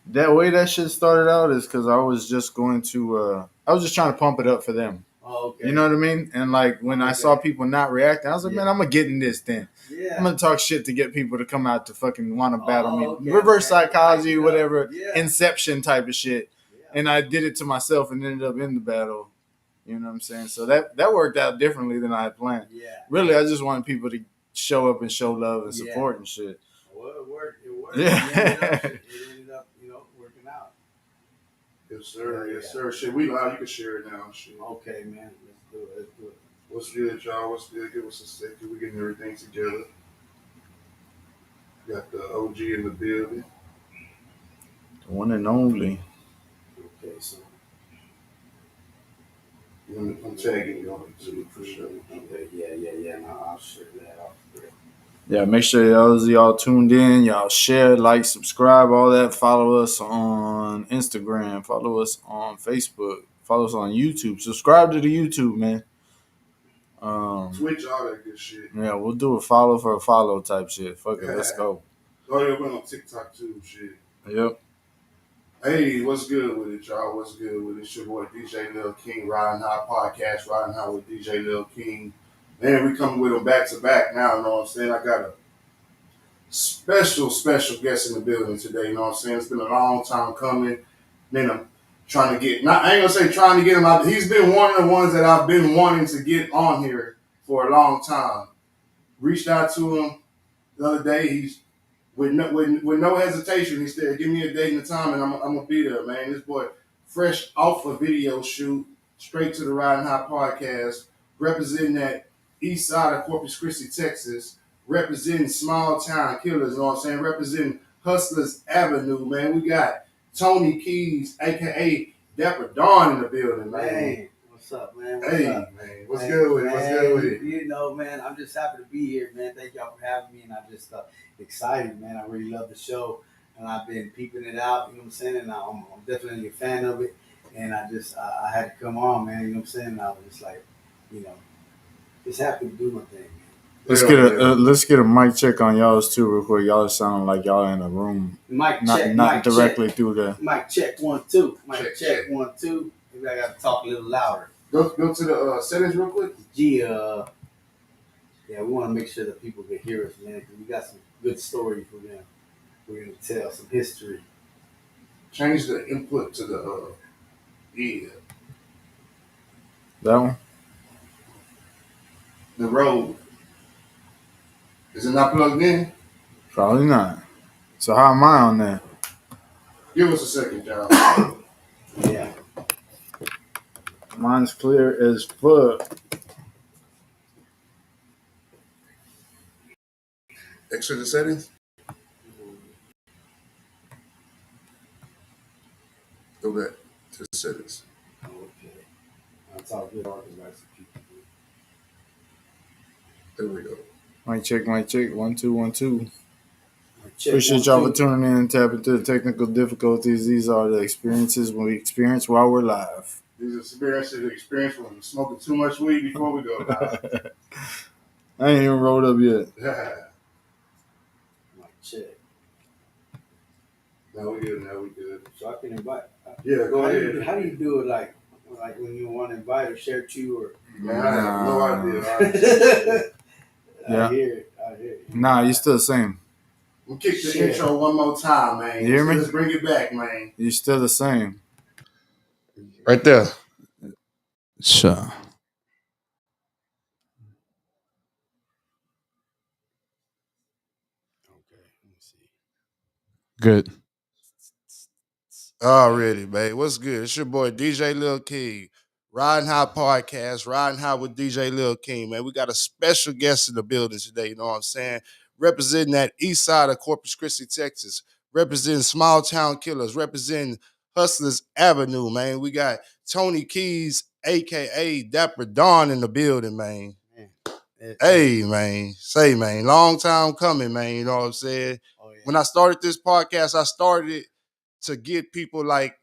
That way that shit started out is because I was just going to I was just trying to pump it up for them. Oh, okay. You know what I mean? And like when I saw people not reacting, I was like, Yeah. man, I'm gonna get in this then. Yeah. I'm gonna talk shit to get people to come out to fucking want to battle me. Okay, Reverse man. psychology, whatever, Yeah. Inception type of shit. Yeah. And I did it to myself and ended up in the battle. You know what I'm saying? So that worked out differently than I had planned. Yeah. Really, I just wanted people to show up and show love and support and shit. Well, it worked. It worked. Yeah. It ended up, working out. Yes, sir. Yes, sir. Shit, we live. You can share it now. Shit. Okay, man. Let's do it. What's good, y'all? What's good? Give us a second. We getting everything together. Got the OG in the building. The one and only. Okay, so I'm tagging you on it too, for sure. Okay, yeah. No, I'll share that off. Yeah, make sure y'all tuned in. Y'all share, like, subscribe, all that. Follow us on Instagram. Follow us on Facebook. Follow us on YouTube. Subscribe to the YouTube, man. Twitch, all that good shit. Yeah, we'll do a follow for a follow type shit. Fuck it, let's go. Oh, yeah, we're on TikTok too, shit. Yep. Hey, what's good with it, y'all? What's good with it? It's your boy DJ Lil King, Riding High Podcast, Riding High with DJ Lil King. Man, we coming with them back to back now, you know what I'm saying? I got a special guest in the building today, you know what I'm saying? It's been a long time coming. Then I'm trying to get, I ain't gonna say trying to get him out. He's been one of the ones that I've been wanting to get on here for a long time. Reached out to him the other day. He's with no hesitation. He said, "Give me a date and a time, and I'm gonna be there, man." This boy, fresh off a video shoot, straight to the Riding High Podcast, representing that east side of Corpus Christi, Texas, representing small town killers. You know what I'm saying? Representing Hustlers Avenue, man. We got Tony Keys, aka Dapper Dawn, in the building, man. Hey, what's up, man? What's up? Man. What's good with it? What's good with it? You know, man, I'm just happy to be here, man. Thank y'all for having me, and I'm just excited, man. I really love the show, and I've been peeping it out, you know what I'm saying? And I'm definitely a fan of it, and I had to come on, man, you know what I'm saying? And I was just like, just happy to do my thing, man. Let's get a mic check on y'all's too real quick. Y'all sound like y'all in a room. Mic not, check. Not mic directly check. through the Mic check 1 2. Mic Check. 1 2. Maybe I gotta talk a little louder. Go to the settings real quick. Yeah, we want to make sure that people can hear us, man, because we got some good stories for them. We're gonna tell some history. Change the input to the that one. The road. Is it not plugged in? Probably not. So how am I on that? Give us a second, y'all. Yeah. Mine's clear as fuck. Exit the settings. Go back to the settings. Okay. That's all good. There we go. Mic check. 1 2 1 2. Check Appreciate 1 y'all 2. for tuning in and tapping into the technical difficulties. These are the experiences we experience while we're live. These experiences when we're smoking too much weed before we go live. I ain't even rolled up yet. Mic check. Now we good. So I can invite. Yeah, go ahead. How do you do it? Like when you want to invite or share to or? Man, I have no idea. Yeah. I hear it. Nah, you still the same. We'll kick the intro one more time, man. You hear me? Let's bring it back, man. You're still the same. Right there. Sure. Okay, let me see. Good. Already, man. What's good? It's your boy DJ Lil King. Riding High Podcast, Riding High with DJ Lil King, man. We got a special guest in the building today, you know what I'm saying? Representing that east side of Corpus Christi, Texas. Representing small town killers. Representing Hustlers Avenue, man. We got Tony Keys, a.k.a. Dapper Dawn, in the building, man. Hey, man. Say, man. Long time coming, man. You know what I'm saying? Oh, yeah. When I started this podcast, I started to get people like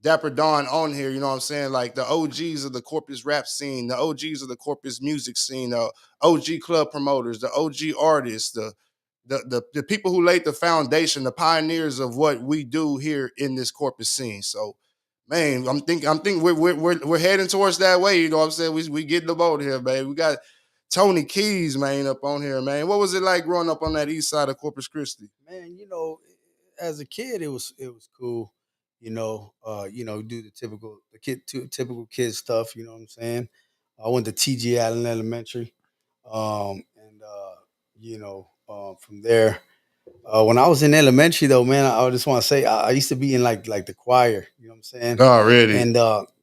Dapper Dawn on here, you know what I'm saying? Like the OGs of the Corpus rap scene, the OGs of the Corpus music scene, the OG club promoters, the OG artists, the the people who laid the foundation, the pioneers of what we do here in this Corpus scene. So, man, I'm thinking we're heading towards that way. You know what I'm saying? We getting the boat here, man. We got Tony Keys, man, up on here, man. What was it like growing up on that east side of Corpus Christi? Man, as a kid, it was cool. Do typical kid stuff. You know what I'm saying? I went to T.G. Allen Elementary, and from there. When I was in elementary, though, man, I just want to say I used to be in like the choir. You know what I'm saying? Already. And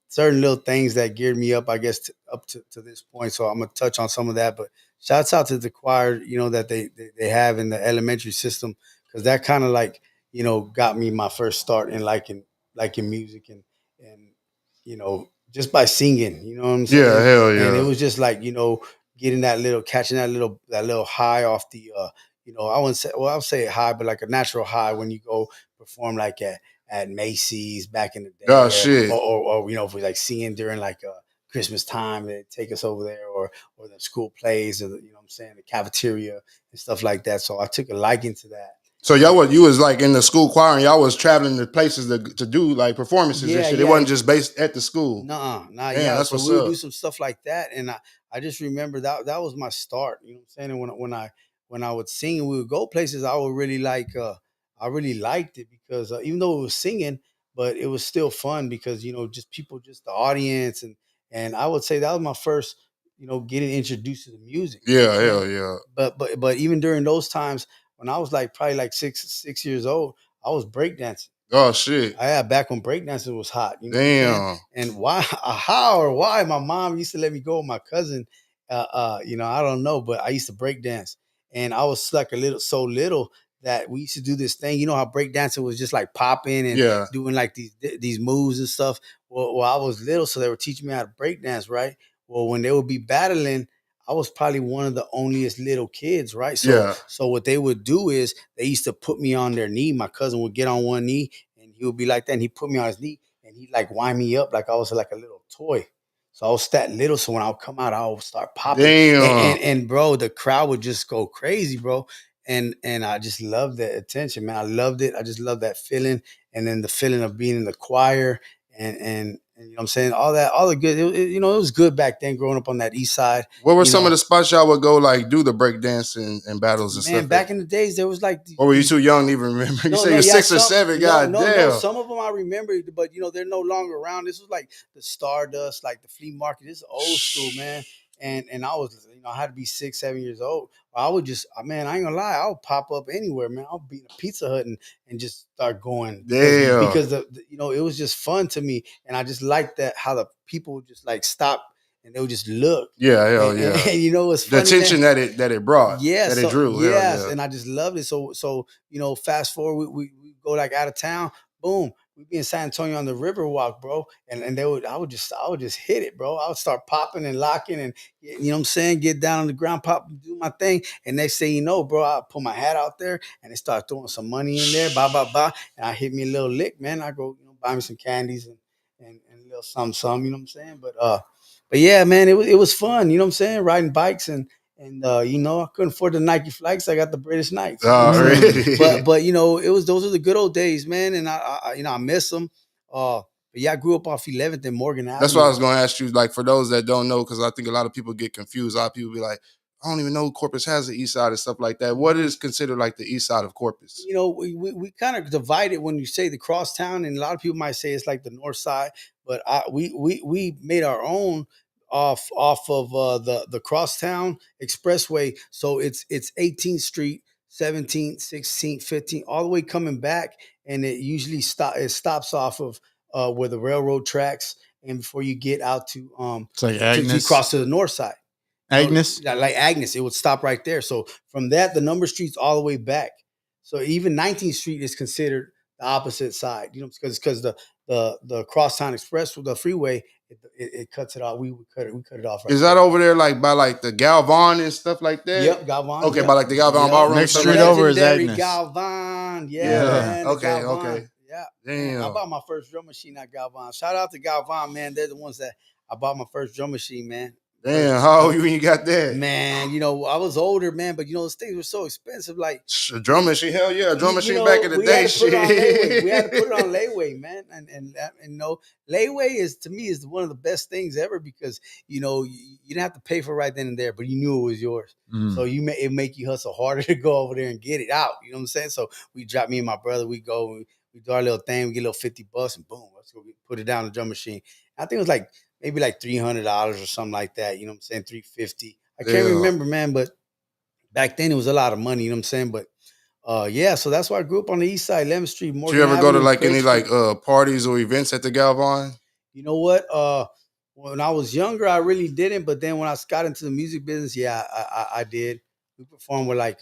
certain little things that geared me up, I guess, up to this point. So I'm gonna touch on some of that. But shouts out to the choir, that they have in the elementary system, because that kind of like got me my first start in liking music and just by singing. You know what I'm saying? Yeah, hell yeah. And it was just like getting catching that little high off the I wouldn't say, well, I'll say high, but like a natural high when you go perform like at Macy's back in the day, Oh, shit. or if we like singing during like Christmas time, they take us over there, or the school plays, or what I'm saying, the cafeteria and stuff like that. So I took a liking to that. So you was like in the school choir, and y'all was traveling to places to do like performances and shit. It wasn't just based at the school. Nah, yeah. That's so what's we would up. do some stuff like that, and I just remember that was my start. You know what I'm saying? And when I would sing and we would go places, I would really I really liked it because even though it was singing, but it was still fun because just people, just the audience, and I would say that was my first getting introduced to the music. Yeah, hell yeah. But even during those times when I was like probably like 6 years old, I was breakdancing. Oh shit. Back when breakdancing was hot. You know Damn. what I'm saying? And why my mom used to let me go with my cousin. I don't know, but I used to break dance, and I was like so little that we used to do this thing. You know how breakdancing was just like popping and doing like these moves and stuff. Well, I was little, so they were teaching me how to breakdance, right? Well, when they would be battling, I was probably one of the onlyest little kids, right? So what they would do is they used to put me on their knee. My cousin would get on one knee and he would be like that, and he put me on his knee and he'd like wind me up like I was like a little toy. So I was that little. So when I would come out, I would start popping. And bro, the crowd would just go crazy, bro. And I just loved the attention, man. I loved it. I just loved that feeling. And then the feeling of being in the choir and you know what I'm saying? All the good, it was good back then growing up on that east side. What were some of the spots y'all would go like do the break dance and battles and stuff? Man, back in the days, there was like... Or were you too young to even remember? You say you're 6 or 7, damn. No, some of them I remember, but they're no longer around. This was like the Stardust, like the flea market. This is old school, man. And I was, I had to be 6, 7 years old. I would just, man, I ain't gonna lie, I would pop up anywhere, man. I'll be in a Pizza Hut and just start going. Because it was just fun to me. And I just liked that, how the people would just like stop and they would just look. Yeah, hell yeah. And what's funny, the attention that it brought. Yes. That it drew. Yes. And I just loved it. So fast forward, we go like out of town, boom. We'd be in San Antonio on the Riverwalk, bro. And I would just hit it, bro. I would start popping and locking and, you know what I'm saying, get down on the ground, pop, do my thing. And next thing you know, bro, I put my hat out there and they start throwing some money in there, and I hit me a little lick, man. I go, buy me some candies and a little some, you know what I'm saying? But yeah, man, it was fun, you know what I'm saying? Riding bikes and I couldn't afford the Nike flights. I got the British Knights. Really? But those are the good old days, man. And I miss them. But yeah, I grew up off 11th and Morgan Avenue. That's what I was going to ask you. Like for those that don't know, because I think a lot of people get confused. A lot of people be like, I don't even know Corpus has the east side and stuff like that. What is considered like the east side of Corpus? We kind of divide it when you say the crosstown, and a lot of people might say it's like the north side. But we made our own off of the Crosstown Expressway. So it's 18th Street, 17th, 16th, 15th, all the way coming back, and it usually stops off of where the railroad tracks, and before you get out to it's like Agnes. To cross to the north side. Agnes, like Agnes, it would stop right there. So from that, the number streets all the way back. So even 19th Street is considered the opposite side, because the Crosstown Express with the freeway, it cuts it off. We cut it off. Right is that over there like by like the Galvan and stuff like that? Yep, Galvan. Okay, by like the Galvan ballroom. Next street over is Agnes. Galvan. Yeah. Man, okay. Galvan. Okay. Yeah. Damn. I bought my first drum machine at Galvan. Shout out to Galvan, man. They're the ones that I bought my first drum machine, man. Damn, how old you when you got that? Man, I was older, man, but those things were so expensive. Like A drum machine, hell yeah, a drum machine back in the we day. had to put it on layaway. We had to put it on Shit. layaway, man, and layaway is to me is one of the best things ever because you didn't have to pay for it right then and there, but you knew it was yours. So it make you hustle harder to go over there and get it out. You know what I'm saying? So we drop me and my brother. We go. We do our little thing. We get a little $50, and boom, let's go put it down the drum machine. I think it was like maybe like $300 or something like that. You know what I'm saying? $350. I can't remember, man, but back then it was a lot of money. You know what I'm saying? But yeah, so that's why I grew up on the East Side, 11th Street, Did you ever go to like any like parties or events at the Galvon? You know what? When I was younger, I really didn't. But then when I got into the music business, yeah, I did. We performed with like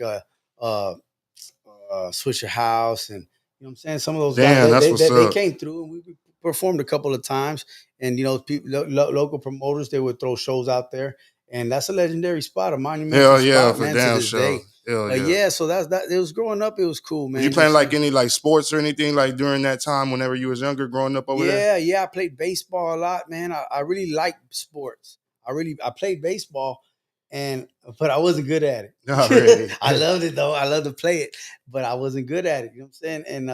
Swisher House, and you know what I'm saying. Some of those guys, they came through, and we performed a couple of times. And people, local promoters, they would throw shows out there, and that's a legendary spot, a monumental spot, man, to this day. Yeah, so that's that. It was growing up, it was cool, man. Were you playing like any like sports or anything like during that time whenever you was younger, growing up over there? Yeah, I played baseball a lot, man. I really liked sports. I played baseball, but I wasn't good at it. Oh, really? I loved it though. I loved to play it, but I wasn't good at it. You know what I'm saying? And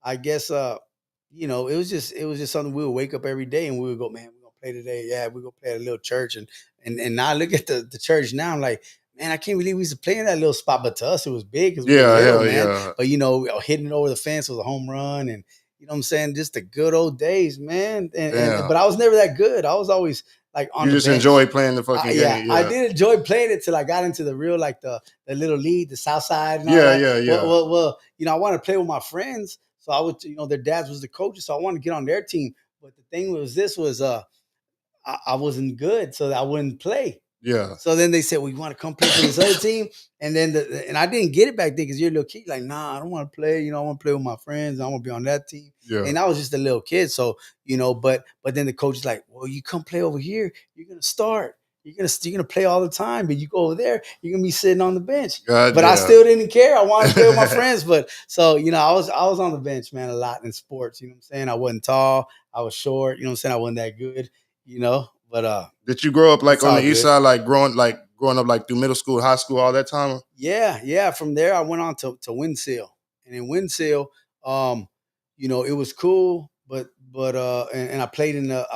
I guess it was just something we would wake up every day and we would go, man, we're gonna play today. Yeah, we're gonna play at a little church. And now I look at the church now, I'm like, man, I can't believe we used to play in that little spot. But to us, it was big because we were little, man. Yeah. But hitting it over the fence was a home run, and you know what I'm saying, just the good old days, man. But I was never that good. I was always like on the bench. You just enjoy playing the fucking game. Yeah, I did enjoy playing it till I got into the real like the little league, the South Side. And all that. Yeah. Well, I wanted to play with my friends, so I would, their dads was the coaches, so I wanted to get on their team. But the thing was, I wasn't good, so I wouldn't play. Yeah. So then they said, well, you want to come play for this other team? And then and I didn't get it back then because you're a little kid. Like, nah, I don't want to play. I want to play with my friends. I want to be on that team. Yeah. And I was just a little kid. So, but then the coach is like, well, you come play over here. You're going to start. You're gonna play all the time, but you go over there, you're gonna be sitting on the bench. But I still didn't care. I wanted to play with my friends. But so, I was on the bench, man, a lot in sports. You know what I'm saying? I wasn't tall, I was short, you know what I'm saying? I wasn't that good, But did you grow up like on the East Side, like growing up like through middle school, high school, all that time? Yeah. From there I went on to Windsale. And in Windsale, it was cool, but I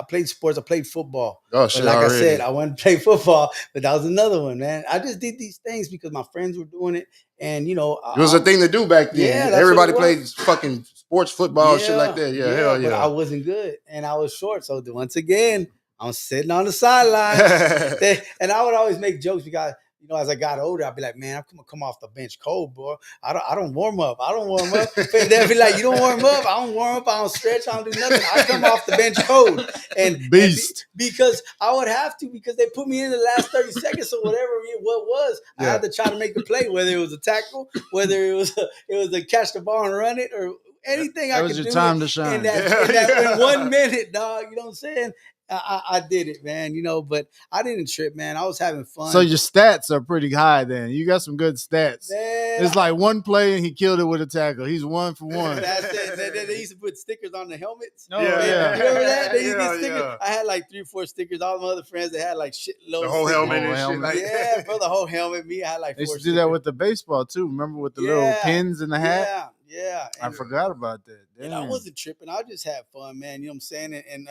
played sports, I played football. Oh shit! Like I said, I wanted to play football, but that was another one, man. I just did these things because my friends were doing it, and it was a thing to do back then. Yeah, everybody played fucking sports, football, and shit like that. Yeah, hell yeah. But I wasn't good, and I was short, so once again, I'm sitting on the sideline, and I would always make jokes because as I got older, I'd be like, man, I'm gonna come off the bench cold, bro. I don't warm up. They'd be like, you don't warm up. I don't warm up. I don't stretch. I don't do nothing. I come off the bench cold and beast because I would have to because they put me in the last 30 seconds or whatever it was. I had to try to make the play, whether it was a tackle, whether it was to catch the ball and run it or anything I could do. That was your time to shine. In that 1 minute, dog. You know what I'm saying? I did it, man, but I didn't trip, man. I was having fun. So your stats are pretty high then. You got some good stats. Man, it's like one play and he killed it with a tackle. He's 1 for 1. That's it. They used to put stickers on the helmets. Oh, yeah. You remember that? They used to stickers. Yeah. I had like 3 or 4 stickers. All my other friends, they had like shitloads. The whole helmet and shit. Like yeah, bro, the whole helmet. Me, I had like 4 They used to do that with the baseball too. Remember with the little pins in the hat? Yeah. I forgot about that. And I wasn't tripping. I just had fun, man. You know what I'm saying? And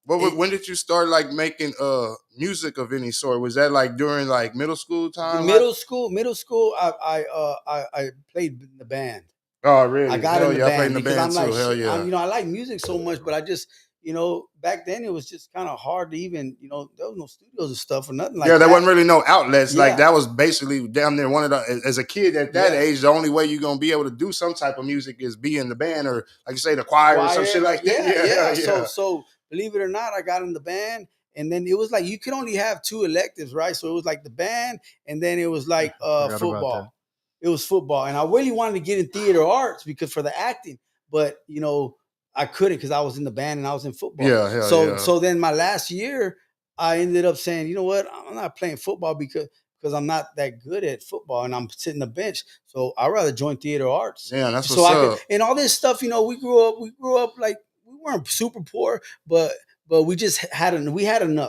when did you start like making music of any sort? Was that like during like middle school time? Middle school. I played in the band. Oh, really? I got in the band. I played in the band too. Hell yeah. I like music so much, but I just back then it was just kind of hard to even there was no studios and stuff or nothing like that. Yeah, there wasn't really no outlets. Like that was basically damn near one of the as a kid at that age, the only way you're gonna be able to do some type of music is be in the band or like you say the choir or some shit like that. Yeah. So believe it or not, I got in the band, and then it was like you could only have 2 electives, right? So it was like the band, and then it was like football. It was football, and I really wanted to get in theater arts because for the acting, but I couldn't because I was in the band and I was in football. Yeah, so then my last year, I ended up saying, you know what, I'm not playing football because I'm not that good at football and I'm sitting the bench. So I'd rather join theater arts. Yeah, that's what's up. And all this stuff, we grew up like we weren't super poor, but we just had enough. You know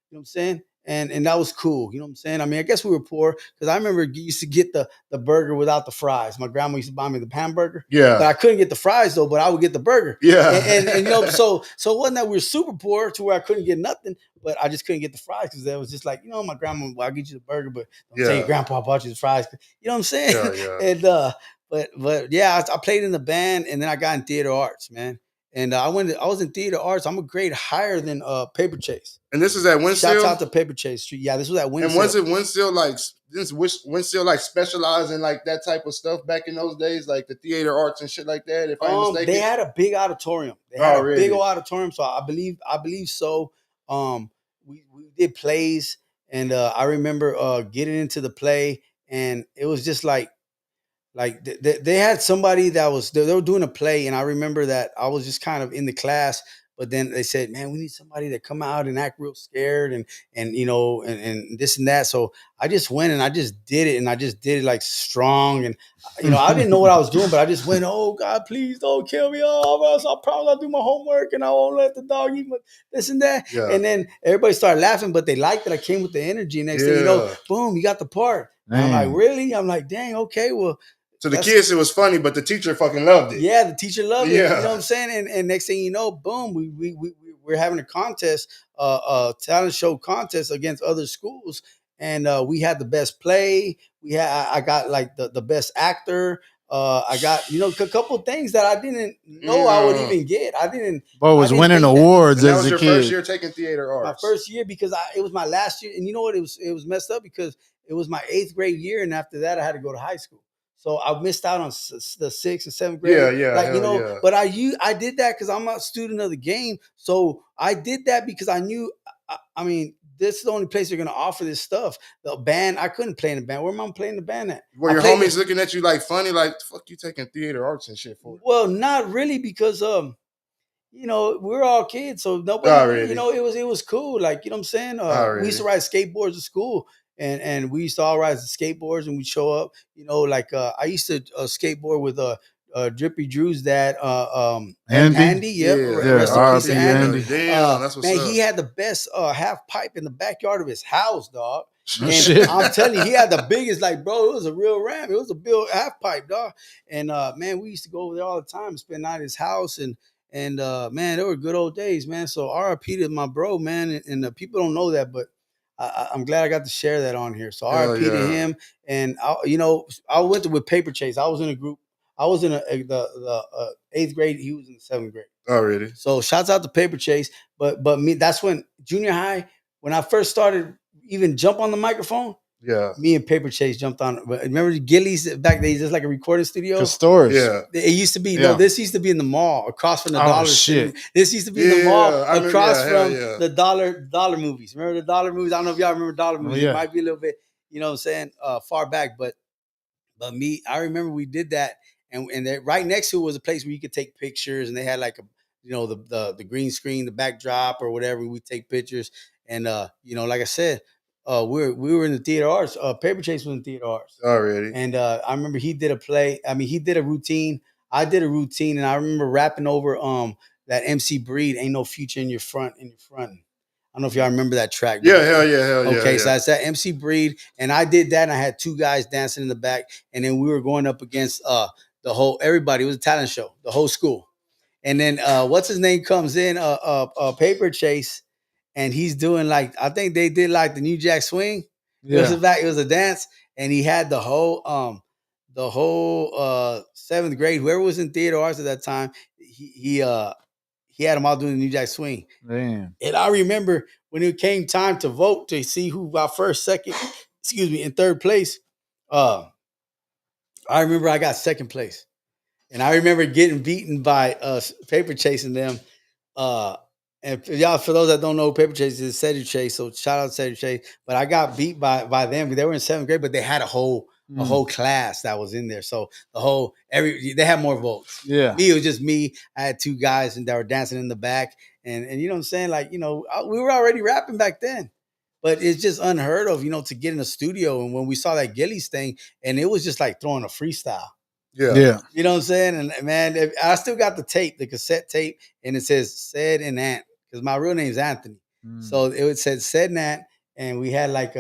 what I'm saying? And that was cool. You know what I'm saying? I mean, I guess we were poor because I remember you used to get the burger without the fries. My grandma used to buy me the hamburger. Yeah. But I couldn't get the fries though, but I would get the burger. Yeah. And you know, so it wasn't that we were super poor to where I couldn't get nothing, but I just couldn't get the fries because that was just like, you know, my grandma, well, I'll get you the burger, but don't say your grandpa bought you the fries. You know what I'm saying? Yeah. And but yeah, I played in the band and then I got in theater arts, man. And I was in theater arts. I'm a grade higher than Paper Chase. And this is at Winseal? Shouts out to Paper Chase Street. Yeah, this was at Winseal. And was it Winseal like Winseal like specialized in like that type of stuff back in those days, like the theater arts and shit like that? If I'm mistaken, they had a big auditorium. They had a big old auditorium, so I believe so. We did plays, and I remember getting into the play, and it was just like they had somebody that was they were doing a play, and I remember that I was just kind of in the class, but then they said, man, we need somebody to come out and act real scared and you know and this and that. So I just went and I just did it, and I just did it like strong, and you know I didn't know what I was doing, but I just went, oh God, please don't kill me, oh else I promise I'll do my homework and I won't let the dog eat my this and that. Yeah. And then everybody started laughing, but they liked that I came with the energy, and next thing you know, boom, you got the part. I'm like, really? I'm like, dang, okay, well. So the kids, it was funny, but the teacher fucking loved it. Yeah, the teacher loved it. You know what I'm saying? And next thing you know, boom, we're having a contest, talent show contest against other schools, and we had the best play. I got like the best actor. I got a couple of things that I didn't know I would even get. But was winning awards as a kid. That was your first year taking theater arts. My first year because it was my last year, and you know what? It was messed up because it was my 8th grade year, and after that I had to go to high school. So I missed out on the 6th and 7th grade. Yeah, like But I did that because I'm a student of the game. So I did that because I knew. I mean, this is the only place they're gonna offer this stuff. The band, I couldn't play in the band. Where am I playing the band at? Were your homies looking at you like funny, like fuck you taking theater arts and shit for? Well, not really because we're all kids, so nobody. It was cool. Like, you know what I'm saying? We used to ride skateboards at school. And we used to all ride the skateboards, and we'd show up. I used to skateboard with Drippy Drew's dad, Andy. Yep, rest in peace, Andy. Damn, that's what's up. He had the best half pipe in the backyard of his house, dog. And I'm telling you, he had the biggest, like, bro, it was a real ram. It was a big half pipe, dog. And man, we used to go over there all the time, spend night at his house, and man, they were good old days, man. So RIP to my bro, man, and people don't know that, but I'm glad I got to share that on here. So RIP to him. And I went with Paper Chase. I was in a group. I was in the 8th grade. He was in the 7th grade. Already. So shouts out to Paper Chase. But me, that's when junior high, when I first started even jump on the microphone. Yeah. Me and Paper Chase jumped on. Remember Gillies back then? Just like a recording studio. Castores. Yeah. It used to be. No, this used to be in the mall across from the dollar. Shit. This used to be in the mall across from the dollar movies. Remember the dollar movies? I don't know if y'all remember dollar movies. It might be a little bit, you know what I'm saying, far back. But me, I remember we did that, and right next to it was a place where you could take pictures, and they had like the green screen, the backdrop or whatever. We take pictures, and like I said. We were in the theater arts. Paper Chase was in theater arts already, and I remember he did a play. I mean, he did a routine. I did a routine, and I remember rapping over that MC Breed, "Ain't No Future in Your Front." I don't know if y'all remember that track. Yeah, hell yeah. Okay, so that's that MC Breed, and I did that, and I had 2 guys dancing in the back, and then we were going up against the whole everybody. It was a talent show, the whole school, and then what's his name comes in, Paper Chase. And he's doing like, I think they did like the New Jack Swing. Yeah. It was a dance, and he had the whole 7th grade, whoever was in theater arts at that time, he had them all doing the New Jack Swing. Damn. And I remember when it came time to vote to see who got first, second, and 3rd place. I remember I got 2nd place, and I remember getting beaten by Paper Chasing them. And for those that don't know, Paper Chase is Cedric Chase. So shout out to Cedric Chase. But I got beat by them. They were in 7th grade, but they had a whole class that was in there. So they had more votes. Yeah. Me, it was just me. I had 2 guys that were dancing in the back. And you know what I'm saying? Like, we were already rapping back then. But it's just unheard of, to get in a studio. And when we saw that Gillies thing, and it was just like throwing a freestyle. Yeah. You know what I'm saying? And man, I still got the tape, the cassette tape, and it says Said and Ant. Because my real name is Anthony. So it said Said Nat, and we had like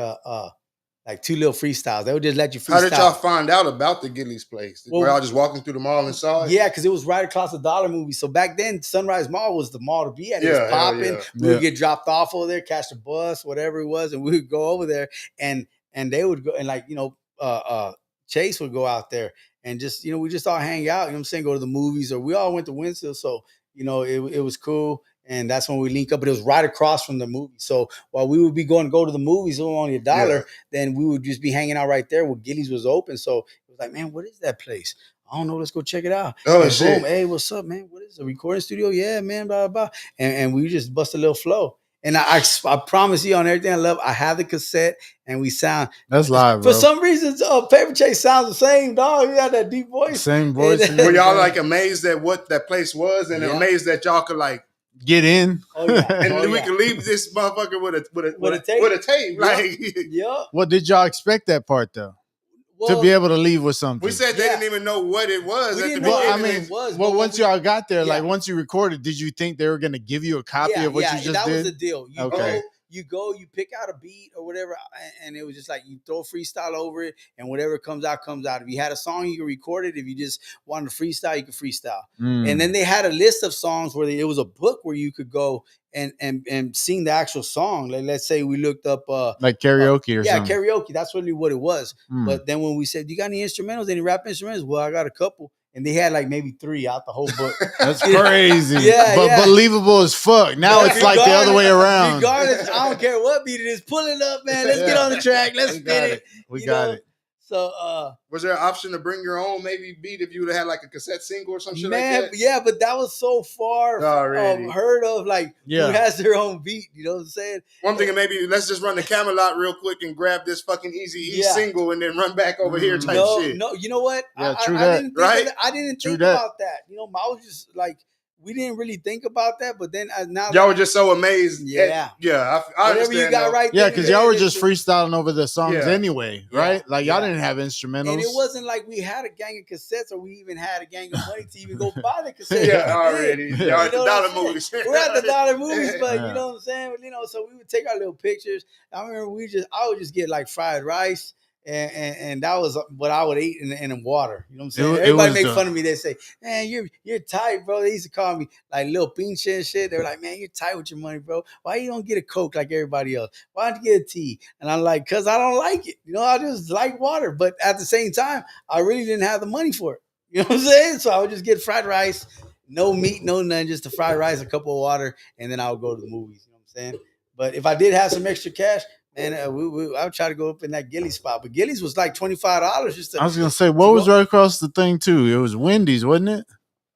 like 2 little freestyles. They would just let you freestyle. How did y'all find out about the Gillies place? Were y'all just walking through the mall and saw it? Yeah, because it was right across the Dollar Movie. So back then, Sunrise Mall was the mall to be at. It was popping. We would get dropped off over there, catch the bus, whatever it was, and we would go over there, and they would go, and like, Chase would go out there and just, we just all hang out, you know what I'm saying, go to the movies, or we all went to Winston, so, it was cool. And that's when we link up, but it was right across from the movie. So while we would be go to the movies, it was only $1, then we would just be hanging out right there where Gillies was open. So it was like, man, what is that place? I don't know. Let's go check it out. Oh, and shit. Boom, hey, what's up, man? What is it? A recording studio? Yeah, man, blah, blah, blah. And we just bust a little flow. And I promise you on everything I love, I have the cassette and we sound. That's live, bro. For some reason, Paper Chase sounds the same, dog. You got that deep voice. Same voice. Were y'all like amazed at what that place was and amazed that y'all could like get in? Oh, yeah. And we can leave this motherfucker with a tape. With a tape. Like, Well, did y'all expect that part though? To be able to leave with something. We said they didn't even know what it was. Well, once y'all got there, like once you recorded, did you think they were going to give you a copy of what you just did? That was the deal. You go, you pick out a beat or whatever, and it was just like you throw freestyle over it, and whatever comes out, comes out. If you had a song, you could record it. If you just wanted to freestyle, you could freestyle. And then they had a list of songs where it was a book where you could go and sing the actual song. Like, let's say we looked up like karaoke or something. Yeah, karaoke. That's really what it was. But then when we said, "You got any instrumentals? Any rap instrumentals?" Well, I got a couple. And they had like maybe 3 out the whole book. That's crazy. But believable as fuck. Now it's like the other way around. Regardless, I don't care what beat it is. Pull it up, man. Let's get on the track. Let's spin it. We got it. So was there an option to bring your own maybe beat if you would have had like a cassette single or some shit like that? Yeah, but that was so far heard of, like who has their own beat, you know what I'm saying? One thing, maybe let's just run the Camelot real quick and grab this fucking Easy single and then run back over here type shit. No, you know what? Yeah, true that. I didn't think about that. You know, I was just like, we didn't really think about that, but then now y'all were just so amazed. I whatever you got right there. Yeah, because y'all were just freestyling over the songs anyway, right? Like y'all didn't have instrumentals. And it wasn't like we had a gang of cassettes or we even had a gang of money to even go buy the cassettes. Already. Y'all at the Dollar Movies. We're at the Dollar Movies, but you know what I'm saying? So we would take our little pictures. I remember I would just get like fried rice. And that was what I would eat in water. You know what I'm saying? Everybody make fun of me. They say, "Man, you're tight, bro." They used to call me like little pinche and shit. They were like, "Man, you're tight with your money, bro. Why you don't get a Coke like everybody else? Why don't you get a tea?" And I'm like, "Cause I don't like it. You know, I just like water." But at the same time, I really didn't have the money for it. You know what I'm saying? So I would just get fried rice, no meat, no none, just the fried rice, a cup of water, and then I would go to the movies. You know what I'm saying? But if I did have some extra cash, and I would try to go up in that Gillies spot, but Gillies was like $25 just to. I was gonna say, what was right across the thing too? It was Wendy's, wasn't it?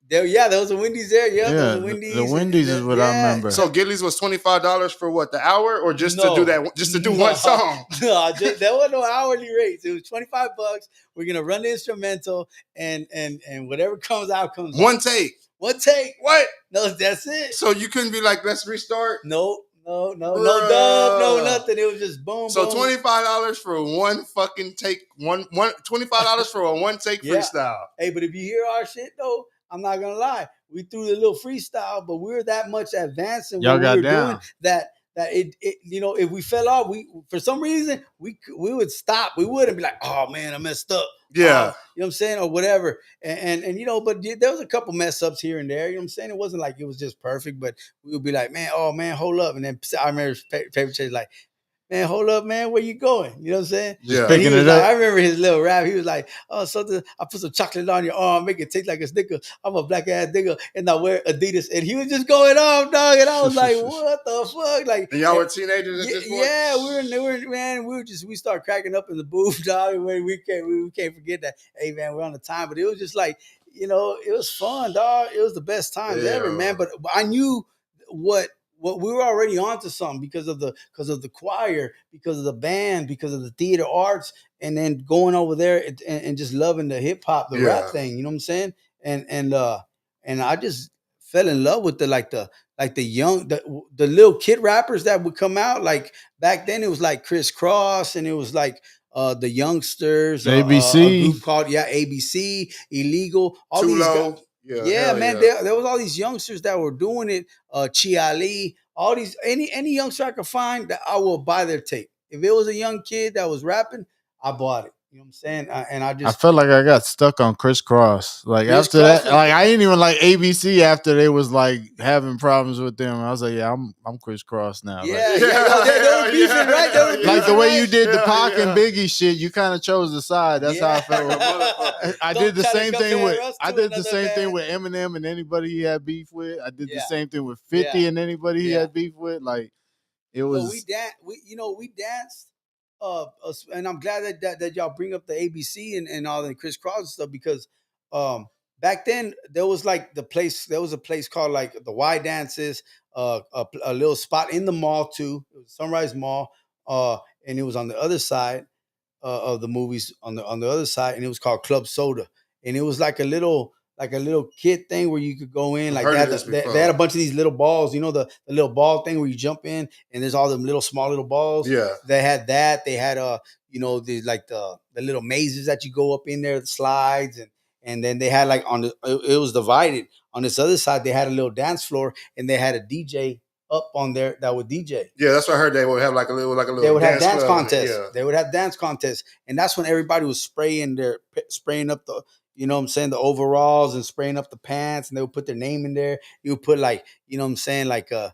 There was a Wendy's there. Yeah, there was a Wendy's. The Wendy's is what I remember. So Gillies was $25 for what, the hour, or just to do that, just to do one song? No, there was no hourly rates. It was $25. We're gonna run the instrumental, and whatever comes out comes out. One take. What? No, that's it. So you couldn't be like, let's restart? No dub, no nothing. It was just boom. So boom. $25 for one fucking take, $25 for a one take freestyle. Hey, but if you hear our shit though, I'm not gonna lie. We threw the little freestyle, but we were that much advanced in what we were doing that it if we fell off, for some reason we would stop. We wouldn't be like, "Oh man, I messed up." Yeah. You know what I'm saying? Or whatever. And but there was a couple mess ups here and there. You know what I'm saying? It wasn't like it was just perfect, but we would be like, "Man, oh man, hold up." And then I remember Paper Chase like, "Man, hold up, man, where you going?" You know what I'm saying? Yeah. Picking it up. I remember his little rap. He was like, "Oh, something. I put some chocolate on your arm, make it taste like a Snicker. I'm a black ass nigga, and I wear Adidas." And he was just going off, dog. And I was like, "What the fuck?" Like, and y'all were teenagers at this point. Yeah, we started cracking up in the booth, dog. And we can't forget that. Hey, man, we're on the time, but it was just like, it was fun, dog. It was the best times ever, man. But I knew what we were already onto something because of the choir, because of the band, because of the theater arts, and then going over there and just loving the hip hop, the rap thing. You know what I'm saying? And I just fell in love with the young, the little kid rappers that would come out. Like back then, it was like Criss Cross, and it was like the youngsters, ABC, a group called ABC, Illegal, all these guys. Yeah, man, there was all these youngsters that were doing it. Chi Ali, all these any youngster I could find that I will buy their tape. If it was a young kid that was rapping, I bought it. You know what I'm saying? And I I just felt like I got stuck on Crisscross. Like Criss after Cross that, was like I didn't even like ABC after they was like having problems with them. I was like, yeah, I'm Crisscross now. Like, yeah. Yo, they were beefing, right? They were Yeah. like the beefing, way right? you did the Yeah, Pac and yeah. Biggie shit, you kind of chose the side. That's how I felt. Like a motherfucker. I Don't did the try to same thing compare with us I to did the another same thing band. with Eminem and anybody he had beef with. I did the Yeah. same thing with 50 Yeah. and anybody he Yeah. had beef with. Like it So was we danced. And I'm glad that y'all bring up the ABC and all the crisscross and stuff because back then there was like there was a place called like the Y Dances, a little spot in the mall too. It was Sunrise Mall, and it was on the other side of the movies on the other side, and it was called Club Soda, and it was like a little kid thing where you could go in. I've Like heard of this they before. had a bunch of these little balls, you know, the little ball thing where you jump in, and there's all them little small little balls. Yeah. They had that. They had you know, the little mazes that you go up in there, the slides, and then they had like it was divided. On this other side, they had a little dance floor, and they had a DJ up on there that would DJ. Yeah, that's what I heard. They would have like a little They would have dance club. contests. Yeah. They would have dance contests, and that's when everybody was spraying up the, you know what I'm saying, the overalls and spraying up the pants, and they would put their name in there. You would put like, you know what I'm saying, like a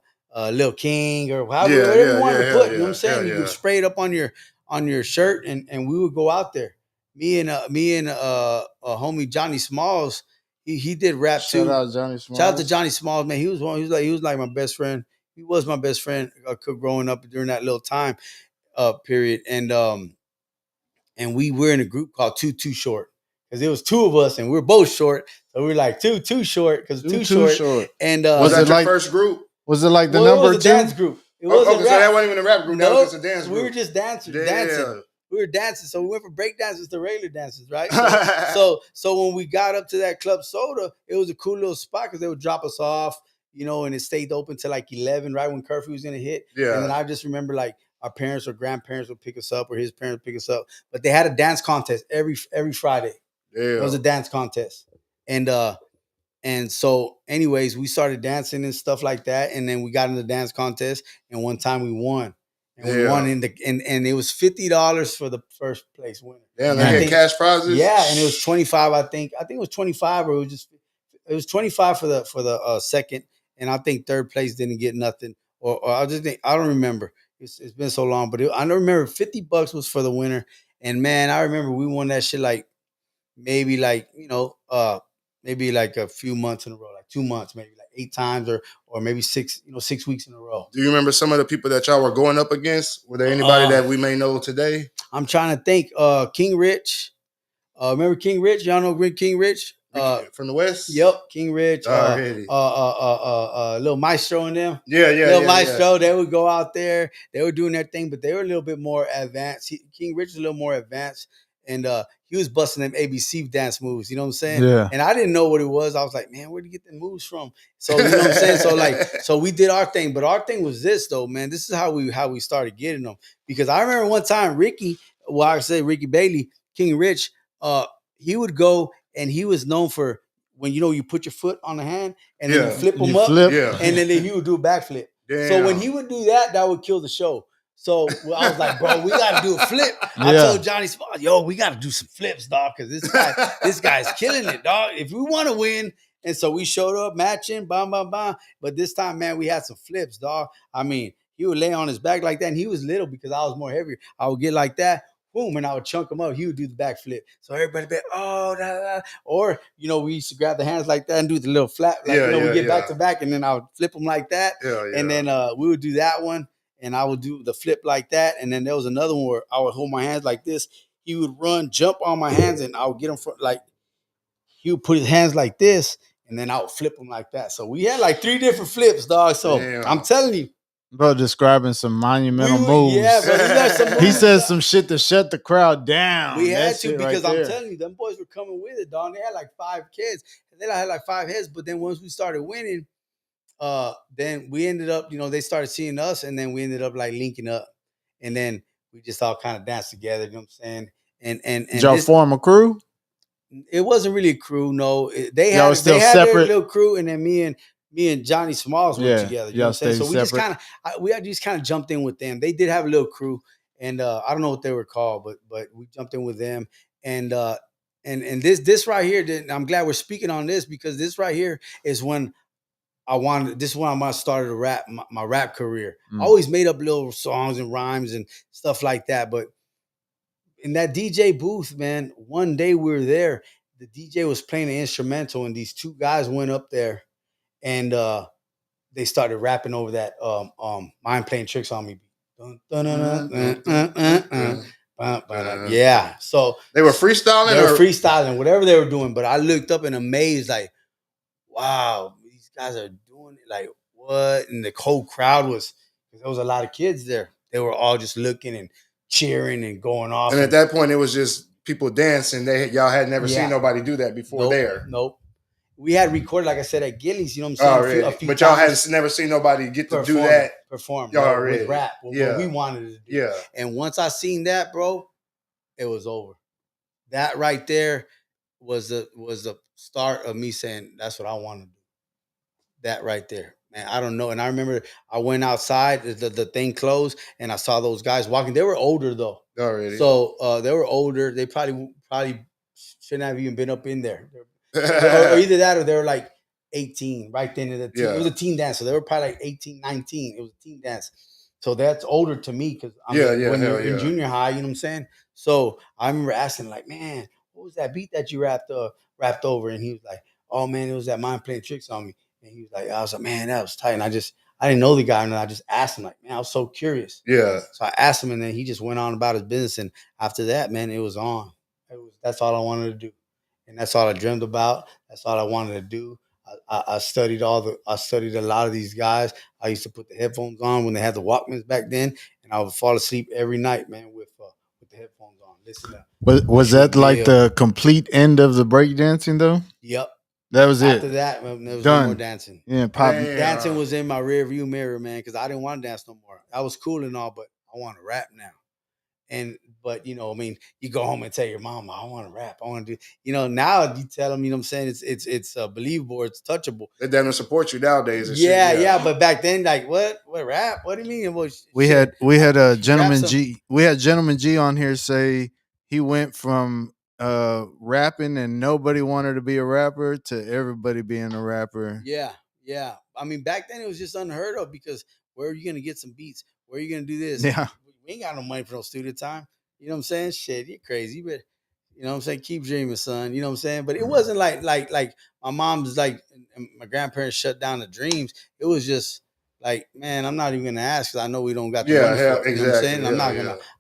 Lil King or whatever you wanted to put. You know what I'm saying? You would spray it up on your shirt, and we would go out there. Me and homie Johnny Smalls, he did rap shout too. out Johnny Smalls. Shout out to Johnny Smalls, man. He was like my best friend. He was my best friend growing up during that little time period. And we were in a group called Too Short because there was two of us and we were both short. So we were like too short because too short. And was that it your like first group? Was it like the well, number it was a two dance group? It Okay, wasn't so that wasn't even a rap group. That was just a dance group. We were just dancing. We were dancing. So we went from break dances to regular dances, right? So when we got up to that Club Soda, it was a cool little spot because they would drop us off, you know, and it stayed open till like 11, right when curfew was gonna hit. Yeah. And then I just remember like our parents or grandparents would pick us up, or his parents would pick us up. But they had a dance contest every Friday. Yeah. It was a dance contest, and so, anyways, we started dancing and stuff like that, and then we got in the dance contest. And one time we won, and we won and it was $50 for the first place winner. Yeah, they had cash prizes. Yeah, and it was 25. I think it was 25, or it was 25 for the second, and I think third place didn't get nothing, or I don't remember. It's been so long, but I don't remember. $50 was for the winner, and man, I remember we won that shit like maybe like maybe like a few months in a row, like 2 months, maybe like 8 times, or maybe 6 weeks in a row. Do you remember some of the people that y'all were going up against? Were there anybody that we may know today? I'm trying to think. King Rich. Remember King Rich? Y'all know King Rich? From the West? Yep, King Rich. Already. Little Maestro and them. Yeah. Little Maestro, they would go out there. They were doing their thing, but they were a little bit more advanced. King Rich is a little more advanced, and he was busting them ABC dance moves. You know what I'm saying? Yeah. And I didn't know what it was. I was like, man, where'd you get the moves from? So you know what I'm saying? So we did our thing, but our thing was this though, man. This is how we started getting them, because I remember one time Ricky Bailey, King Rich, he would go. And he was known for when you put your foot on the hand and then you flip them up, and then he would do a backflip. Damn. So when he would do that would kill the show. So I was like, bro, we got to do a flip. Yeah. I told Johnny Spot, yo, we got to do some flips, dog, because this guy's killing it, dog. If we want to win. And so we showed up matching, bam. But this time, man, we had some flips, dog. I mean, he would lay on his back like that, and he was little because I was more heavier. I would get like that. Boom, and I would chunk him up. He would do the backflip. So everybody be, oh, da, da. Or, we used to grab the hands like that and do the little flap. Like, we get back to back, and then I would flip them like that. And then we would do that one, and I would do the flip like that. And then there was another one where I would hold my hands like this. He would run, jump on my hands, and I would get him he would put his hands like this, and then I would flip him like that. So we had like 3 different flips, dog. So I'm telling you. Bro, describing some monumental moves. Yeah, bro. We got some moves. He said some shit to shut the crowd down. We had to, because I'm telling you, them boys were coming with it, dog. They had like 5 kids. And then I had like 5 heads. But then once we started winning, then we ended up, they started seeing us, and then we ended up like linking up. And then we just all kind of danced together, you know what I'm saying? And did y'all form a crew? It wasn't really a crew, no. They had their little crew, and then me me and Johnny Smalls were together. You know what I'm saying? So we just kind of jumped in with them. They did have a little crew, and I don't know what they were called, but we jumped in with them. And this right here, I'm glad we're speaking on this, because this right here is when this is when I started to rap my rap career. I always made up little songs and rhymes and stuff like that, but in that DJ booth, man, one day we were there. The DJ was playing an instrumental, and these two guys went up there and they started rapping over that Mind Playing Tricks on Me. Yeah. So they were freestyling? They were freestyling, whatever they were doing. But I looked up and amazed, like, wow, these guys are doing it. Like, what? And the whole crowd was, there was a lot of kids there. They were all just looking and cheering and going off. And at that point, it was just people dancing. Y'all had never seen nobody do that before there. Nope. We had recorded, like I said, at Gillies, you know what I'm saying? A few but y'all had never seen nobody get to do that. Perform with rap, what we wanted to do. Yeah. And once I seen that, bro, it was over. That right there was the start of me saying, that's what I want to do. That right there. Man, I don't know. And I remember I went outside, the thing closed, and I saw those guys walking. They were older, though. Already. So they were older. They probably shouldn't have even been up in there. or either that or they were like 18 right then. It was a teen dance. So they were probably like 18, 19. It was a teen dance. So that's older to me because when you're in junior high, you know what I'm saying? So I remember asking, like, man, what was that beat that you rapped over? And he was like, oh, man, it was that Mind Playing Tricks on Me. And he was like, I was like, man, that was tight. And I didn't know the guy. And I just asked him, like, man, I was so curious. Yeah. So I asked him, and then he just went on about his business. And after that, man, it was on. That's all I wanted to do. And that's all I dreamed about. That's all I wanted to do. I studied I studied a lot of these guys. I used to put the headphones on when they had the Walkmans back then, and I would fall asleep every night, man, with the headphones on. Listen to. Was that like the complete end of the breakdancing though? Yep. That was After that, man, there was no more dancing. Yeah, dancing was in my rear view mirror, man, because I didn't want to dance no more. I was cool and all, but I want to rap now. But you know, I mean, you go home and tell your mom, I want to rap. I want to do, you know, now you tell them, you know what I'm saying? It's believable. It's touchable. They don't support you nowadays. And yeah. But back then, like, what rap? What do you mean? Well, we had a Gentleman G. We had Gentleman G on here say he went from rapping and nobody wanted to be a rapper to everybody being a rapper. Yeah. I mean, back then it was just unheard of because where are you going to get some beats? Where are you going to do this? Yeah. We ain't got no money for no studio time. You know what I'm saying? Shit, you're crazy. But you know what I'm saying? Keep dreaming, son. You know what I'm saying? But it wasn't like my mom's like, and my grandparents shut down the dreams. It was just like, man, I'm not even gonna ask because I know we don't got the money for it. You know what I'm saying?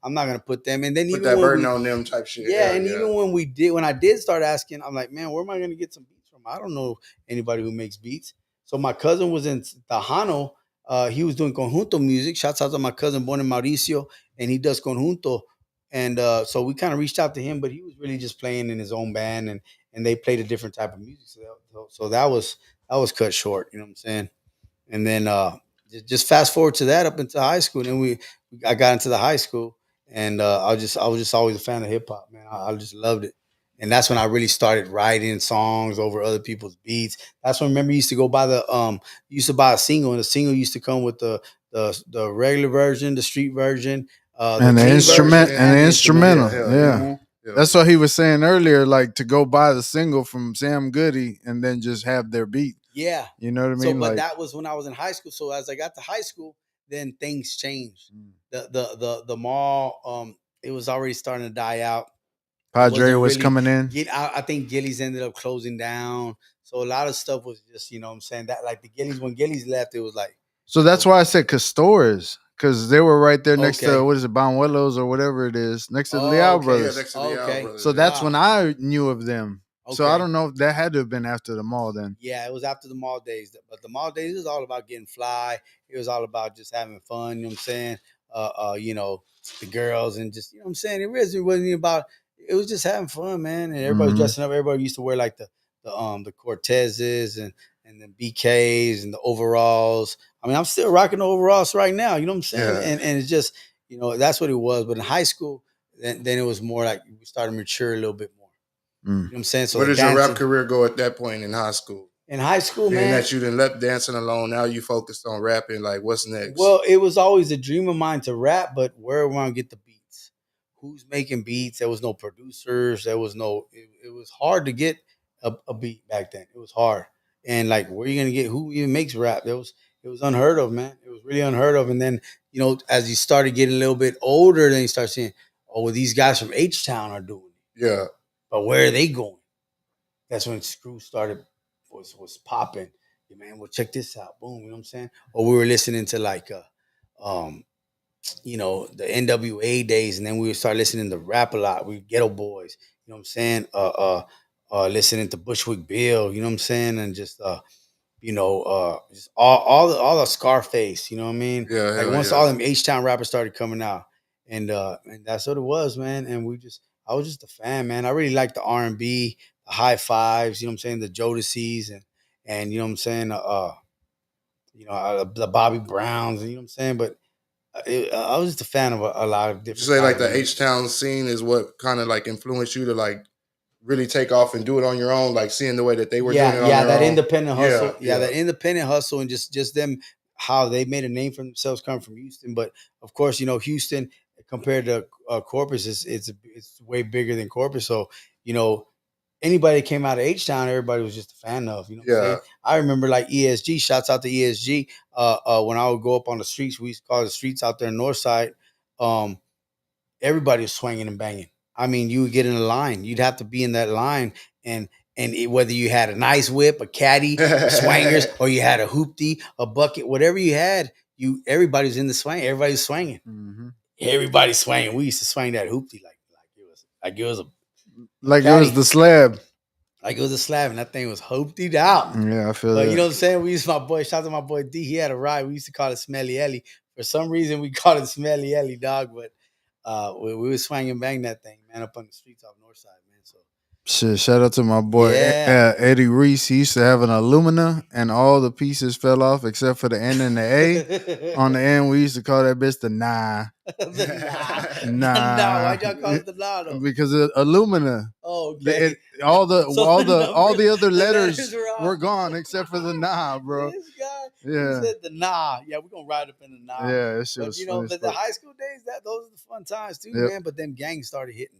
I'm not gonna put them. And then put even that burden on them type shit. Even when I did start asking, I'm like, man, where am I gonna get some beats from? I don't know anybody who makes beats. So my cousin was in Tejano. He was doing conjunto music. Shouts out to my cousin born in Mauricio, and he does conjunto. And so we kind of reached out to him, but he was really just playing in his own band, and they played a different type of music. So that was cut short. You know what I'm saying? And then just fast forward to that up into high school. And I got into the high school, and I was just always a fan of hip hop, man. I just loved it. And that's when I really started writing songs over other people's beats. That's when, remember, you used to go buy buy a single, and the single used to come with the regular version, the street version, and the instrumental. Yeah. Mm-hmm. That's what he was saying earlier, like to go buy the single from Sam Goody and then just have their beat. Yeah. You know what I mean? So, but that was when I was in high school. So as I got to high school, then things changed. The mall, it was already starting to die out. Padre was coming in. I think Gillies ended up closing down. So a lot of stuff was just, you know what I'm saying, that like the Gillies, when Gillies left, it was like. So that's why I said Castores, because they were right there next to, what is it, Banuelos or whatever it is, next to the Leal Brothers. Yeah, next to the Leal Brothers. So that's when I knew of them. Okay. So I don't know if that had to have been after the mall then. Yeah, it was after the mall days. But the mall days was all about getting fly. It was all about just having fun, you know what I'm saying? You know, the girls and just, you know what I'm saying? It really wasn't about, it was just having fun, man. And everybody was dressing up. Everybody used to wear like the Cortezes and the BKs and the overalls. I mean, I'm still rocking the overalls right now, you know what I'm saying? Yeah. And it's just, you know, that's what it was. But in high school, then it was more like we started to mature a little bit more. You know what I'm saying? So where does your rap career go at that point in high school? In high school, And man. that you done left dancing alone. Now you focused on rapping. Like, what's next? Well, it was always a dream of mine to rap, but where am I gonna get the beats? Who's making beats? There was no producers. There was no. It was hard to get a beat back then. It was hard, and like, where are you gonna get? Who even makes rap? It was unheard of, man. It was really unheard of. And then as you started getting a little bit older, then you start seeing, oh, well, these guys from H Town are doing it. Yeah. But where are they going? That's when Screw started was popping. Yeah, man, well, check this out. Boom, you know what I'm saying? Or we were listening to like um, the NWA days, and then we would start listening to rap a lot. We Ghetto Boys, you know what I'm saying? Listening to Bushwick Bill, you know what I'm saying? And just just all the Scarface, you know what I mean? Yeah. Like once all them H Town rappers started coming out, and that's what it was, man. And I was just a fan, man. I really liked the R&B, the high fives, you know what I'm saying, the Jodeci's, and you know what I'm saying, the Bobby Browns, and you know what I'm saying. But I was just a fan of a lot of different. Did you say like the H Town scene is what kind of like influenced you to like really take off and do it on your own, like seeing the way that they were doing it on their that own? independent hustle, that independent hustle, and just them how they made a name for themselves coming from Houston. But of course, Houston compared to Corpus it's way bigger than Corpus. So anybody that came out of H Town, everybody was just a fan of. You know what I'm saying? I remember like ESG. Shouts out to ESG. When I would go up on the streets, we used to call the streets out there in Northside. Everybody was swinging and banging. I mean, you would get in a line. You'd have to be in that line, and whether you had a nice whip, a caddy, a swangers, or you had a hoopty, a bucket, whatever you had, everybody was in the swing. Everybody's swinging. Mm-hmm. Everybody's swinging. We used to swing that hoopty like it was it was the slab. Like it was a slab, and that thing was hooped out. Yeah, I feel But that. you know what I'm saying? We used shout out to my boy D. He had a ride. We used to call it Smelly Ellie. For some reason, we called it Smelly Ellie, dog. But we would swing and bang that thing, man, up on the streets off Northside, man. So shit, shout out to my boy Eddie Reese. He used to have an Illumina, and all the pieces fell off except for the N and the A. On the end, we used to call that bitch the nah. The nah. Why'd y'all call it the nah though? Because Illumina. Oh, okay. All the other letters were gone except for the nah, bro. This guy said the nah. Yeah, we're gonna ride up in the nah. Yeah, that shit was funny. But the high school days, those are the fun times too, man. But then gangs started hitting.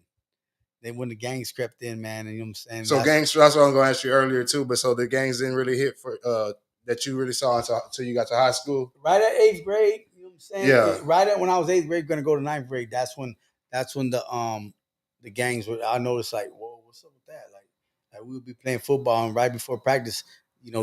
Then when the gangs crept in, man, and you know what I'm saying. So gangs, that's what I'm gonna ask you earlier too. But so the gangs didn't really hit for that you really saw until you got to high school. Right at 8th grade, you know what I'm saying. Yeah. Right at when I was 8th grade, going to go to 9th grade. That's when the gangs were. I noticed like, whoa, what's up with that? Like we would be playing football, and right before practice,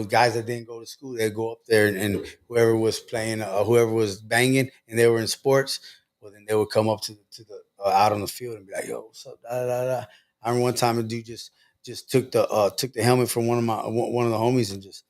guys that didn't go to school, they'd go up there, and whoever was playing, whoever was banging, and they were in sports, well, then they would come up to the out on the field and be like, "Yo, what's up?" Da, da, da. I remember one time a dude just took the helmet from one of the homies and just,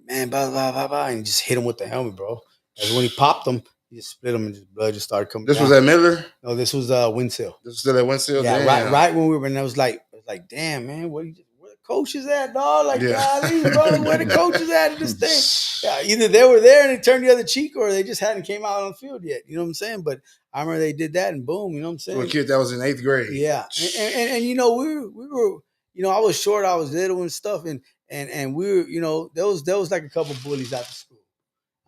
man, blah blah blah blah, and just hit him with the helmet, bro. And when he popped him, he just split him, and just blood just started coming. This was at Miller? No, this was Windsale. This was still at Windsale. Yeah, right when we were, and I was like, damn, man, where the coach is at, dog? Like, golly, bro, where the coach is at in this thing? Yeah, either they were there and they turned the other cheek, or they just hadn't came out on the field yet. You know what I'm saying? But I remember they did that, and boom, you know what I'm saying? For a kid that was in 8th grade. Yeah, and we were, I was short, I was little and stuff, and we were, there was like a couple bullies after school.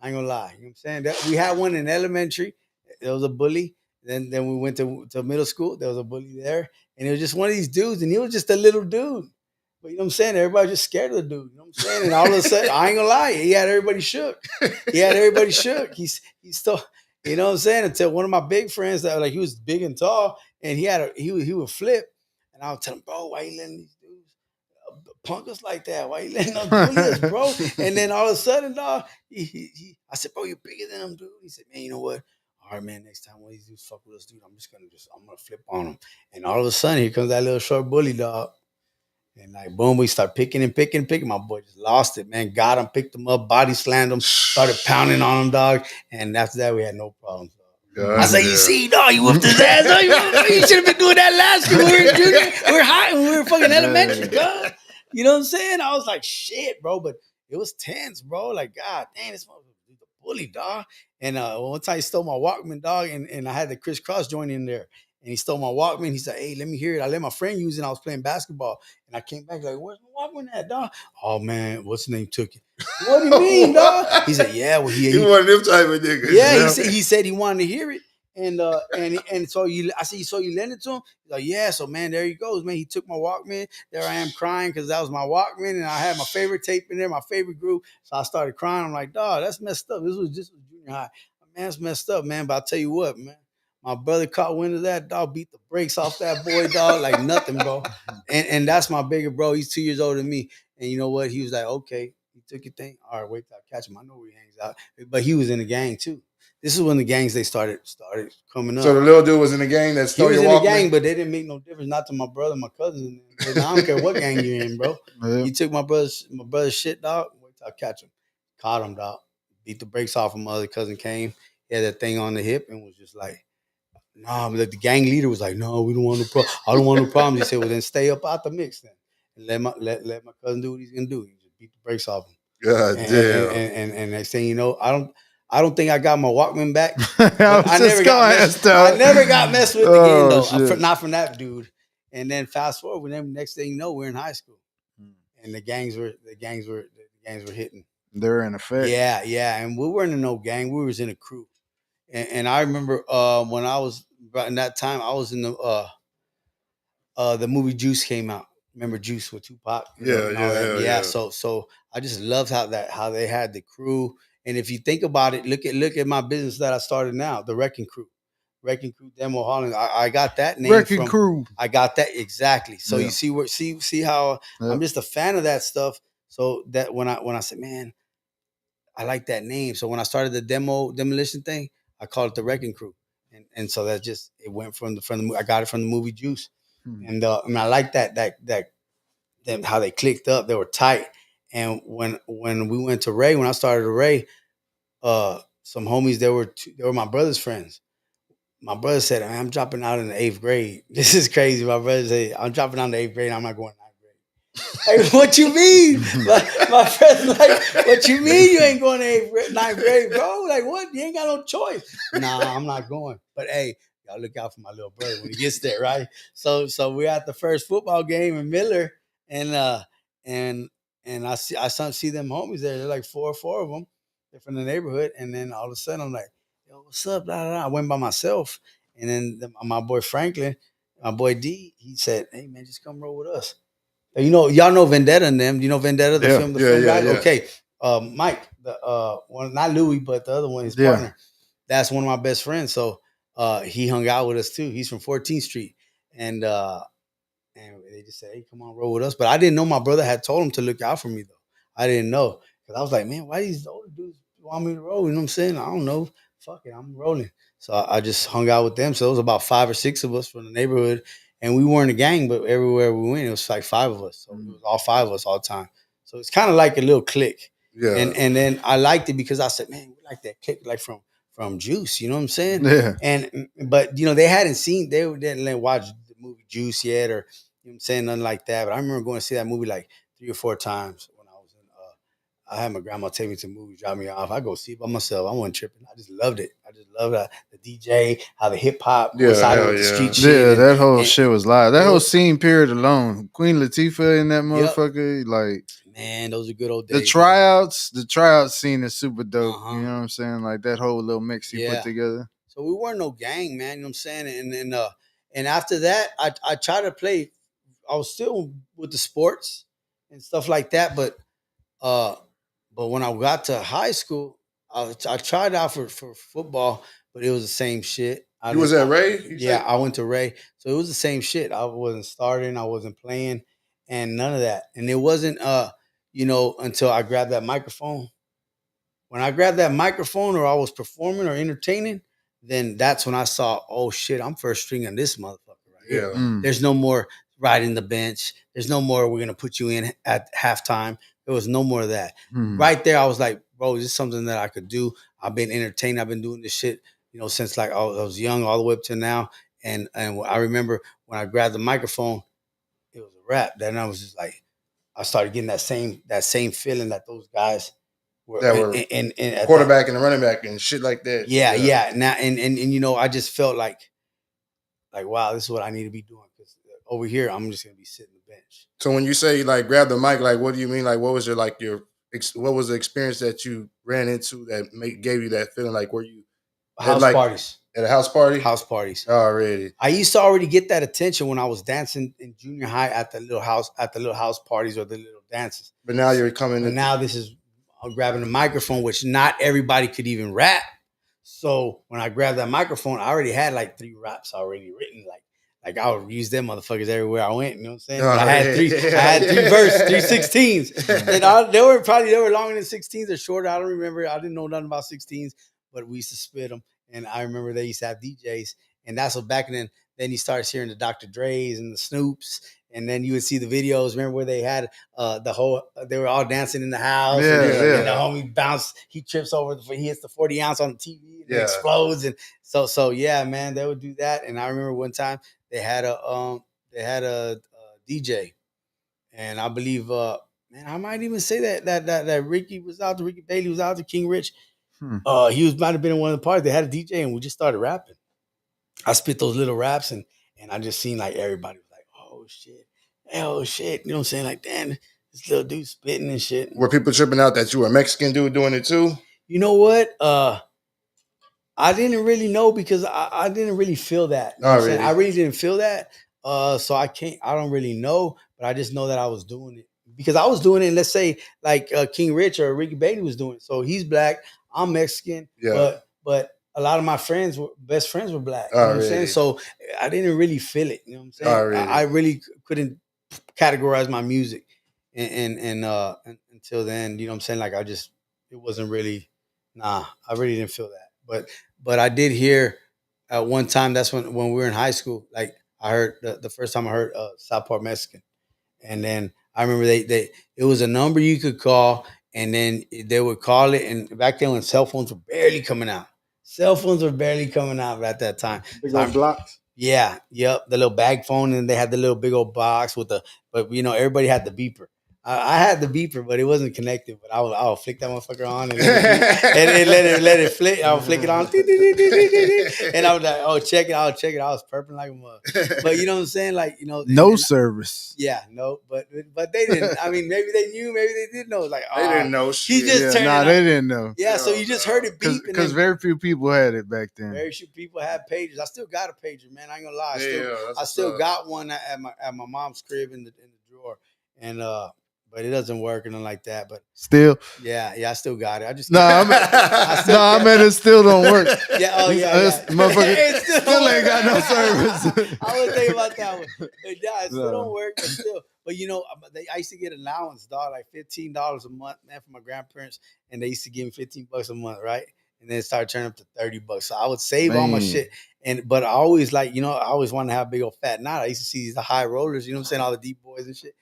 I ain't gonna lie, you know what I'm saying? That we had one in elementary. There was a bully. Then we went to middle school. There was a bully there, and it was just one of these dudes, and he was just a little dude. But you know what I'm saying? Everybody just scared of the dude. You know what I'm saying? And all of a sudden, I ain't gonna lie, he had everybody shook. He's still, you know what I'm saying? Until one of my big friends that he was big and tall, and he would flip, and I would tell him, bro, why you letting these dudes punk us like that? Why you letting them do this, bro? And then all of a sudden, dog, I said, bro, you're bigger than them, dude. He said, man, you know what? All right, man, next time when these dudes fuck with us, dude, I'm gonna flip on them. And all of a sudden, here comes that little short bully, dog. And like, boom, we start picking. My boy just lost it, man. Got him, picked him up, body slammed him, started pounding on him, dog. And after that, we had no problems, dog. I say, you see, dog, you whooped his ass. Dog. You should have been doing that last year. We were in junior, we were high, we were fucking elementary, dog. You know what I'm saying? I was like, shit, bro. But it was tense, bro. Like, god damn, this motherfucker was a bully, dog. And one time he stole my Walkman, dog, and I had the crisscross joint in there. and he stole my Walkman. He said, "Hey, let me hear it." I let my friend use it. I was playing basketball, and I came back like, "Where's my Walkman at, dog?" Oh man, what's his name took it? What do you mean, dog? He said, "Yeah, well, he one of them type of niggas. Yeah, he said he wanted to hear it, and so I said, so you lent it to him? He's like, yeah. So man, there he goes, man. He took my Walkman. There I am crying because that was my Walkman, and I had my favorite tape in there, my favorite group. So I started crying. I'm like, dog, that's messed up. This was junior high. Man, that's messed up, man. But I'll tell you what, man. My brother caught wind of that, dog, beat the brakes off that boy, dog, like nothing, bro. And that's my bigger bro. He's 2 years older than me. And you know what? He was like, okay, you took your thing. All right, wait till I catch him. I know where he hangs out. But he was in the gang too. This is when the gangs they started coming up. So the little dude was in the gang that stole He was your in Walkman? the gang, but they didn't make no difference. Not to my brother, my cousin. I don't care what gang you're in, bro. Yeah. You took my brother's shit, dog. Wait till I catch him. Caught him, dog. Beat the brakes off him. My other cousin came. He had that thing on the hip and was just like, nah. But the gang leader was like, no, we don't want no problem. I don't want no problems. He said, well, then stay up out the mix then. And let my cousin do what he's gonna do. He just beat the brakes off him. God damn. And next thing you know, I don't think I got my Walkman back. I never got messed with again though. Shit. Not from that dude. And then fast forward, next thing you know, we're in high school, and the gangs were hitting. They're in effect. Yeah, and we weren't in no gang. We was in a crew. And I remember when I was in that time, I was in the movie Juice came out. Remember Juice with Tupac? Yeah. So I just loved how they had the crew. And if you think about it, look at my business that I started now, the Wrecking Crew Demo Holland. I got that name. Wrecking Crew. I got that exactly. So you see how I'm just a fan of that stuff. So that when I said, man, I like that name. So when I started the demolition thing, I called it the Wrecking Crew. And so that just it went from the I got it from the movie Juice. And I like that them how they clicked up. They were tight. And when we went to Ray, when I started Ray, some homies they were my brother's friends. My brother said, I'm dropping out in the 8th grade. This is crazy. My brother said, I'm dropping out in the 8th grade. I'm not going to 9th grade. Like, what you mean? My friend's like, what you mean you ain't going to 9th grade, bro? Like, what? You ain't got no choice. Nah, I'm not going. But hey, y'all look out for my little brother when he gets there, right? So we're at the first football game in Miller, and I see them homies there. They're like four of them. They're from the neighborhood, and then all of a sudden I'm like, yo, what's up? Blah, blah, blah. I went by myself, and then my boy Franklin, my boy D, he said, hey man, just come roll with us. You know, y'all know Vendetta and them. You know Vendetta, the film guy? Yeah. Okay. Mike, the one, not Louis, but the other one, his partner. That's one of my best friends. So he hung out with us too. He's from 14th Street. And they just said, hey, come on, roll with us. But I didn't know my brother had told him to look out for me though. I didn't know. Because I was like, man, why these older dudes want me to roll? You know what I'm saying? I don't know. Fuck it, I'm rolling. So I just hung out with them. So it was about 5 or 6 of us from the neighborhood. And we weren't a gang, but everywhere we went, it was like 5 of us. So it was all 5 of us all the time. So it's kind of like a little clique. Yeah. And then I liked it because I said, man, we like that clique, like from Juice. You know what I'm saying? Yeah. But you know, they didn't watch the movie Juice yet, or you know what I'm saying, nothing like that. But I remember going to see that movie like 3 or 4 times when I was in. I had my grandma take me to the movies, drop me off. I go see it by myself. I wasn't tripping. I just loved it. I just loved the DJ, how the hip hop coincided with the street shit. Yeah, that whole shit was live. That whole scene period alone. Queen Latifah in that motherfucker, like, man, those are good old days. The tryout scene is super dope. You know what I'm saying? Like that whole little mix he put together. So we weren't no gang, man. You know what I'm saying? And after that, I tried to play. I was still with the sports and stuff like that, but when I got to high school, I tried out for football, but it was the same shit. You was at Ray? I went to Ray. So it was the same shit. I wasn't starting, I wasn't playing, and none of that. And it wasn't until I grabbed that microphone. When I grabbed that microphone or I was performing or entertaining, then that's when I saw, oh shit, I'm first string on this motherfucker right here. There's no more riding the bench. There's no more we're gonna put you in at halftime. There was no more of that. Right there, I was like, bro, this is something that I could do. I've been entertained. I've been doing this shit, since like I was young all the way up to now. And I remember when I grabbed the microphone, it was a wrap. Then I was just like, I started getting that same feeling that those guys were in quarterback and the running back and shit like that. Yeah. Now and I just felt like like, wow, this is what I need to be doing. Because over here, I'm just gonna be sitting on the bench. So when you say like grab the mic, like what do you mean? Like what was what was the experience that you ran into that gave you that feeling? Like were you Parties. At a house party? House parties. Already. I used to already get that attention when I was dancing in junior high at the little house parties or the little dances. But now you're coming. But now this is I'm grabbing the microphone, which not everybody could even rap. So when I grabbed that microphone, I already had like 3 raps already written. Like I would use them motherfuckers everywhere I went. You know what I'm saying? But I had three verses, 3 16s. And they were longer than 16s or shorter. I don't remember. I didn't know nothing about 16s, but we used to spit them. And I remember they used to have DJs. And that's what back then you started hearing the Dr. Dre's and the Snoops. And then you would see the videos. Remember where they had they were all dancing in the house. Yeah, and the homie bounced. He trips over, he hits the 40 ounce on the TV and it explodes. And so yeah, man, they would do that. And I remember one time they had a DJ. And I believe, man, I might even say that Ricky Bailey was out there, King Rich. He might have been in one of the parties. They had a DJ and we just started rapping. I spit those little raps and I just seen like everybody was like, oh shit. You know what I'm saying? Like, damn, this little dude spitting and shit. Were people tripping out that you were a Mexican dude doing it too? You know what? I didn't really know because I didn't really feel that. You know what I'm saying? I really didn't feel that. So I don't really know, but I just know that I was doing it because I was doing it. And let's say like King Rich or Ricky Bailey was doing it. So he's black, I'm Mexican, but a lot of my best friends were black. You know what I'm saying? So I didn't really feel it. You know what I'm saying? I really couldn't categorize my music and until then, you know what I'm saying? Like it wasn't really, I really didn't feel that. But I did hear at one time, that's when we were in high school, like I heard the first time I heard South Park Mexican. And then I remember it was a number you could call and then they would call it. And back then when cell phones were barely coming out. Cell phones were barely coming out at that time. Big old blocks. Yeah, yep. The little bag phone, and they had the little big old box but everybody had the beeper. I had the beeper, but it wasn't connected. But I would flick that motherfucker on and let it flick. I would flick it on, and I was like, "Oh, check it! I'll check it." I was purping like a mug. But you know what I'm saying? Like no service. Yeah, no. But they didn't. I mean, maybe they knew, maybe they didn't know. Like they didn't know. He just turned. Nah, they didn't know. Yeah, so you just heard it beep because very few people had it back then. Very few people had pagers. I still got a pager, man. I ain't gonna lie. I still got one at my mom's crib in the drawer, and but it doesn't work or nothing like that. But still, yeah, I still got it. I just I mean it still don't work. Motherfucker, still ain't got no service. I was thinking about that one. But yeah, it still don't work. But still, but I used to get allowance, dog, like $15 a month, man, from my grandparents, and they used to give me $15 a month, right? And then it started turning up to $30. So I would save all my shit. But I always I always wanted to have a big old fat knot. I used to see the high rollers, you know what I'm saying? All the deep boys and shit.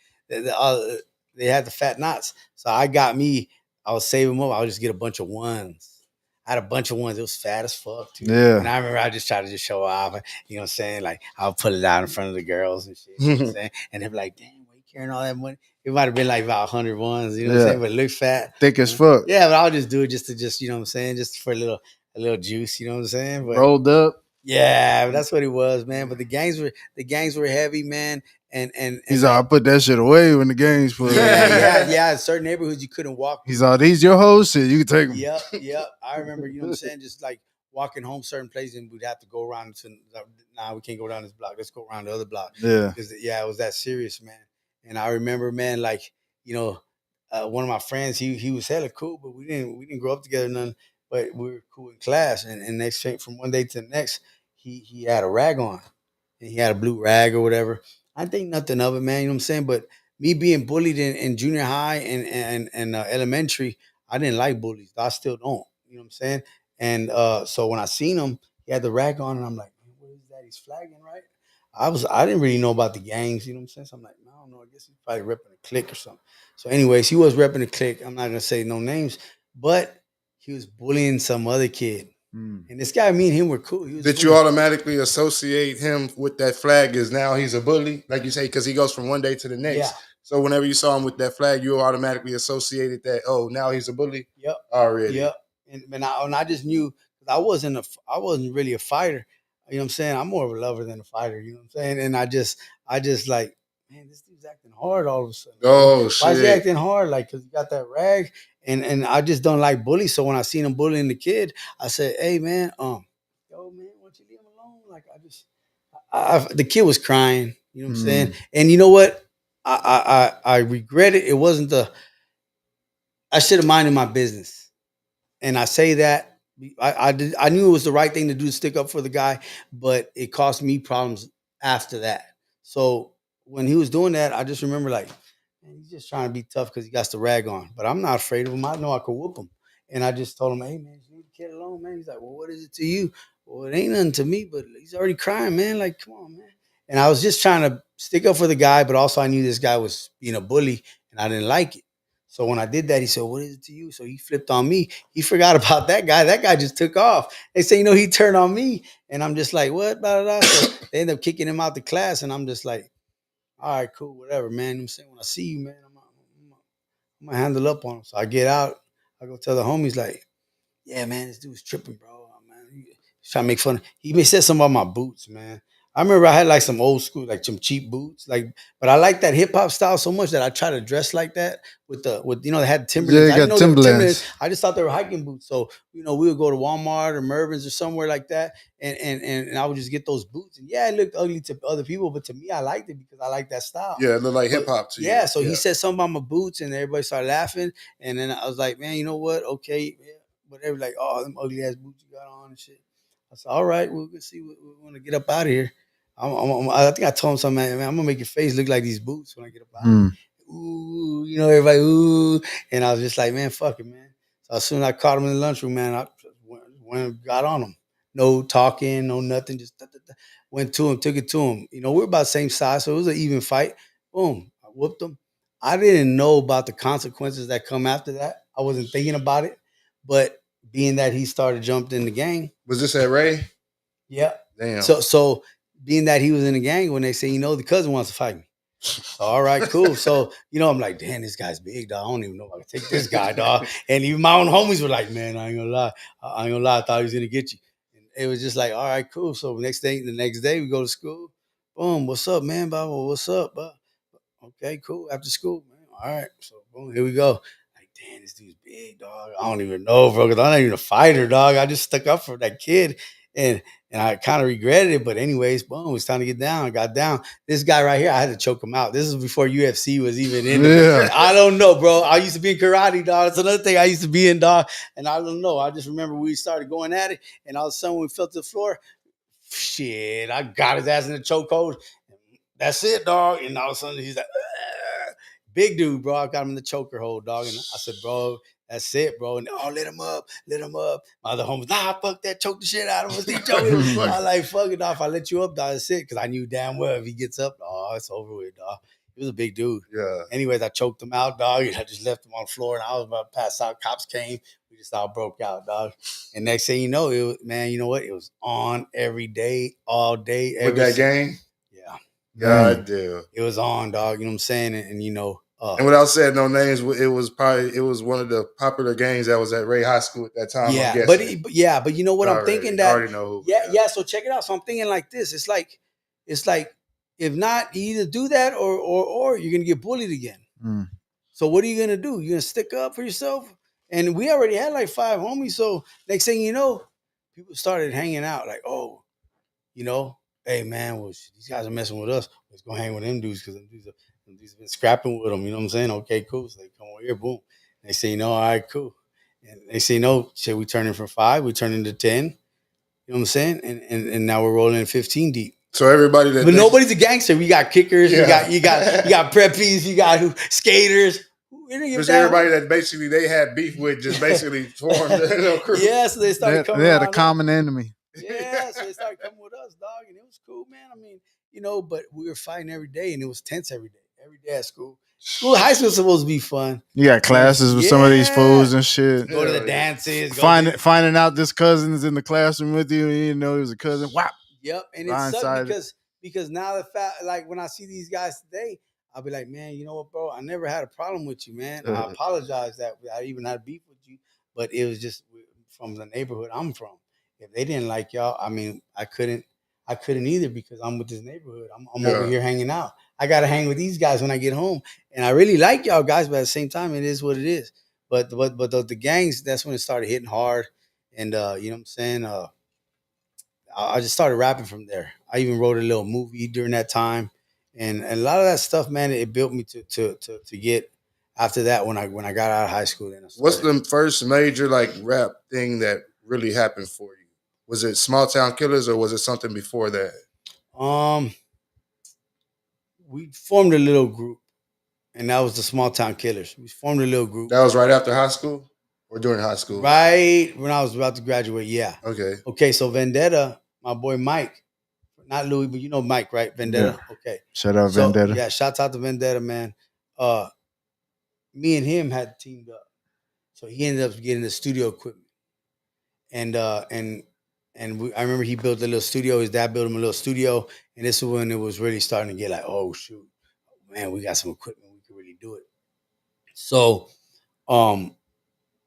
They had the fat knots. So I was saving them up. I would just get a bunch of ones. I had a bunch of ones. It was fat as fuck, too. Yeah. And I remember I just tried to just show off. You know what I'm saying? Like, I'll put it out in front of the girls and shit. You know what I'm saying? And they'd be like, damn, why you carrying all that money? It might have been like about 100 ones. You know what I'm saying? But it looked fat. Thick as fuck. Yeah, but I'll just do it just you know what I'm saying? Just for a little juice. You know what I'm saying? But, rolled up. Yeah, that's what it was, man. But the gangs were heavy, man. And he's all, I put that shit away when the games put. Yeah. In certain neighborhoods you couldn't walk. He's all, these your whole shit. You can take them. Yep. I remember, you know what I'm saying, just like walking home certain places and we'd have to go around to. Nah, we can't go down this block. Let's go around the other block. Yeah. Because it was that serious, man. And I remember, man, like one of my friends, he was hella cool, but we didn't grow up together none. But we were cool in class, and next thing from one day to the next, he had a rag on, and he had a blue rag or whatever. I think nothing of it, man. You know what I'm saying? But me being bullied in junior high and elementary, I didn't like bullies. I still don't. You know what I'm saying? And so when I seen him, he had the rag on, and I'm like, what is that? He's flagging, right? I didn't really know about the gangs. You know what I'm saying? So I'm like, I don't know. I guess he's probably repping a clique or something. So anyways, he was repping a clique. I'm not gonna say no names, but he was bullying some other kid. And this guy, me and him were cool. Did you automatically associate him with that flag as now he's a bully? Like you say, because he goes from one day to the next. Yeah. So whenever you saw him with that flag, you automatically associated that, oh, now he's a bully? Yep. Already. Yep. And I just knew, because I wasn't really a fighter. You know what I'm saying? I'm more of a lover than a fighter. You know what I'm saying? And I just like, man, this dude's acting hard all of a sudden. Oh Why is he shit. acting hard? Like, cause he got that rag, and I just don't like bullies. So when I seen him bullying the kid, I said, hey man, yo man, why don't you leave him alone? Like the kid was crying. You know what I'm saying? And you know what? I regret it. It wasn't I should have minded my business. And I say that I knew it was the right thing to do to stick up for the guy, but it cost me problems after that. So when he was doing that, I just remember like, man, he's just trying to be tough because he got the rag on. But I'm not afraid of him. I know I could whoop him. And I just told him, hey man, you leave the kid alone, man. He's like, well, what is it to you? Well, it ain't nothing to me, but he's already crying, man. Like, come on, man. And I was just trying to stick up for the guy, but also I knew this guy was being a bully and I didn't like it. So when I did that, he said, what is it to you? So he flipped on me. He forgot about that guy. That guy just took off. They say, he turned on me. And I'm just like, what? Blah, blah, blah. So they end up kicking him out the class. And I'm just like, all right, cool, whatever, man. I'm saying, when I see you, man, I'm going to handle up on him. So I get out. I go tell the homies, like, yeah, man, this dude's tripping, bro. Man, he's trying to make fun. He even said something about my boots, man. I remember I had like some old school, like some cheap boots, like. But I like that hip hop style so much that I try to dress like that with they had Timberlands. Yeah, I you didn't got know they were Timberlands. Timberlands. I just thought they were hiking boots. So we would go to Walmart or Mervyn's or somewhere like that, and I would just get those boots. And yeah, it looked ugly to other people, but to me, I liked it because I like that style. Yeah, it looked like But hip hop to you. yeah, so he said something about my boots, and everybody started laughing. And then I was like, man, you know what? Okay, yeah. But they were like, oh, them ugly ass boots you got on and shit. I said, all right, we'll see what we want to get up out of here. I think I told him something, man, I'm gonna make your face look like these boots when I get up out of here. Ooh, everybody, ooh. And I was just like, man, fuck it, man. So as soon as I caught him in the lunchroom, man, I went and got on him. No talking, no nothing, just went to him, took it to him. We're about the same size, so it was an even fight. Boom, I whooped him. I didn't know about the consequences that come after that. I wasn't thinking about it. But being that he started jumping in the gang. Was this at Ray? Yeah. Damn. So being that he was in the gang, when they say, the cousin wants to fight me. So, all right, cool. So, I'm like, damn, this guy's big, dog. I don't even know if I can take this guy, dog. And even my own homies were like, man, I ain't gonna lie. I thought he was gonna get you. And it was just like, all right, cool. So the next day we go to school. Boom, what's up, man? Bob? What's up, Bob? Okay, cool. After school, man. All right. So boom, here we go. Like, damn, this dude's big, dog. I don't even know, bro, because I'm not even a fighter, dog. I just stuck up for that kid. And I kind of regretted it. But anyways, boom, it's time to get down. I got down. This guy right here, I had to choke him out. This is before UFC was even in. Yeah. I don't know, bro. I used to be in karate, dog. It's another thing I used to be in, dog. And I don't know. I just remember we started going at it. And all of a sudden, when we fell to the floor, shit, I got his ass in the chokehold. That's it, dog. And all of a sudden, he's like, "Ugh." Big dude, bro. I got him in the choker hold, dog. And I said, bro, that's it, bro. And let him up, let him up. My other homies, nah, fuck that, choke the shit out of him. I like, fuck it, dog. If I let you up, dog, that's it. Because I knew damn well if he gets up, oh, it's over with, dog. He was a big dude. Yeah. Anyways, I choked him out, dog. And I just left him on the floor, and I was about to pass out. Cops came. We just all broke out, dog. And next thing you know, it was, man, you know what? It was on every day, all day. With that game? Yeah. God damn. It was on, dog. You know what I'm saying? And and without saying no names, it was one of the popular games that was at Ray High School at that time. Yeah, I'm but you know what? I'm thinking that. I already know who. Yeah. So check it out. So I'm thinking like this. It's like, if not, you either do that or you're gonna get bullied again. So what are you gonna do? You're gonna stick up for yourself? And we already had like 5 homies. So next thing you know, people started hanging out. Like, oh, hey man, these guys are messing with us. Let's go hang with them dudes because them dudes have been scrapping with them. You know what I'm saying? Okay, cool. So they come over here, boom. They say, all right, cool. And they say, no, shit, we turn in from 5, we turn into 10. You know what I'm saying? And now we're rolling in 15 deep. So everybody but nobody's a gangster. We got kickers, you got preppies, you got skaters. Because everybody that basically they had beef with just basically formed a crew. Yeah, so they started coming. They had a common enemy. Yeah, so they started coming with us, dog, and it was cool, man. I mean, but we were fighting every day, and it was tense every day at school. High school was supposed to be fun. You got classes with some of these fools and shit. Go to the dances. Finding out this cousin's in the classroom with you, and you didn't know he was a cousin. Wow. Yep, and it sucked because now the fact, like when I see these guys today, I'll be like, man, you know what, bro? I never had a problem with you, man. I apologize that I even had beef with you, but it was just from the neighborhood I'm from. If they didn't like y'all, I mean, I couldn't I couldn't either because I'm with this neighborhood. I'm over here hanging out. I got to hang with these guys when I get home. And I really like y'all guys, but at the same time, it is what it is. But the gangs, that's when it started hitting hard. And, you know what I'm saying? I just started rapping from there. I even wrote a little movie during that time. And a lot of that stuff, man, it built me to get after that when I got out of high school. Then What's the first major like rap thing that really happened for you? Was it Small Town Killers or was it something before that? We formed a little group, and that was the Small Town Killers. We formed a little group. That was right after high school or during high school? Right when I was about to graduate, yeah. Okay. Okay, so Vendetta, my boy Mike, not Louis, but you know Mike, right? Vendetta. Yeah. Okay. Shout out Vendetta. Yeah, shout out to Vendetta, man. Me and him had teamed up. So he ended up getting the studio equipment. And I remember he built a little studio. His dad built him a little studio. And this is when it was really starting to get like, oh shoot, man, we got some equipment. We can really do it. So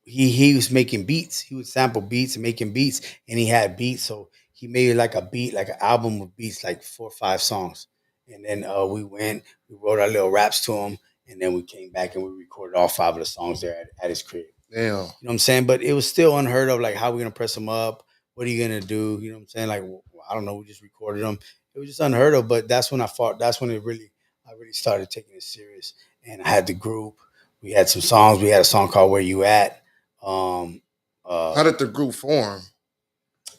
he was making beats. He would sample beats and making beats. And he had beats. So he made like a beat, like an album of beats, like 4 or 5 songs. And then we wrote our little raps to him. And then we came back and we recorded all 5 of the songs there at his crib. Damn. You know what I'm saying? But it was still unheard of. Like, how are we going to press them up? What are you going to do? You know what I'm saying? Like, well, I don't know. We just recorded them. It was just unheard of. But that's when I when I really started taking it serious. And I had the group. We had some songs. We had a song called Where You At. How did the group form?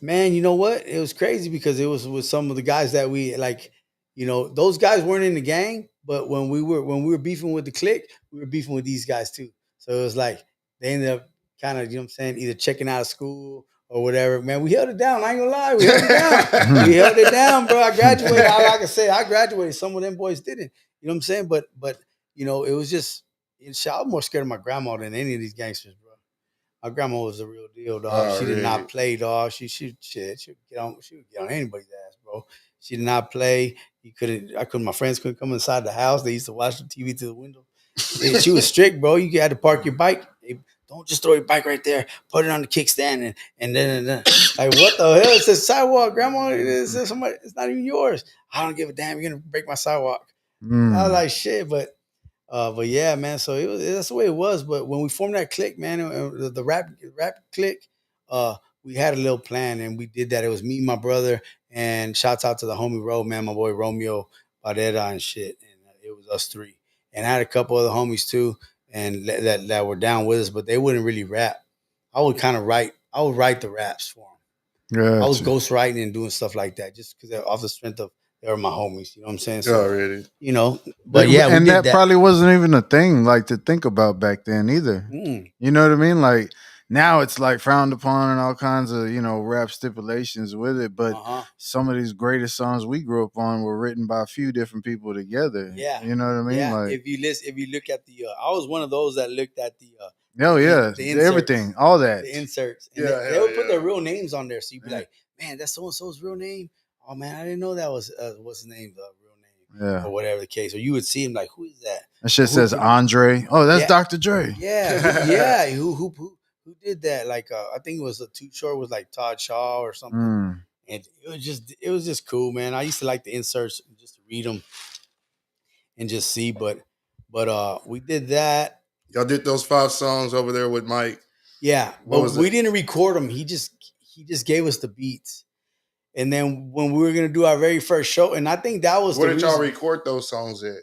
Man, you know what? It was crazy because it was with some of the guys that we like. You know, those guys weren't in the gang, but when we were beefing with the clique, we were beefing with these guys too. So it was like they ended up kind of, you know what I'm saying, either checking out of school or whatever. Man, we held it down. I ain't gonna lie, we held it down. We held it down, bro. I graduated. Like I said, I graduated. Some of them boys didn't. You know what I'm saying? But you know, it was just. I was more scared of my grandma than any of these gangsters, bro. My grandma was the real deal, dog. She did not play, dog. She would get on anybody's ass, bro. She did not play. My friends couldn't come inside the house. They used to watch the TV through the window. She was strict, bro. You had to park your bike. Don't just throw your bike right there. Put it on the kickstand and then. Like, what the hell? It's a sidewalk, grandma. It's not even yours. I don't give a damn. You're gonna break my sidewalk. I was like, shit, but yeah, man. So that's the way it was. But when we formed that clique, man, the rap clique, we had a little plan and we did that. It was me, my brother, and shouts out to the homie Ro, man, my boy Romeo Barrera and shit. And it was us 3. And I had a couple other homies too, and that were down with us, but they wouldn't really rap. I would write the raps for them. Gotcha. I was ghostwriting and doing stuff like that just because off the strength of they were my homies. You know what I'm saying? So, really. You know, but yeah, and that probably wasn't even a thing like to think about back then either. You know what I mean? Like now it's like frowned upon and all kinds of, you know, rap stipulations with it. But some of these greatest songs we grew up on were written by a few different people together. Yeah. You know what I mean? Yeah. Like if you look at the I was one of those that looked at the the everything, all that. The inserts. And they would put their real names on there. So you'd be like, man, that's so-and-so's real name. Oh man, I didn't know that was what's his name, the real name, or whatever the case. Or you would see him like, who is that? That shit says Andre. Oh, that's Dr. Dre. Yeah, who did that? Like, I think it was Too Short was like Todd Shaw or something. And it was just cool, man. I used to like the inserts just to read them and just see. But we did that. Y'all did those 5 songs over there with Mike. Yeah, but we didn't record them. He just gave us the beats. And then when we were going to do our very first show, and I think that was where did y'all record those songs at?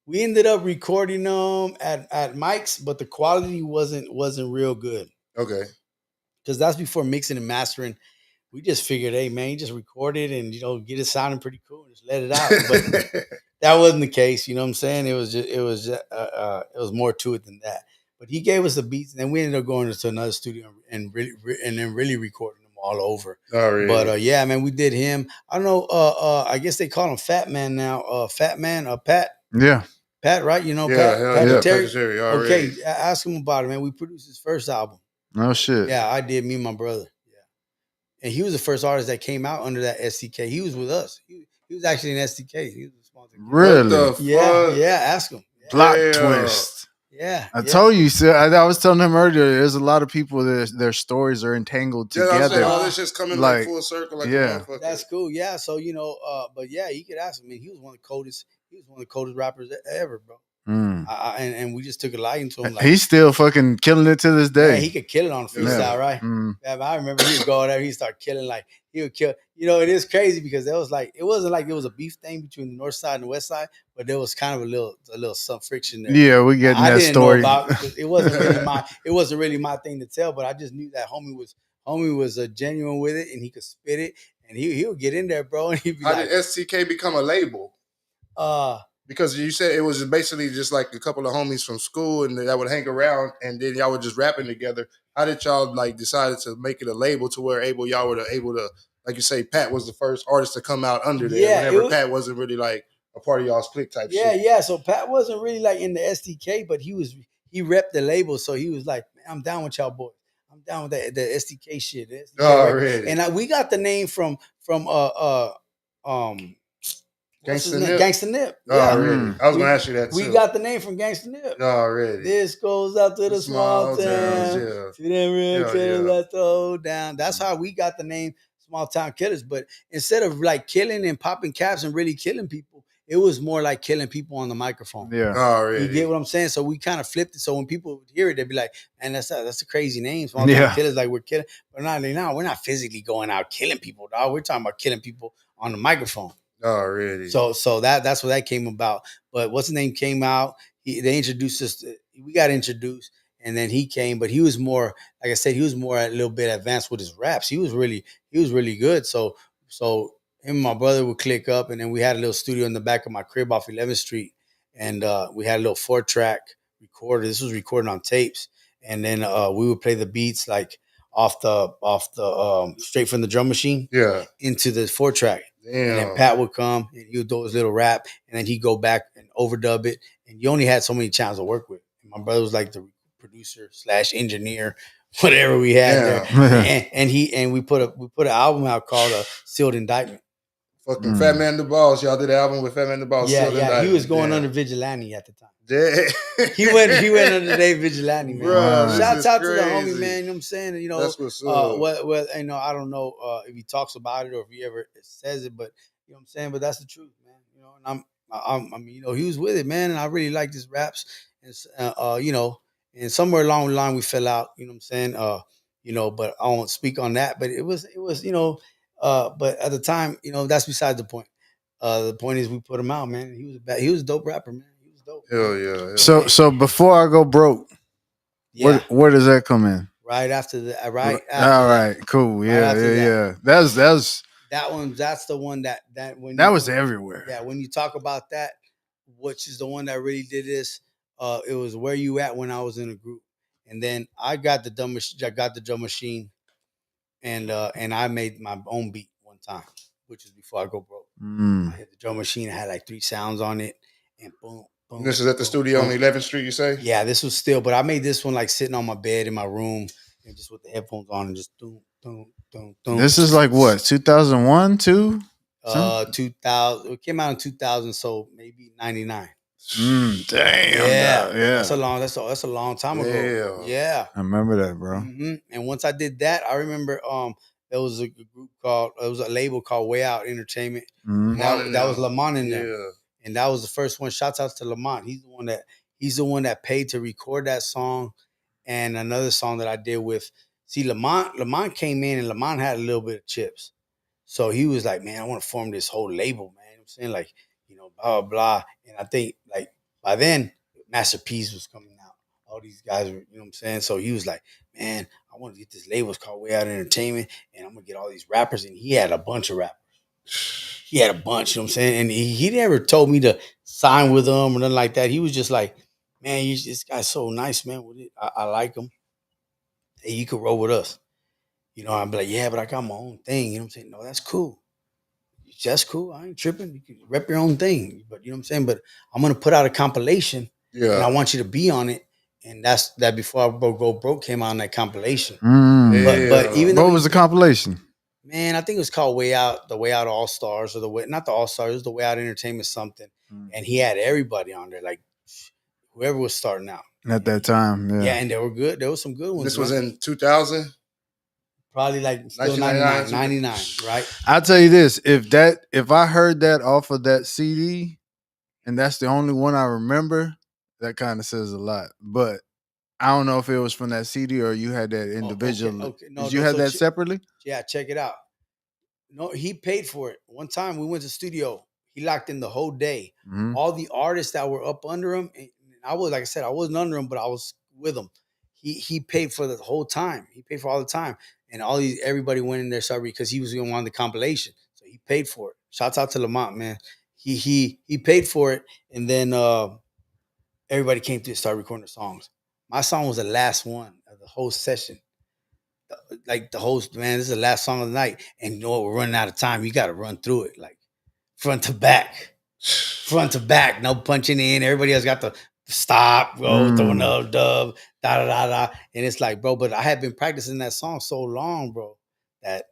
We ended up recording them at Mike's, but the quality wasn't real good. Okay. Because that's before mixing and mastering. We just figured, hey, man, you just record it and, you know, get it sounding pretty cool and just let it out. But that wasn't the case. You know what I'm saying? It was more to it than that. But he gave us the beats, and then we ended up going into another studio and really recording them all over. Oh, really? But yeah, man, we did him. I don't know. I guess they call him Fat Man now. Fat Man, Pat. Yeah, Pat, right? You know, Pat Terry. Okay, ask him about it, man. We produced his first album. No shit. Yeah, I did. Me and my brother. Yeah, and he was the first artist that came out under that SDK. He was with us. He was actually an SDK. He was a sponsor. Really? Yeah. Ask him. Plot twist. Yeah. I told you, so I was telling him earlier. There's a lot of people that their stories are entangled Yeah, I'm saying together. all this just coming Like, full circle, like yeah. a motherfucker. That's cool. Yeah. So but yeah, you could ask him. I mean, he was one of the coldest. He was one of the coldest rappers ever, bro. And we just took a liking to him. Like, He's still fucking killing it to this day. Yeah, he could kill it on freestyle, right? Yeah, I remember he would go there, he'd start killing, like he would kill. It is crazy because there was like it wasn't like it was a beef thing between the north side and the west side, but there was kind of a little some friction there. Yeah, we getting that story. Know about it wasn't really my thing to tell, but I just knew that homie was genuine with it and he could spit it and he would get in there, bro. And he'd be How did STK become a label? Because you said it was basically just like a couple of homies from school and that would hang around and then y'all were just rapping together. How did y'all like decided to make it a label to where y'all were able to, like you say, Pat was the first artist to come out under there. Yeah, whenever Pat wasn't really like a part of y'all's clique type shit. Yeah. So Pat wasn't really like in the STK, but he repped the label, so he was like, I'm down with y'all boys. I'm down with the STK shit. The STK Already. And we got the name from Gangsta Nip. Gangsta Nip. Yeah. Already. I was gonna ask you that too. We got the name from Gangsta Nip. Already. This goes out to the small towns. To them real killers that throw down. That's how we got the name Small Town Killers. But instead of like killing and popping caps and really killing people, it was more like killing people on the microphone. Yeah. Already. You get what I'm saying? So we kind of flipped it. So when people would hear it, they'd be like, man, that's a crazy name. Small Town Killers, like we're killing. But we're not physically going out killing people, dog. We're talking about killing people on the microphone. Already. So that's where that came about. But what's his name came out. They introduced us. We got introduced, and then he came. But he was more, like I said, he was more a little bit advanced with his raps. He was really good. So him and my brother would click up, and then we had a little studio in the back of my crib off 11th Street, and we had a little 4-track recorder. This was recorded on tapes, and then we would play the beats like off the straight from the drum machine, into the 4-track. Damn. And then Pat would come and he would do his little rap, and then he'd go back and overdub it. And you only had so many channels to work with. And my brother was like the producer / engineer, whatever we had there. And we put an album out called Sealed Indictment. Fucking Fat Man the Boss. Y'all did an album with Fat Man the Boss. Yeah. He was going under Vigilante at the time. He went under Dave Vigilante, man. Bruh, Shouts out to the homie, man. You know what I'm saying? That's what's up. I don't know if he talks about it or if he ever says it, but you know what I'm saying. But that's the truth, man. And he was with it, man. And I really liked his raps, and and somewhere along the line we fell out. You know what I'm saying? But I won't speak on that. But it was, but at the time, that's besides the point. The point is we put him out, man. He was a dope rapper, man. Dope. Hell yeah. So before I go broke, where does that come in? Right after the all right, cool. Yeah. That's the one that when that was everywhere. Yeah, when you talk about that, which is the one that really did this, it was Where You At when I was in a group. And then I got the drum machine and I made my own beat one time, which was before I go broke. I hit the drum machine, I had like 3 sounds on it, and boom. Boom, this is at the studio on 11th Street, you say? Yeah, this was still, but I made this one like sitting on my bed in my room and just with the headphones on and just doom. This is like what, 2001, 2? 2000. It came out in 2000, so maybe 99. Damn. Yeah. That's a long time ago. Yeah. I remember that, bro. Mm-hmm. And once I did that, I remember there was a label called Way Out Entertainment. That was Lamont in there. Yeah. And that was the first one. Shouts out to Lamont. He's the one that paid to record that song and another song that I did with. See, Lamont came in and Lamont had a little bit of chips. So he was like, man, I want to form this whole label, man. You know what I'm saying? Like, blah, blah, blah. And I think like by then, Master P's was coming out. All these guys were, you know what I'm saying? So he was like, man, I want to get this label. It's called Way Out Entertainment. And I'm going to get all these rappers. And he had a bunch of rappers. He had a bunch, you know what I'm saying? And he never told me to sign with him or nothing like that. He was just like, man, this guy's so nice, man. With it. I like him. Hey, you could roll with us. I'd be like, yeah, but I got my own thing. You know what I'm saying? No, that's cool. That's cool. I ain't tripping. You can rep your own thing. But you know what I'm saying? But I'm going to put out a compilation. Yeah. And I want you to be on it. And that's that before I Go Broke came out on that compilation. But even what was the compilation? Man, I think it was called Way Out, the Way Out All Stars, or not the All Stars, it was the Way Out Entertainment something. And he had everybody on there, like whoever was starting out at that time. Yeah, and they were good. There was some good ones. This was in 2000. Probably like still 99, right? I'll tell you this: if I heard that off of that CD, and that's the only one I remember, that kind of says a lot. But I don't know if it was from that CD or you had that individual. Okay. No, Did you have so that separately? Yeah, check it out. No, he paid for it. One time we went to the studio. He locked in the whole day. Mm-hmm. All the artists that were up under him, and I was, like I said, I wasn't under him, but I was with him. He paid for the whole time. He paid for all the time, and everybody went in there sorry because he was going on the compilation, so he paid for it. Shouts out to Lamont, man. He paid for it, and then everybody came through and started recording their songs. My song was the last one of the whole session. Like the host, man, this is the last song of the night, and you know what? We're running out of time. You got to run through it, like front to back, no punching in. Everybody else got to stop, go throw another dub, da da da da, and it's like, bro. But I had been practicing that song so long, bro, that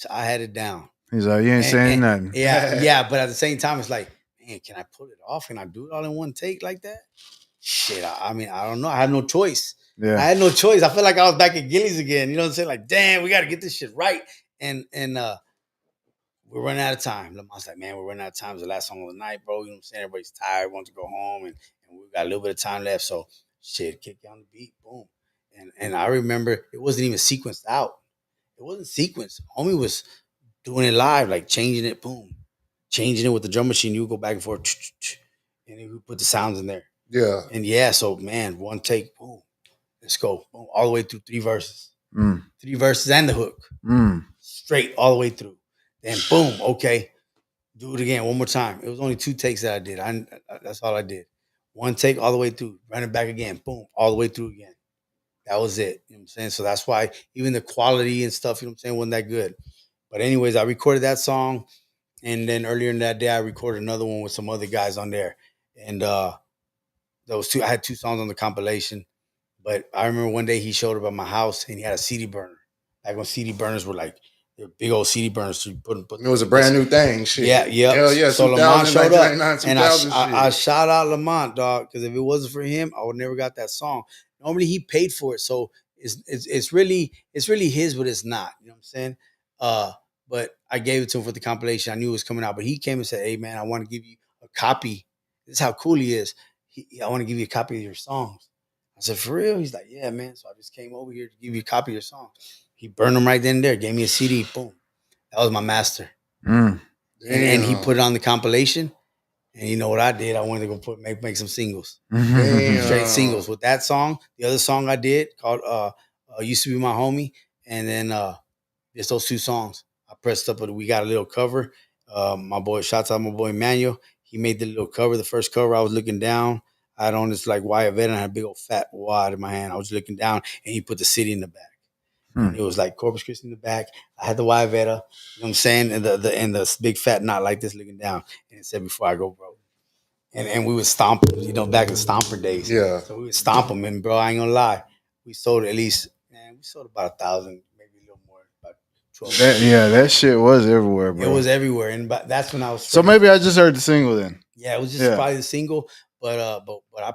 I had it down. He's like, you ain't saying nothing. Yeah, but at the same time, it's like, man, can I pull it off? Can I do it all in one take like that? Shit, I mean, I don't know. I had no choice. Yeah. I had no choice. I feel like I was back at Gillies again. You know what I'm saying? Like, damn, we got to get this shit right. And we're running out of time. Lamont's like, man, we're running out of time. It's the last song of the night, bro. You know what I'm saying? Everybody's tired, wants to go home, and we got a little bit of time left. So, shit, kick on the beat, boom. And I remember it wasn't even sequenced out. It wasn't sequenced. Homie was doing it live, like changing it, boom. Changing it with the drum machine. You would go back and forth, and he would put the sounds in there. Yeah. And yeah, so, man, one take, boom. Let's go. Boom, all the way through 3 verses. 3 verses and the hook. Straight all the way through. Then boom, okay. Do it again one more time. It was only 2 takes that I did. That's all I did. 1 take all the way through. Run it back again. Boom, all the way through again. That was it. You know what I'm saying? So that's why even the quality and stuff, you know what I'm saying, wasn't that good. But anyways, I recorded that song. And then earlier in that day, I recorded another one with some other guys on there. And those 2, I had 2 songs on the compilation. But I remember one day he showed up at my house and he had a CD burner. Like when CD burners were like, they're big old CD burners. So you put it was a brand new thing. Shit. Yeah. Hell yeah. So Lamont showed up. And I shit. shout out Lamont, dog, because if it wasn't for him, I would never got that song. Normally he paid for it. So it's really his, but it's not. You know what I'm saying? But I gave it to him for the compilation. I knew it was coming out. But he came and said, hey, man, I want to give you a copy. This is how cool he is. I want to give you a copy of your songs. I said, for real? He's like, yeah, man. So I just came over here to give you a copy of your song. He burned them right then and there, gave me a CD. Boom. That was my master. And he put it on the compilation. And you know what I did? I wanted to go make some singles. Straight singles. With that song, the other song I did called Used to Be My Homie. And then just those 2 songs. I pressed up, we got a little cover. My boy, shouts out my boy Manuel. He made the little cover. The first cover, I was looking down. I had on this like wire vet and I had a big old fat wad in my hand. I was looking down and he put the city in the back. And it was like Corpus Christi in the back. I had the wire veta, you know what I'm saying? And the big fat knot like this looking down. And it said, before I go, bro. And we would stomp them, you know, back in Stomper days. Yeah. So we would stomp them. And bro, I ain't gonna lie. We sold at least, man, we sold about 1,000, maybe a little more. About 12. That shit was everywhere, bro. It was everywhere. And that's when I was. So maybe I just heard the single then. Yeah, it was just probably the single. But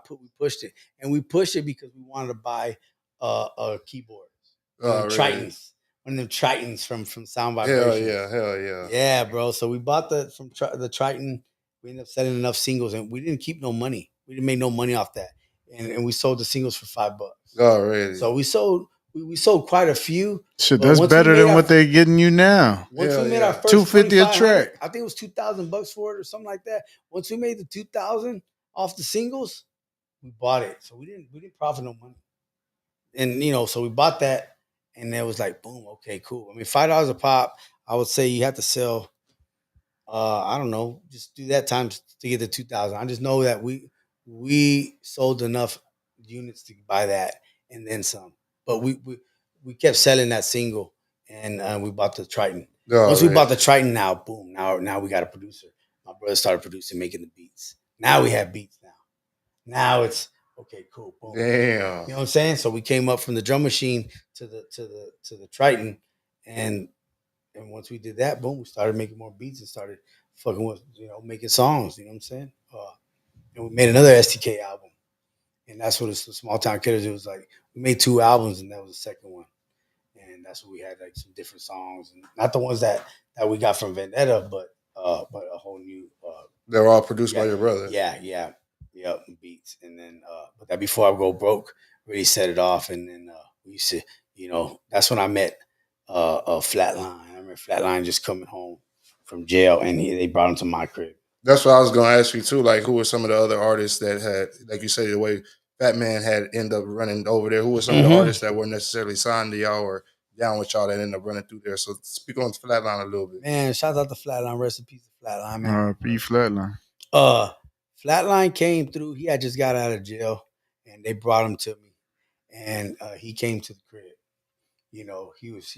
we pushed it, and we pushed it because we wanted to buy a keyboard, Tritons, one of them Tritons from Sound Vibration. Hell yeah, yeah, bro. So we bought the Triton. We ended up selling enough singles, and we didn't keep no money. We didn't make no money off that, and we sold the singles for $5. Already. So we sold quite a few. Shit, that's better than what they're getting you now. Once we made our first $250 a track. I think it was $2,000 for it or something like that. Once we made the 2,000 off the singles, we bought it. So we didn't profit no money. And so we bought that, and it was like, boom, okay, cool. I mean, $5 a pop. I would say you have to sell. I don't know, just do that times to get the 2,000. I just know that we sold enough units to buy that and then some. But we kept selling that single, and we bought the Triton. Once we bought the Triton, now boom, now we got a producer. My brother started producing, making the beats. Now we have beats. Now it's okay, cool, boom. Damn. You know what I'm saying? So we came up from the drum machine to the Triton, and once we did that, boom, we started making more beats and started fucking with making songs. You know what I'm saying? And we made another STK album. and that's what it's the Small Town Killers. It was like we made 2 albums, and that was the second one, and that's what we had like some different songs, and not the ones that we got from Vendetta, but a whole new. They're all produced by Yeah, your brother. yeah, beats, and then but that Before I Go Broke really set it off, and then we used to, that's when I met Flatline. I remember Flatline just coming home from jail, and they brought him to my crib. That's what I was going to ask you too. Like, who were some of the other artists that had, like you say, the way Fat Man had ended up running over there? Who were some of the artists that weren't necessarily signed to y'all or down with y'all that ended up running through there? So speak on Flatline a little bit. Man, shout out to Flatline. Rest in peace to Flatline, man. R.I.P. Flatline. Flatline came through. He had just got out of jail, and they brought him to me, and he came to the crib. He was,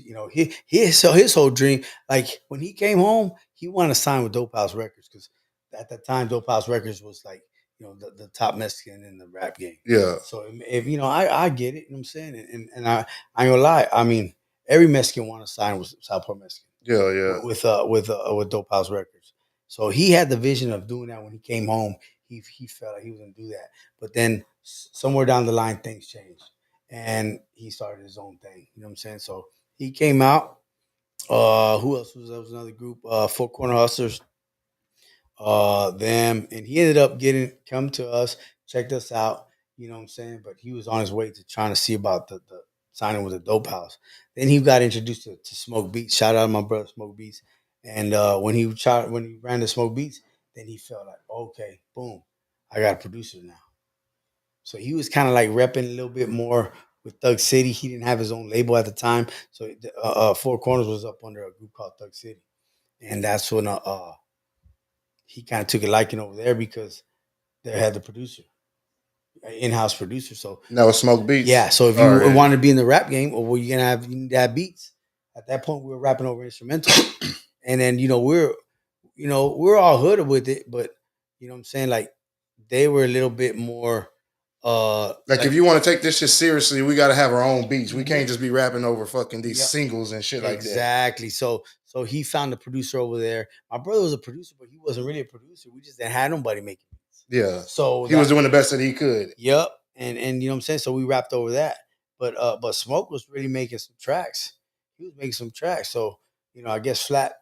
so his whole dream, like when he came home, he wanted to sign with Dope House Records because at that time, Dope House Records was like, the top Mexican in the rap game. Yeah. So if I get it, you know what I'm saying, and I ain't gonna lie. I mean, every Mexican want to sign with Southport Mexican. Yeah. With Dope House Records. So he had the vision of doing that when he came home. He felt like he was gonna do that, but then somewhere down the line, things changed. And he started his own thing. You know what I'm saying? So he came out. Who else was that? Was another group? Four Corner Hustlers. Them, and he ended up come to us, checked us out. You know what I'm saying? But he was on his way to trying to see about the signing with the Dope House. Then he got introduced to Smoke Beats. Shout out to my brother Smoke Beats. And when he ran the Smoke Beats, then he felt like, okay, boom, I got a producer now. So he was kind of like repping a little bit more with Thug City. He didn't have his own label at the time. So Four Corners was up under a group called Thug City. And that's when he kind of took a liking over there because they had the producer, an in-house producer. So that was Smoke Beats. Yeah. So if you wanted to be in the rap game, or well, you need to have beats. At that point, we were rapping over instrumental. And then, we're all hooded with it, but you know what I'm saying? Like they were a little bit more like if you want to take this shit seriously, we got to have our own beats. We can't just be rapping over fucking these singles and shit like that. Exactly. So he found a producer over there. My brother was a producer, but he wasn't really a producer. We just didn't have nobody making beats. Yeah. So he was doing the best that he could. Yep. And you know what I'm saying? So we rapped over that. But Smoke was really making some tracks. He was making some tracks. So, I guess Flat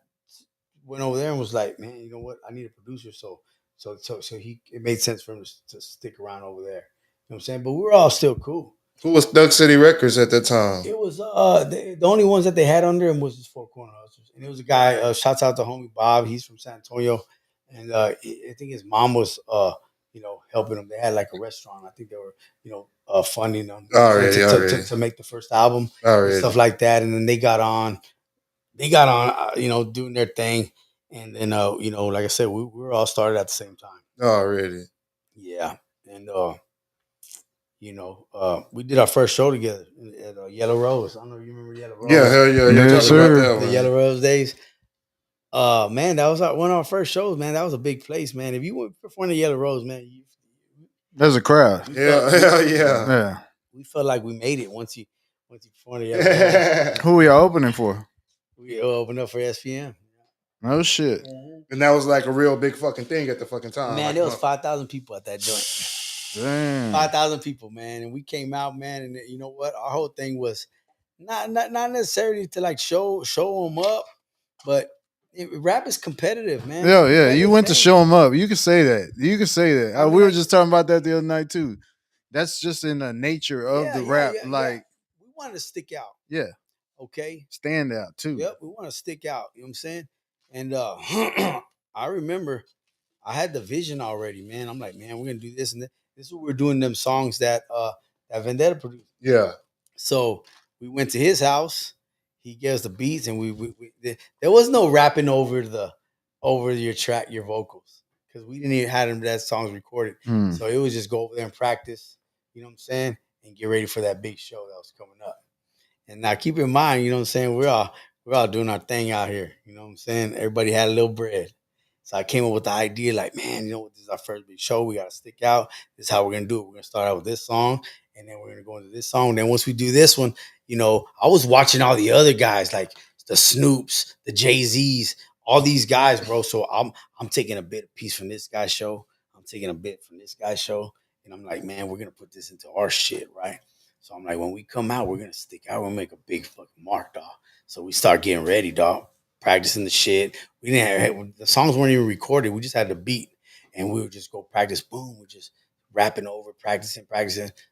went over there and was like, man, you know what? I need a producer. So it made sense for him to stick around over there. You know what I'm saying? But we were all still cool. Who was Thug City Records at that time? It was the only ones that they had under him was just Four Corner Hustlers. And it was a guy, shouts out to homie Bob. He's from San Antonio. And I think his mom was helping them. They had like a restaurant. I think they were funding them to make the first album and stuff like that. And then they got on, doing their thing. And then like I said, we were all started at the same time. Already. Yeah. And we did our first show together at Yellow Rose. I don't know if you remember Yellow Rose. Yeah, hell yeah. Yes, sir. The Yellow Rose days. Man, that was one of our first shows, man. That was a big place, man. If you went perform the Yellow Rose, man, there's a crowd. Yeah. We felt like we made it once you performed the Yellow Rose. Who y'all opening for? We opened up for SPM. No shit. And that was like a real big fucking thing at the fucking time. Man, there was 5,000 people at that joint. Damn. 5,000 people, man. And we came out, man, and you know what? Our whole thing was not necessarily to like show them up, but rap is competitive, man. Yeah. You went to show them up. You can say that. We were just talking about that the other night too. That's just in the nature of the rap. We want to stick out. Yeah. Okay. Stand out too. Yep. We want to stick out. You know what I'm saying? And I remember I had the vision already, man. I'm like, man, we're gonna do this and this. This is what we're doing. Them songs that Vendetta produced. Yeah. So we went to his house. He gave us the beats, and we there was no rapping over your track, your vocals, because we didn't even have that songs recorded. So it was just go over there and practice. You know what I'm saying, and get ready for that big show that was coming up. And now keep in mind, you know what I'm saying, we're all doing our thing out here. You know what I'm saying? Everybody had a little bread. So I came up with the idea like, man, this is our first big show. We got to stick out. This is how we're going to do it. We're going to start out with this song, and then we're going to go into this song. Then once we do this one, I was watching all the other guys, like the Snoops, the Jay-Z's, all these guys, bro. So I'm taking a piece from this guy's show. I'm taking a bit from this guy's show. And I'm like, man, we're gonna put this into our shit, right? So I'm like, when we come out, we're gonna stick out. We're gonna make a big fucking mark, dog. So we start getting ready, dog, practicing the shit. We didn't have, the songs weren't even recorded. We just had the beat, and we would just go practice. Boom, we're just rapping over, practicing.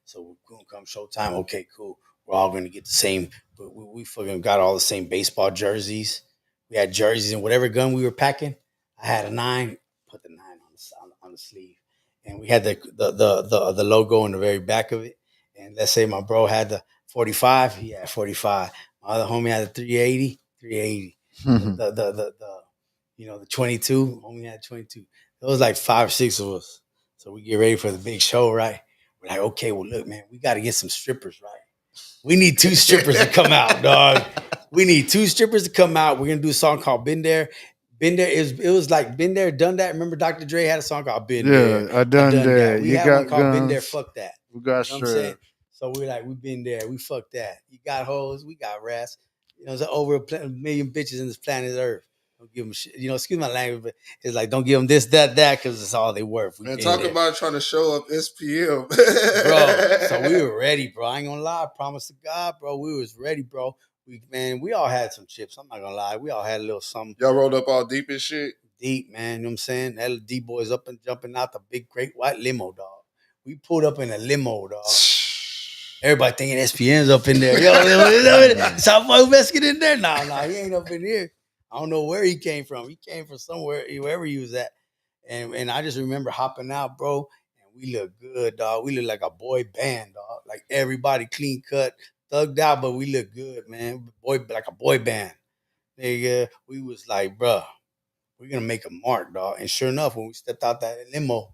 So we're gonna come showtime. Okay, cool. We're all gonna get the same. But we fucking got all the same baseball jerseys. We had jerseys and whatever gun we were packing. I had a 9. Put the 9 on the sleeve, and we had the logo in the very back of it. And let's say my bro had the 45, he had 45. My other homie had the 380, 380. The 22, homie had 22. There was like 5, 6 of us. So we get ready for the big show, right? We're like, okay, well, look, man, we got to get some strippers, right? We need 2 strippers to come out, dog. We need 2 strippers to come out. We're gonna do a song called "Been There." Been There it was like "Been There, Done That." Remember, Dr. Dre had a song called "Been There." I done that. We You had got one called guns. "Been There, Fuck That." We got You know what I'm saying? So we're like, we been there. We fuck that. You got hoes. We got rats. There's over a million bitches in this planet Earth. Don't give them shit. Excuse my language, but it's like, don't give them this, that, because it's all they worth. Man, talk about trying to show up SPM. Bro, so we were ready, bro. I ain't gonna lie. Promise to God, bro. We was ready, bro. We all had some chips. I'm not gonna lie. We all had a little something. Y'all rolled up all deep and shit? Deep, man. You know what I'm saying? That D boys up and jumping out the big, great white limo, dog. We pulled up in a limo, dog. Everybody thinking SPM's up in there. Yo, Southwest Mexican in there? Nah, he ain't up in here. I don't know where he came from. He came from somewhere, wherever he was at. And I just remember hopping out, bro. And we look good, dog. We look like a boy band, dog. Like everybody clean cut, thugged out, but we look good, man. Like a boy band. Nigga, we was like, bro, we're gonna make a mark, dog. And sure enough, when we stepped out that limo,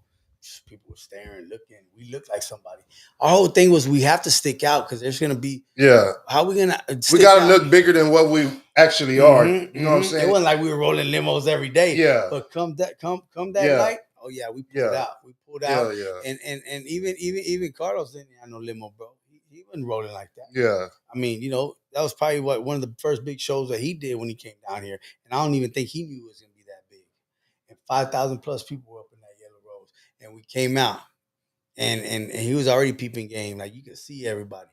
people were staring, looking. We looked like somebody. Our whole thing was we have to stick out because there's gonna be. Yeah. How we gonna? We gotta look bigger than what we actually are. You know what I'm saying? It wasn't like we were rolling limos every day. Yeah. But come that night, oh yeah, we pulled out. We pulled out. Yeah. And even Carlos didn't have no limo, bro. He wasn't rolling like that. Yeah. I mean, that was probably one of the first big shows that he did when he came down here. And I don't even think he knew it was gonna be that big. And 5,000 plus people were up in that Yellow Rose. And we came out. And he was already peeping game. Like you could see everybody.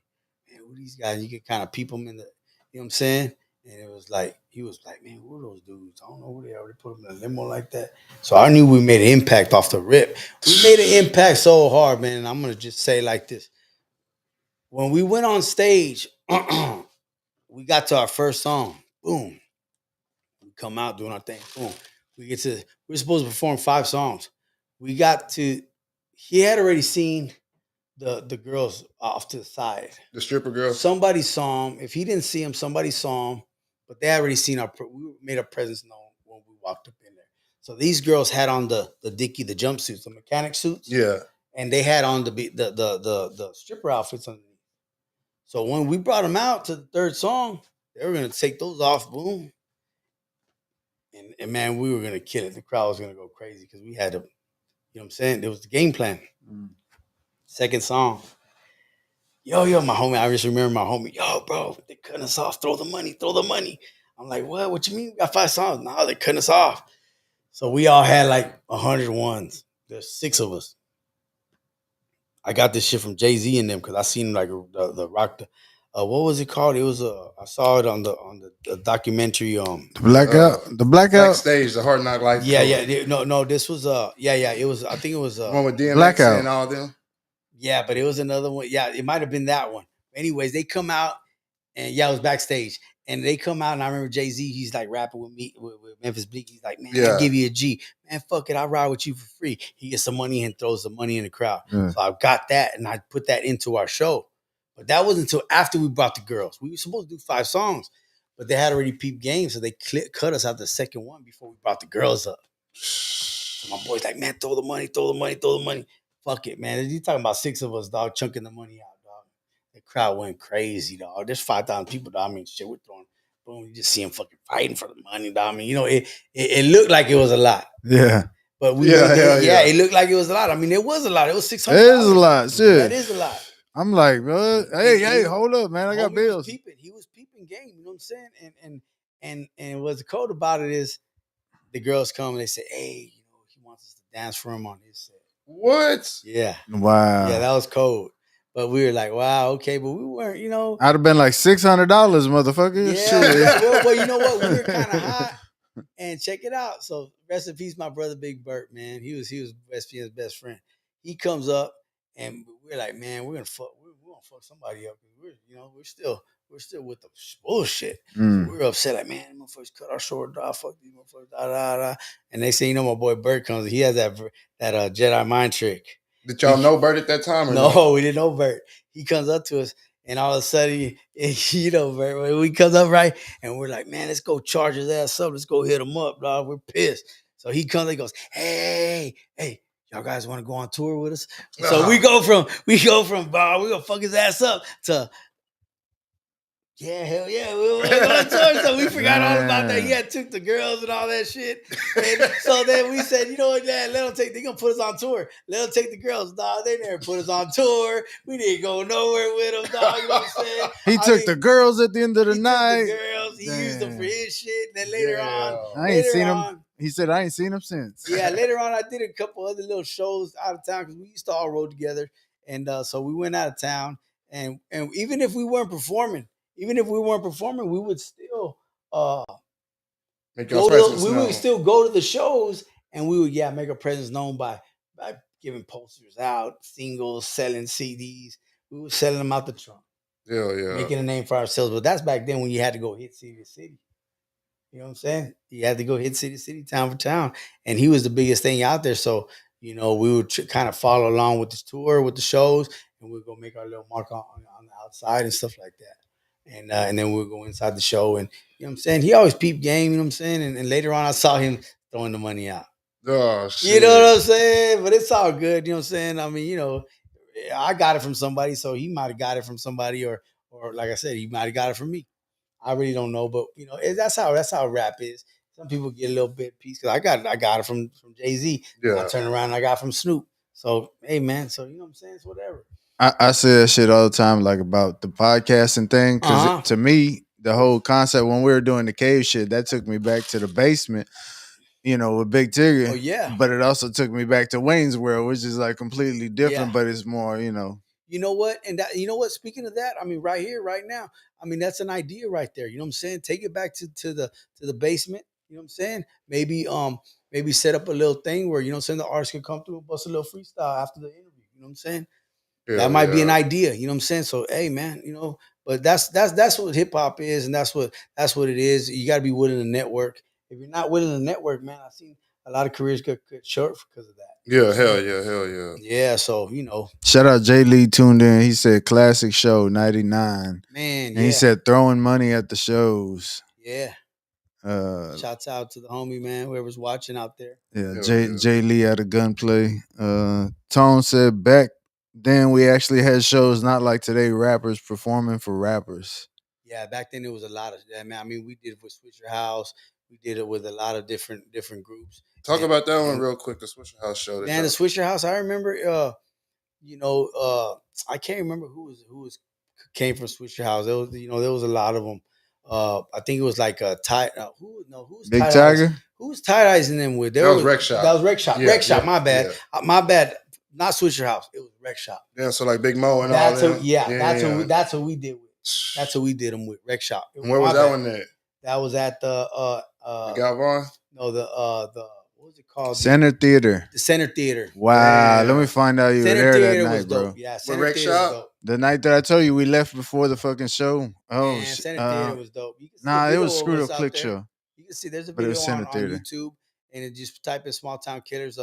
Man, who these guys? You could kind of peep them in the, you know what I'm saying? And it was like, he was like, man, who are those dudes? I don't know who they are. They put them in a limo like that. So I knew we made an impact off the rip. We made an impact so hard, man. And I'm going to just say like this. When we went on stage, we got to our first song. Boom. We come out doing our thing. Boom. We're supposed to perform 5 songs. He had already seen the girls off to the side. The stripper girls. Somebody saw him. If he didn't see him, somebody saw him. But they had already seen we made our presence known when we walked up in there. So these girls had on the Dickie, the jumpsuits, the mechanic suits. Yeah. And they had on the stripper outfits underneath. So when we brought them out to the third song, they were gonna take those off, boom. And man, we were gonna kill it. The crowd was gonna go crazy because we had to, you know what I'm saying? There was the game plan. Second song. Yo, my homie. I just remember my homie. Yo, bro, they cutting us off. Throw the money. I'm like, what? What you mean? We got 5 songs. No, they're cutting us off. So we all had like 100 ones. There's 6 of us. I got this shit from Jay-Z and them because I seen like the rock. What was it called? It was I saw it on the documentary. The Blackout. Backstage, the Hard Knock Life. Yeah. No. This was It was. I think it was one with DMX Blackout and all them. Yeah, but it was another one. Yeah, it might have been that one. Anyways, they come out and it was backstage. And they come out and I remember Jay-Z, he's like rapping with me, with Memphis Bleak. He's like, man, I'll give you a G. Man, fuck it, I'll ride with you for free. He gets some money and throws the money in the crowd. So I got that and I put that into our show. But that wasn't until after we brought the girls. We were supposed to do 5 songs, but they had already peeped game. So they cut us out the second one before we brought the girls up. So my boy's like, man, throw the money. Fuck it, man. You talking about 6 of us, dog, chunking the money out, dog. The crowd went crazy, dog. There's 5,000 people, dog. I mean, shit, we're throwing, boom, you just see them fucking fighting for the money, dog. I mean, it looked like it was a lot. Yeah. But it looked like it was a lot. I mean, it was a lot. It was $600. It is a lot, shit. That is a lot. I'm like, bro, hey, hold up, man. I got bills. He was peeping game, you know what I'm saying? And what's cool about it is the girls come and they say, hey, he wants us to dance for him on his set. What? Yeah. Wow. Yeah, that was cold. But we were like, wow, okay, but we weren't, I'd have been like $600, motherfucker. Yeah, Shit. well, you know what? We were kind of hot. And check it out. So rest in peace, my brother Big Bert, man. He was SPM's best friend. He comes up and we're like, man, we're gonna fuck somebody up. We're still with the bullshit. So we were upset, like, man, them motherfuckers cut our short dog, fuck these motherfuckers, da da da. And they say, my boy Bert comes, he has that Jedi mind trick. Did y'all know Bert at that time or no? We didn't know Bert. He comes up to us. And all of a sudden, Bert, we comes up right, and we're like, man, let's go charge his ass up. Let's go hit him up, dog. We're pissed. So he comes, he goes, hey, y'all guys want to go on tour with us? So we go from, we're gonna fuck his ass up to, yeah, hell yeah, we went on tour. So we forgot all about that. He had took the girls and all that shit. And so then we said, you know what, Dad, they're gonna put us on tour. Let them take the girls, dog. They never put us on tour. We didn't go nowhere with them, dog. You know what I'm saying? He took the girls at the end of the night. Took the girls, he used them for his shit. And then later on, I ain't seen him. He said, I ain't seen him since. Yeah, later on, I did a couple other little shows out of town because we used to all roll together. And so we went out of town. And even if we weren't performing, we would still still go to the shows, and we would make our presence known by giving posters out, singles, selling CDs. We were selling them out the trunk. Yeah. Making a name for ourselves. But that's back then when you had to go hit city to city. You know what I'm saying? You had to go hit city to city, town for town. And he was the biggest thing out there. So, we would kind of follow along with this tour, with the shows, and we'd go make our little mark on the outside and stuff like that. And then we'll go inside the show, and you know what I'm saying? He always peeped game, you know what I'm saying? And later on I saw him throwing the money out. Oh, shit. You know what I'm saying? But it's all good, you know what I'm saying? I mean, I got it from somebody, so he might have got it from somebody, or like I said, he might have got it from me. I really don't know, but that's how rap is. Some people get a little bit piece because I got it from Jay-Z. Yeah. I turn around and I got it from Snoop. So hey man, so you know what I'm saying? It's whatever. I say that shit all the time, like about the podcasting thing, because to me, the whole concept when we were doing the cave shit, that took me back to the basement, with Big Tigger. Oh yeah. But it also took me back to Wayne's World, which is like completely different, but it's more, You know what? And that, speaking of that, I mean, right here, right now, I mean, that's an idea right there. You know what I'm saying? Take it back to the basement. You know what I'm saying? Maybe set up a little thing where, the artist can come through and bust a little freestyle after the interview. You know what I'm saying? Yeah, that might be an idea. You know what I'm saying? So, hey, man, but that's what hip hop is, and that's what it is. You got to be willing to network. If you're not willing to network, man, I've seen a lot of careers get cut short because of that. Yeah, hell yeah. Yeah, so shout out Jay Lee tuned in. He said classic show 99. Man, and he said throwing money at the shows. Yeah. Shouts out to the homie, man, whoever's watching out there. Yeah, Jay Lee at a gunplay. Tone said back then we actually had shows not like today, rappers performing for rappers. Yeah, back then it was a lot of that, man. I mean, we did it with Switcher House. We did it with a lot of different groups. Talk about that one real quick, the Switcher House show. Man, the Switcher House, I remember I can't remember who came from Switcher House. There was there was a lot of them. I think it was like a who's Big Tiger? Who's tight-icing them with? That was Rec Shop. That was Rec Shop. Yeah, Rec Shop, my bad. Yeah. My bad. Not Switcher House. It was Rec Shop. Yeah, so like Big Mo and all that. That's what we did with. That's what we did them with. Rec Shop. And where was that one at? That was at the Galvon? No, the what was it called? Center Theater. The Center Theater. Wow, let me find out you were there that night, bro. Yeah, Center Theater was dope. The night that I told you we left before the fucking show. Oh, man, Center Theater was dope. Nah, it was Screwed Up Click Show. You can see there's a video on YouTube, and it just type in Small Town Killers.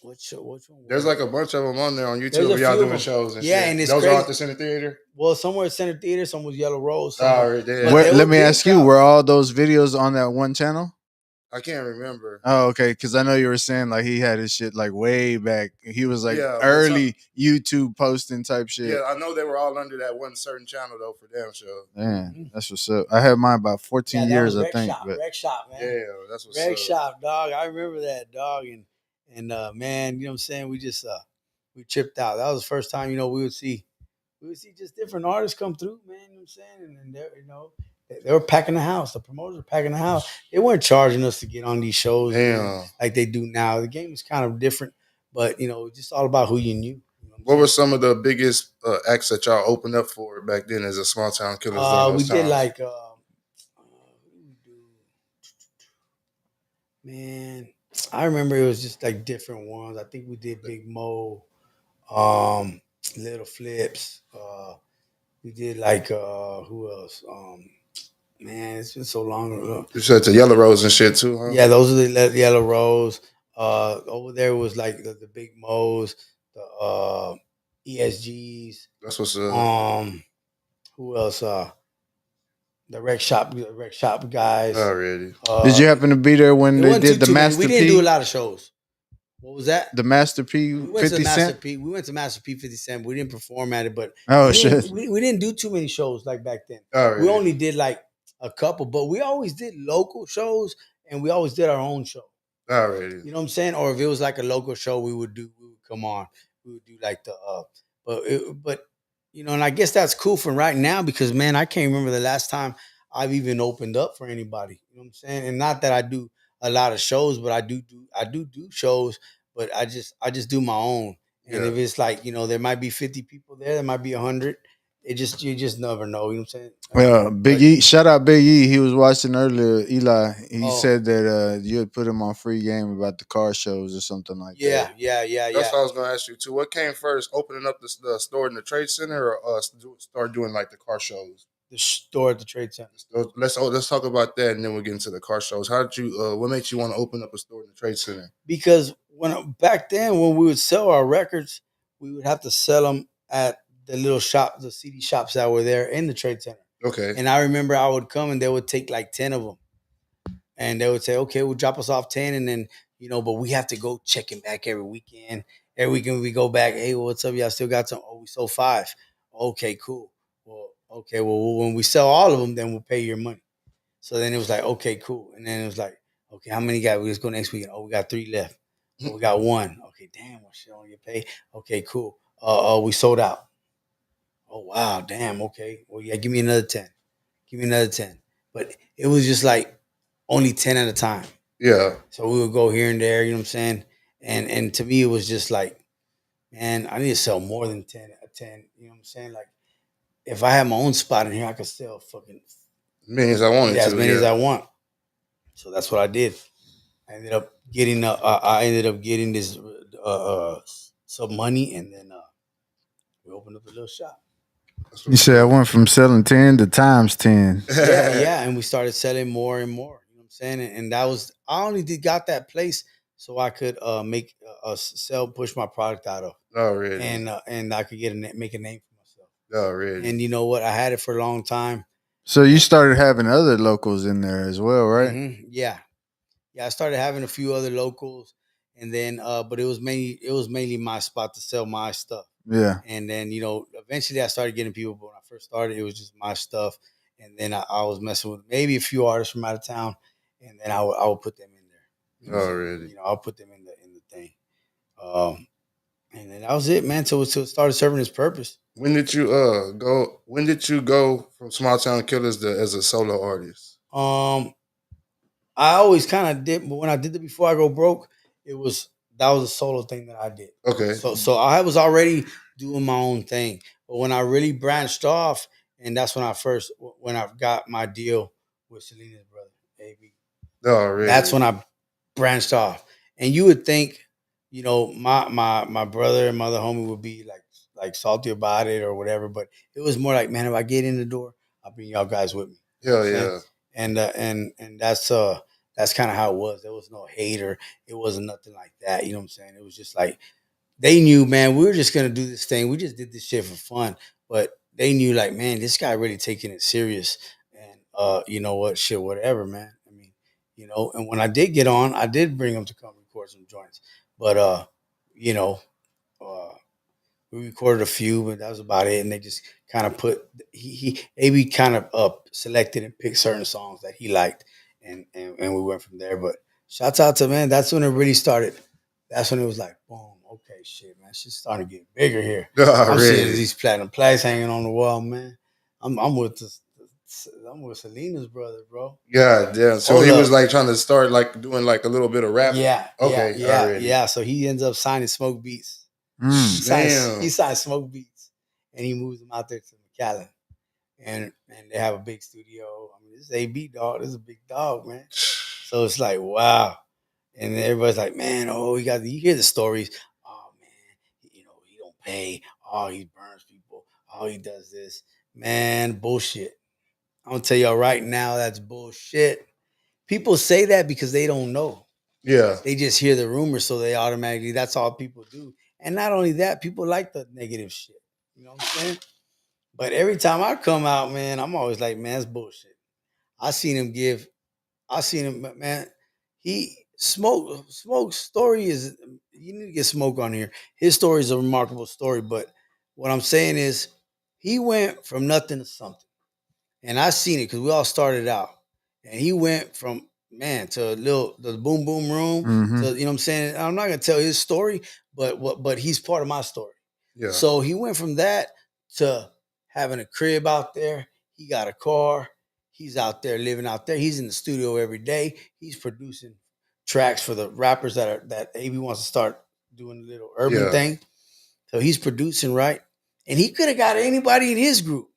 Which one? There's like a bunch of them on there on YouTube where y'all doing shows and shit. And it's those crazy. are at the Center Theater? Well, somewhere at Center Theater, some was Yellow Rose. Let me ask you, were all those videos on that one channel? I can't remember. Oh, okay, because I know you were saying like he had his shit like way back. He was like early YouTube posting type shit. Yeah, I know they were all under that one certain channel though for damn sure. Man, that's what's up. I had mine about 14 years, I think. Rec Shop, man. Yeah, that's what's Rec up. Shop, dog. I remember that, dog. And man, you know what I'm saying? We just we tripped out. That was the first time, we would see just different artists come through, man. You know what I'm saying? And They were packing the house. The promoters were packing the house. They weren't charging us to get on these shows like they do now. The game is kind of different, but just all about who you knew. What were some of the biggest acts that y'all opened up for back then as a small town killers during those We did times? like, man, I remember it was just like different ones. I think we did Big Mo, Little Flips. We did like who else? Man, it's been so long ago. You said the Yellow Rose and shit too, huh? Yeah, those are the Yellow Rose. Over there was like the Big Mo's, the ESGs. That's what's Who else? The rec shop guys. already. Did you happen to be there when they did the Master P? We didn't do a lot of shows. What was that? The Master P, We went 50 to Master Cent? P. We went to Master P 50 Cent. We didn't perform at it, but Oh, shit. we didn't do too many shows like back then. Already. We only did like a couple, but we always did local shows and we always did our own show. Already. You know what I'm saying? Or if it was like a local show, we would come on. We would do like the but and I guess that's cool for right now because man, I can't remember the last time I've even opened up for anybody. You know what I'm saying? And not that I do a lot of shows, but I do shows, but I just do my own. And if it's like, there might be 50 people there might be 100. You just never know. You know what I'm saying? Well, Big E, shout out Big E. He was watching earlier. Eli, he said that you had put him on free game about the car shows or something like that. Yeah. That's what I was going to ask you too. What came first, opening up the store in the trade center, or start doing like the car shows? The store at the trade center. Let's talk about that, and then we'll get into the car shows. How did you? What made you want to open up a store in the trade center? Because back then when we would sell our records, we would have to sell them at the little shop, the CD shops that were there in the trade center. Okay. And I remember I would come and they would take like 10 of them, and they would say, "Okay, we'll drop us off 10," and then but we have to go checking back every weekend. Every weekend we go back. Hey, what's up? Y'all still got some? Oh, we sold 5. Okay, cool. Well, okay. Well, when we sell all of them, then we'll pay your money. So then it was like, okay, cool. And then it was like, okay, how many guys? We just go next weekend. Oh, we got 3 left. Oh, we got 1. Okay, damn, well, shit, I don't get paid. Okay, cool. We sold out. Oh, wow, damn. Okay, well, yeah, give me another 10. Give me another 10. But it was just like only 10 at a time. Yeah. So we would go here and there. You know what I'm saying? And to me, it was just like, man, I need to sell more than 10. You know what I'm saying? Like, if I had my own spot in here, I could sell fucking many as I wanted to. As many as I want. So that's what I did. I ended up getting this some money, and then we opened up a little shop. You said I went from selling 10 to times 10. Yeah, and we started selling more and more. You know what I'm saying? And that was I only got that place so I could push my product out of. Already. And I could make a name for myself. Already. And you know what? I had it for a long time. So you started having other locals in there as well, right? Mm-hmm. Yeah. I started having a few other locals, and then but it was mainly my spot to sell my stuff. Yeah. And then eventually I started getting people. But when I first started, it was just my stuff, and then I was messing with maybe a few artists from out of town, and then I would put them in there. Already. I'll put them in the thing. And then that was it, man. So it started serving its purpose. When did you go? When did you go from Small Town Killers as a solo artist? I always kind of did, but when I did it before I go broke, that was a solo thing that I did. Okay. So I was already doing my own thing, but when I really branched off, and that's when I got my deal with Selena's brother, AB. Already. That's when I branched off, and you would think, my brother and my other homie would be like salty about it or whatever, but it was more like, man, if I get in the door, I'll bring y'all guys with me. Hell yeah. And that's kind of how it was. There was no hater. It wasn't nothing like that. You know what I'm saying? It was just like they knew, man, we were just gonna do this thing. We just did this shit for fun. But they knew, like, man, this guy really taking it serious. And you know what? Shit, whatever, man. I mean, and when I did get on, I did bring him to come record some joints. But we recorded a few, but that was about it. And they just kind of AB kind of selected and picked certain songs that he liked, and we went from there. But shouts out to, man, that's when it really started. That's when it was like, boom, okay, shit, man, shit's starting to get bigger here. I'm seeing these platinum plaques hanging on the wall, man. I'm with I'm with Selena's brother, bro. God damn. So Hold he was up. like trying to start like doing like a little bit of rap. Yeah, Okay, already. yeah. So he ends up signing Smoke Beats. Mm. Damn. He signed Smoke Beats, and he moves them out there to McAllen, and they have a big studio. I mean, this is AB dog. This is a big dog, man. So it's like wow, and everybody's like, man, oh, you hear the stories. Oh man, he don't pay. Oh, he burns people. Oh, he does this. Man, bullshit. I'm gonna tell y'all right now, that's bullshit. People say that because they don't know. Yeah. They just hear the rumors, so they automatically that's all people do. And not only that, people like the negative shit. You know what I'm saying? But every time I come out, man, I'm always like, man, that's bullshit. I seen him give. I seen him, man. He Smoke's story is. You need to get Smoke on here. His story is a remarkable story. But what I'm saying is, he went from nothing to something. And I seen it because we all started out, and he went from man to the boom boom room Mm-hmm. to you know what I'm saying. I'm not gonna tell his story, but he's part of my story. Yeah. So he went from that to having a crib out there. He got a car. He's out there living out there. He's in the studio every day. He's producing tracks for the rappers that AB wants to start doing a little urban thing. So he's producing right, and he could have got anybody in his group.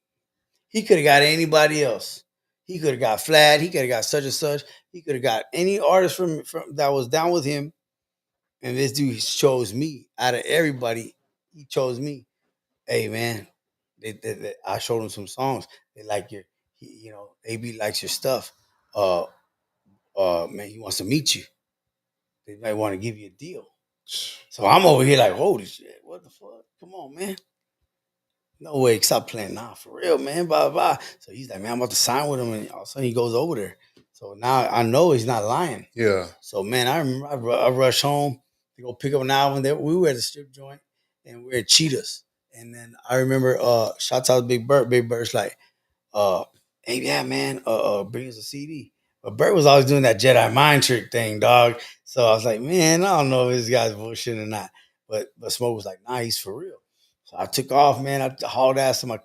He could have got anybody else. He could have got Flat. He could have got such and such. He could have got any artist from that was down with him. And this dude chose me out of everybody. He chose me. Hey man, I showed him some songs. They like AB likes your stuff. Man, he wants to meet you. They might want to give you a deal. So I'm over here like, holy shit, what the fuck? Come on, man. No way, stop playing. Nah, for real, man. Blah, blah. So he's like, man, I'm about to sign with him. And all of a sudden he goes over there. So now I know he's not lying. Yeah. So, man, I remember I rushed home to go pick up an album. We were at the strip joint and we were at Cheetahs. And then I remember, shouts out to Big Bert. Big Bert's like, hey, yeah, man, bring us a CD. But Bert was always doing that Jedi mind trick thing, dog. So I was like, man, I don't know if this guy's bullshit or not. But Smoke was like, nah, he's for real. So I took off, man. I hauled ass to my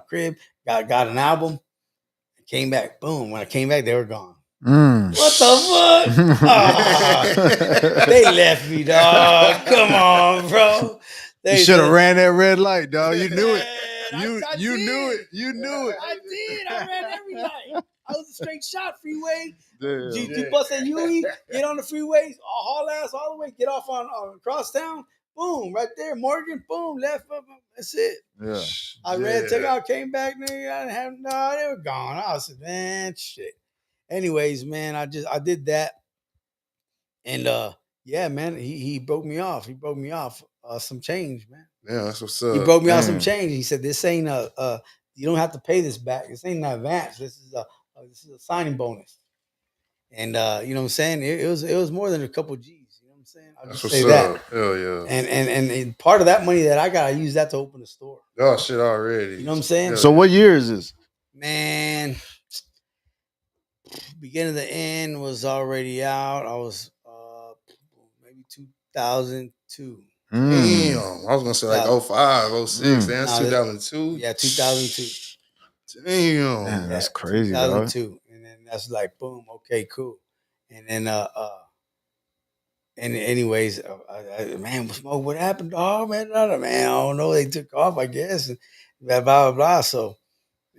crib, got an album, and came back. Boom. When I came back, they were gone. Mm. What the fuck? Oh, they left me, dog. Come on, bro. You should have ran that red light, dog. You knew it. I You did. knew it. You knew it. I did. I ran every light. I was a straight shot freeway. Damn. You bust at Huey, get on the freeways, haul ass all the way, get off on crosstown. Boom, right there. Morgan, boom, left. That's it. Yeah. I ran, took out, came back, nigga. I didn't have no, they were gone. I was man, shit. Anyways, man, I did that. And yeah, man, he broke me off. He broke me off some change, man. Yeah, that's what's up. He broke me off some change. He said, "This ain't you don't have to pay this back. This ain't an advance. This is a signing bonus." And you know what I'm saying? It was more than a couple G's. You know what I'm saying? I'll just say that. Hell yeah. And part of that money that I got, I used that to open the store. Oh shit already. You know what I'm saying? So what year is this? Man, beginning to end was already out. I was maybe 2002. Damn. I was gonna say like 05, 06. That's 2002. Yeah, 2002. Damn. Man, that's crazy, 2002. dog. And then that's like boom, okay, cool. And then and anyways, man, Smoke, what happened, dog? Man, man, I don't know. They took off, I guess, and blah blah blah. So,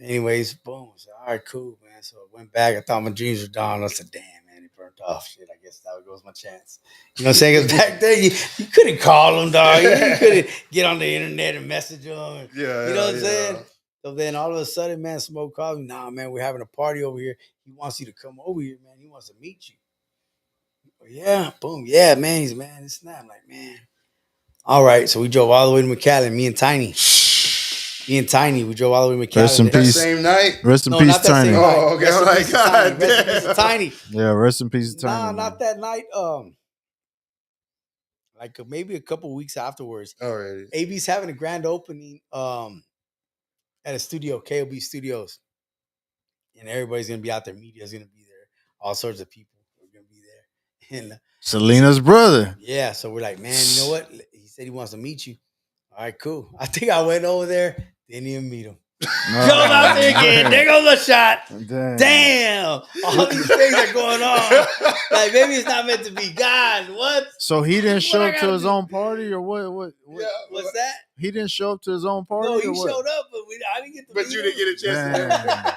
anyways, boom. So, all right, cool, man. So I went back. I thought my dreams were done. I said, damn, man, it burnt off. Shit, I guess that goes my chance. You know what I'm saying? Because back then, you couldn't call them, dog. You couldn't get on the internet and message them. Yeah, you know what I'm saying? So then all of a sudden, man, Smoke called me. Nah, man, we're having a party over here. He wants you to come over here, man. He wants to meet you. Yeah, boom. Yeah, man. He's man. It's not. I'm like, man. All right. So we drove all the way to McAllen. Me and Tiny. We drove all the way to McAllen. Rest in peace. That same night? Rest in peace, Tiny. Oh, okay. I'm like, God damn. Rest in peace, Tiny. Yeah, rest in peace, Tiny. Nah, not that night. Like maybe a couple weeks afterwards. Alrighty. AB's having a grand opening at a studio, KOB Studios. And everybody's gonna be out there. Media's gonna be there. All sorts of people are gonna be there. And Selena's brother. yeah, so we're like, man, you know what? He said he wants to meet you. All right, cool. I think I went over there, didn't even meet him. No. Goes out there again. There goes a shot. Damn. All these things are going on. Like maybe it's not meant to be. God, what? So he didn't What show I up to gotta his do? own party, or what? Yeah, What's that? He didn't show up to his own party. No, he or what? showed up, but I didn't get to but meet you him. didn't get a chance to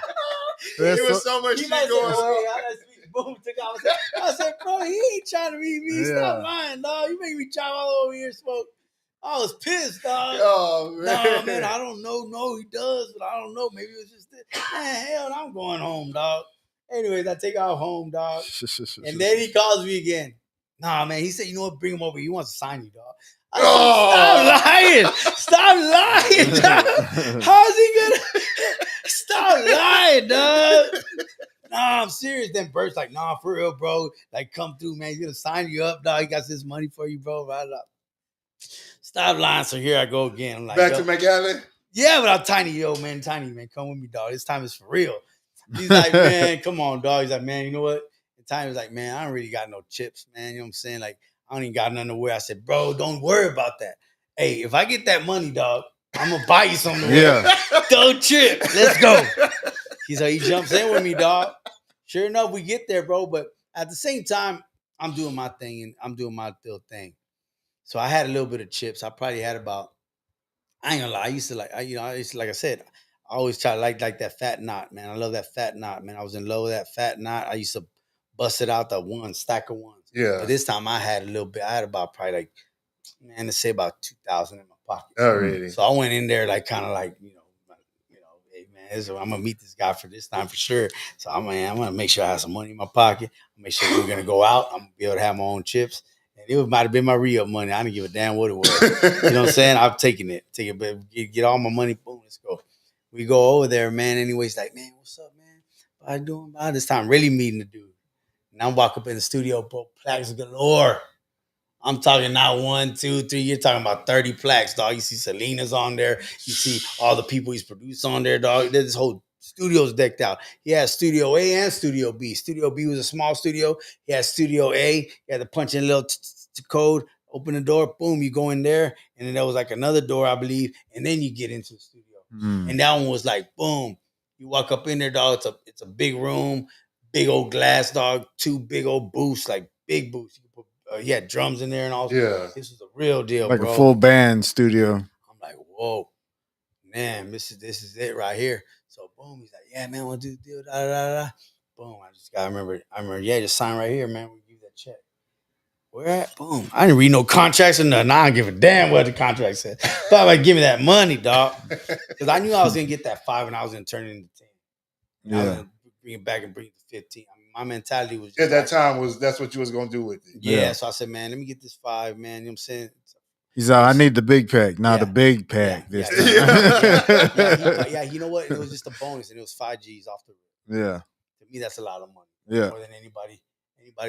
Damn. It was so much He shit might going say, on. boom, took off. I said, bro, he ain't trying to meet me. Yeah. Stop lying, dog. You make me drive all over here, smoke. I was pissed, dog. Oh, man. Nah, man, I don't know. No, he does, but I don't know. Maybe it was just this. Man, hell, I'm going home, dog. Anyways, I take off home, dog. And then he calls me again. Nah, man, he said, you know what? Bring him over. He wants to sign you, dog. I said, stop lying. Stop lying, dog. How's he gonna stop lying, dog? Nah, I'm serious. Then Bert's like, nah, for real, bro. Like, come through, man. He's gonna sign you up, dog. He got this money for you, bro. Blah, blah. Stop lying. So here I go again. I'm like, Back to McAllen? yeah, but I'm Tiny, man. Tiny, man. Come with me, dog. This time is for real. He's like, man, come on, dog. He's like, man, you know what? And Tiny was like, man, I don't really got no chips, man. You know what I'm saying? Like, I don't even got nothing to wear. I said, bro, don't worry about that. Hey, if I get that money, dog, I'm gonna buy you something to wear. Yeah. Don't trip. Let's go. He's like, he jumps in with me, dog. Sure enough, we get there, bro. But at the same time, I'm doing my thing and I'm doing my little thing. So I had a little bit of chips. I probably had about, I ain't gonna lie. I used to like, like I said, I always try to like that fat knot, man. I love that fat knot, man. I was in love with that fat knot. I used to bust it out the one stack of ones. Yeah. But this time I had a little bit. I had about probably like, man, let's say about 2,000 in my pocket. Already. So I went in there like kind of like, hey man, I'm gonna meet this guy for this time for sure. So I'm gonna make sure I have some money in my pocket. Make sure we're gonna go out. I'm gonna be able to have my own chips. And it might have been my re-up money. I didn't give a damn what it was. You know what I'm saying? I'm taking it. Take it, but get all my money. Boom, let's go. We go over there, man. Anyways, like, man, what's up, man? What I doing? By this time, really meeting the dude. And I'm walking up in the studio, bro. Plaques galore. I'm talking not 1, 2, 3. You're talking about 30 plaques, dog. You see Selena's on there. You see all the people he's produced on there, dog. This whole studio's decked out. He had Studio A and Studio B. Studio B was a small studio. He had Studio A. He had to punch in a little code, open the door, boom, you go in there. And then there was like another door, I believe. And then you get into the studio. And that one was like, boom. You walk up in there, dog. It's a big room, big old glass, dog. 2 big old booths, like big booths. You can put he had drums in there and all. Yeah. This was a real deal, like bro. a full band studio. I'm like, whoa, man, this is it right here. So boom, he's like, yeah, man, want to do the deal, da da da da. Boom, I remember, yeah, just sign right here, man. We give that check. Where at? Boom. I didn't read no contracts or nothing. I don't give a damn what the contract said. Thought like, give me that money, dog. Because I knew I was gonna get that 5 and I was gonna turn it into 10. Yeah. I was gonna bring it back and bring it to 15. I mean, my mentality was at that time that's what you was gonna do with it. Yeah. So I said, man, let me get this 5, man. You know what I'm saying? He's like, I need the big pack, not the big pack this time. Yeah, you know what? It was just a bonus, and it was 5 G's off the rip. Yeah. To me, that's a lot of money. Yeah. More than anybody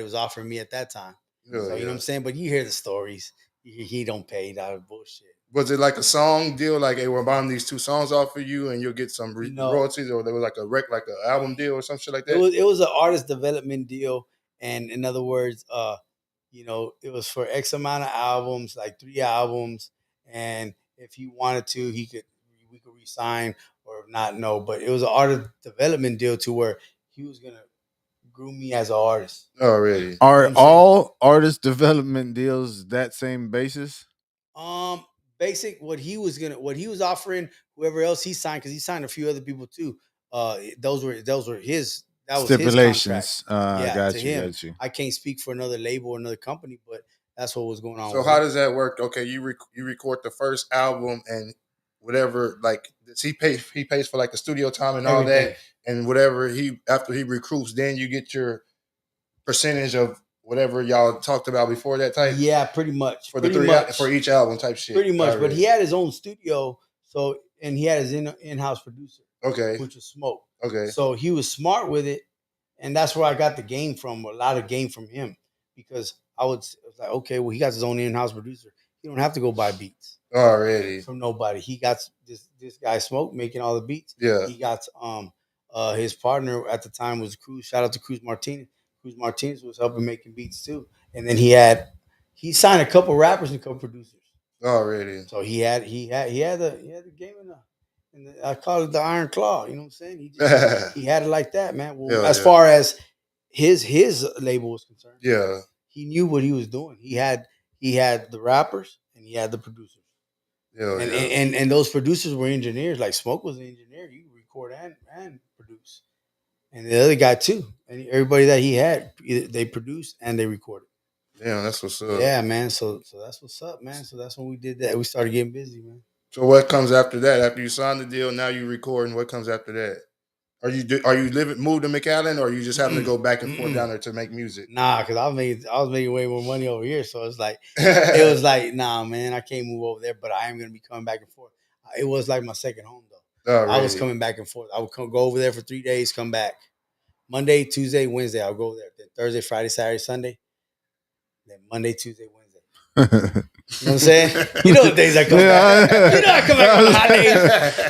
was offering me at that time. Yeah, so you know what I'm saying? But you hear the stories. He don't pay that bullshit. Was it like a song deal? Like, hey, we're buying these 2 songs off of you, and you'll get some royalties, or there was like an album deal or some shit like that. It was an artist development deal, and in other words, it was for X amount of albums, like 3 albums, and if he wanted to, we could re-sign or not. No, but it was an artist development deal to where he was gonna groom me as an artist. Oh, really? Are all artist development deals that same basis? Basic what he was offering whoever else he signed, because he signed a few other people too. Those were his stipulations. Got you. I can't speak for another label or another company, but that's what was going on. So how does that work? Okay, you record the first album and whatever, like he pays for like the studio time and all that, and whatever after he recruits, then you get your percentage of whatever y'all talked about before that type. Yeah, pretty much for for each album type shit. Pretty much, but he had his own studio, and he had his in-house producer. Okay, which was Smoke. Okay, so he was smart with it, and that's where I got the game from. A lot of game from him, because I was like, okay, well, he got his own in-house producer. He don't have to go buy beats already from nobody. He got this guy Smoke making all the beats. Yeah, he got his partner at the time was Cruz. Shout out to Cruz Martinez. Cruz Martinez was helping making beats too, and then he signed a couple rappers and a couple producers. Already, so he had the game And I call it the Iron Claw. You know what I'm saying? He had it like that, man. Well, Yeah, as yeah. far as his label was concerned, Yeah. he knew what he was doing. He had the rappers and he had the producers. Yeah, And, yeah. and those producers were engineers. Like Smoke was an engineer. You record and produce. And the other guy too. And everybody that he had, they produced and they recorded. Damn, that's what's up. Yeah, man. So that's what's up, man. So that's when we did that. We started getting busy, man. So what comes after that? After you sign the deal, now you recording. What comes after that? Are you moved to McAllen, or are you just having to go back and forth down there to make music? Nah, because I was making way more money over here. So it's like it was like, nah, man, I can't move over there, but I am gonna be coming back and forth. It was like my second home though. Oh, really? I was coming back and forth. I would go over there for 3 days, come back. Monday, Tuesday, Wednesday, I'll go there. Then Thursday, Friday, Saturday, Sunday. Then Monday, Tuesday, Wednesday. You know what I'm saying? You know the days I come back. You know I come back on the hot days.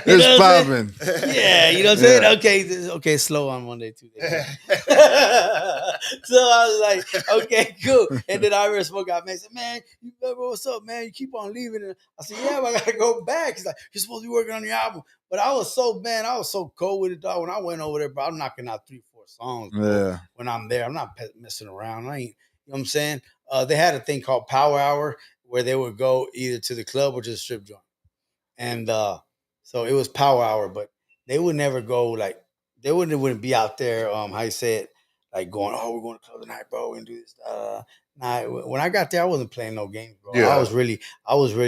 You It's popping. Yeah, you know what I'm saying? Okay, slow on Monday, Tuesday. So I was like, okay, cool. And then I remember Smoke out, man, said, man, you remember what's up, man? You keep on leaving. And I said, yeah, but I gotta go back. He's like, you're supposed to be working on your album. But I was so cold with it, dog. When I went over there, bro, I'm knocking out 3-4 songs. Bro. Yeah. When I'm there, I'm not messing around. I ain't, you know what I'm saying? They had a thing called Power Hour where they would go either to the club or to the strip joint. And so it was Power Hour, but they would never go like, they wouldn't be out there, how you say it, like going, oh, we're going to club tonight, bro, and do this. Nah, when I got there, I wasn't playing no games, bro. Yeah. I was really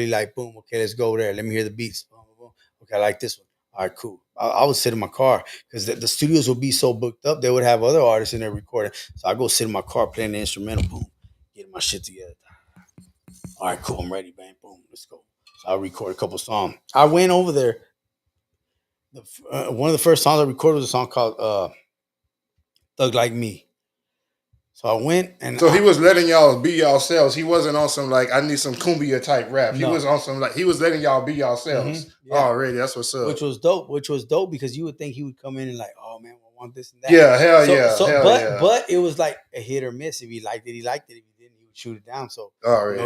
like, boom, okay, let's go there. Let me hear the beats. Boom, boom, boom. Okay, I like this one. All right, cool. I would sit in my car because the studios would be so booked up. They would have other artists in there recording. So I go sit in my car playing the instrumental. Boom, getting my shit together. All right, cool. I'm ready, man. Boom, let's go. So I record a couple songs. I went over there. One of the first songs I recorded was a song called "Thug Like Me." So I went and he was letting y'all be yourselves. He wasn't on some like I need some cumbia type rap. He was on some like he was letting y'all be yourselves. Mm-hmm. Yeah. Already, that's what's up. Which was dope because you would think he would come in and like, oh man, I want this and that. Yeah, hell yeah. But it was like a hit or miss. If he liked it, he liked it. If he didn't, he would shoot it down. So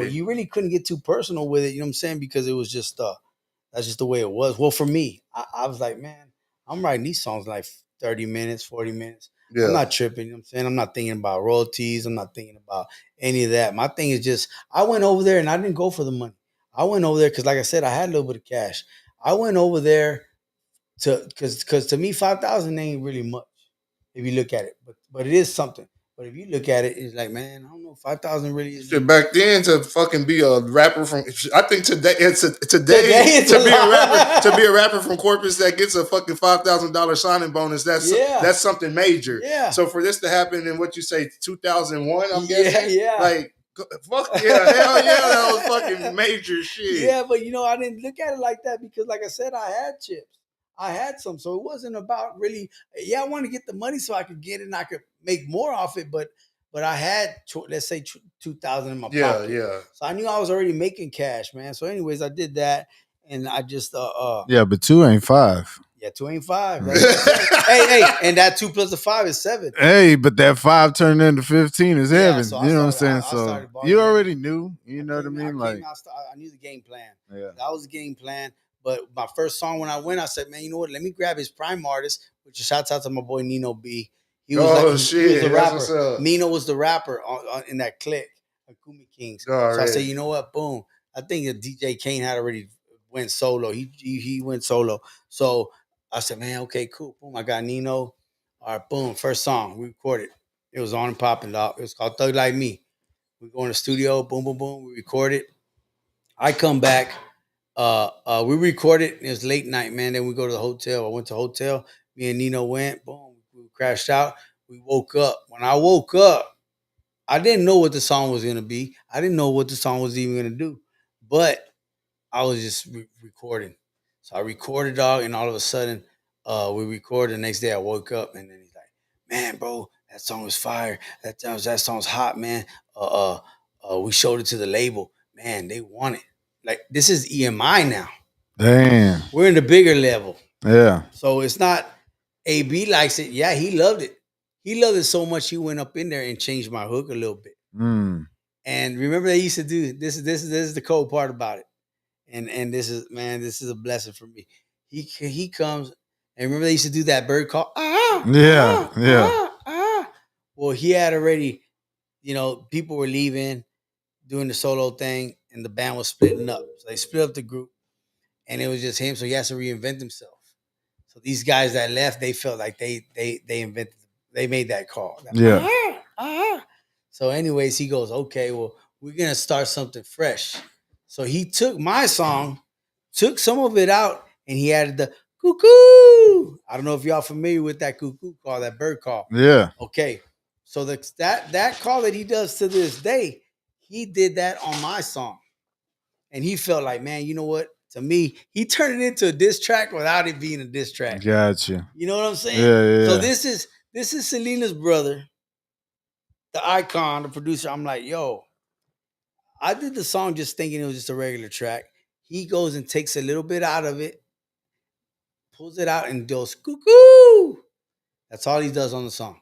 you really couldn't get too personal with it. You know what I'm saying? Because it was just that's just the way it was. Well, for me, I was like, man, I'm writing these songs like 30 minutes, 40 minutes. Yeah. I'm not tripping. You know what I'm saying? I'm not thinking about royalties. I'm not thinking about any of that. My thing is just, I went over there and I didn't go for the money. I went over there because, like I said, I had a little bit of cash. I went over there because to me, 5,000 ain't really much if you look at it. But it is something. But if you look at it, it's like, man, I don't know, 5,000 really is. Back then, to fucking be a rapper from, I think today to be a rapper from Corpus that gets a fucking $5,000 signing bonus. That's something major. Yeah. So for this to happen in what you say 2001, I'm guessing. Yeah. Like, fuck yeah, hell yeah, that was fucking major shit. Yeah, but I didn't look at it like that because, like I said, I had chips. I had some, so it wasn't about really. Yeah, I want to get the money so I could get it and I could make more off it. But I had, let's say, 2,000 in my pocket. Yeah. So I knew I was already making cash, man. So, anyways, I did that, and I just yeah, but 2 ain't 5. Yeah, 2 ain't 5. hey, and that 2 plus the 5 is 7. Hey, but that 5 turned into 15 is heaven. So you know what I'm saying? So you already knew. You know what I mean? I knew the game plan. Yeah, that was the game plan. But my first song when I went, I said, man, you know what? Let me grab his prime artist, which is shouts out to my boy Nino B. He was he was the rapper. Nino was the rapper in that clique, Kumi Kings. I said, you know what? Boom. I think DJ Kane had already went solo. He went solo. So I said, man, okay, cool. Boom. I got Nino. All right, boom. First song we recorded. It was on and popping, dog. It was called Thug Like Me. We go in the studio. Boom, boom, boom. We record it. I come back. We recorded. It was late night, man. Then we go to the hotel. I went to the hotel. Me and Nino went. Boom. We crashed out. We woke up. When I woke up, I didn't know what the song was going to be. I didn't know what the song was even going to do. But I was just recording. So I recorded, dog, and all of a sudden, we recorded. The next day I woke up, and then he's like, man, bro, that song was fire. That song's hot, man. We showed it to the label. Man, they want it. Like, this is EMI now. Damn. We're in the bigger level. Yeah. So it's not AB likes it. Yeah, he loved it. He loved it so much he went up in there and changed my hook a little bit. Mm. And remember they used to do this is the cool part about it. And this is a blessing for me. he comes, and remember they used to do that bird call. Well, he had already, people were leaving, doing the solo thing, and the band was splitting up. So they split up the group, and it was just him. So he has to reinvent himself. So these guys that left, they felt like they made that call. So, anyways, he goes, okay, well, we're gonna start something fresh. So he took my song, took some of it out, and he added the cuckoo. I don't know if y'all familiar with that cuckoo call, that bird call. Yeah. Okay. So that call that he does to this day, he did that on my song. And he felt like, man, you know what? To me, he turned it into a diss track without it being a diss track. Gotcha. You know what I'm saying? Yeah. So this is Selena's brother, the icon, the producer. I'm like, yo, I did the song just thinking it was just a regular track. He goes and takes a little bit out of it, pulls it out, and goes, cuckoo. That's all he does on the song.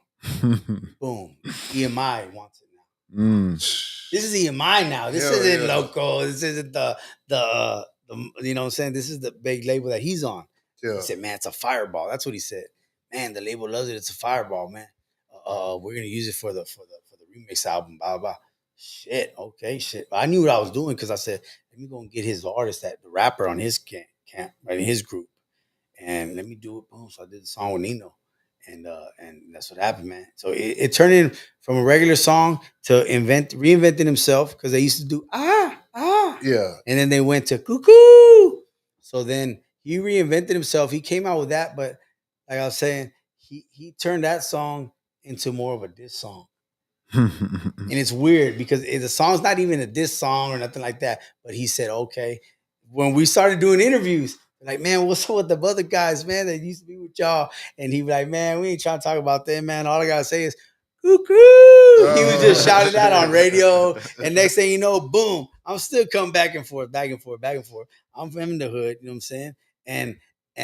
Boom. EMI wants it now. This is EMI now. This isn't local. This isn't the you know what I'm saying? This is the big label that he's on. Yeah. He said, man, it's a fireball. That's what he said. Man, the label loves it. It's a fireball, man. We're gonna use it for the remix album, blah blah. Shit, okay, shit. But I knew what I was doing because I said, let me go and get his artist, the rapper on his camp, right, in his group, and let me do it. Boom. So I did the song with Nino. And that's what happened, man. So it turned in from a regular song to reinventing himself, because they used to do yeah, and then they went to cuckoo. So then he reinvented himself. He came out with that, but like I was saying, he turned that song into more of a diss song. And it's weird because the song's not even a diss song or nothing like that. But he said, okay, when we started doing interviews, like, man, what's up with the other guys, man, that used to be with y'all? And he was like, man, we ain't trying to talk about them, man. All I gotta say is cuckoo. He was just shouting that on radio. And next thing you know, boom, I'm still coming back and forth. I'm from the hood, you know what I'm saying? And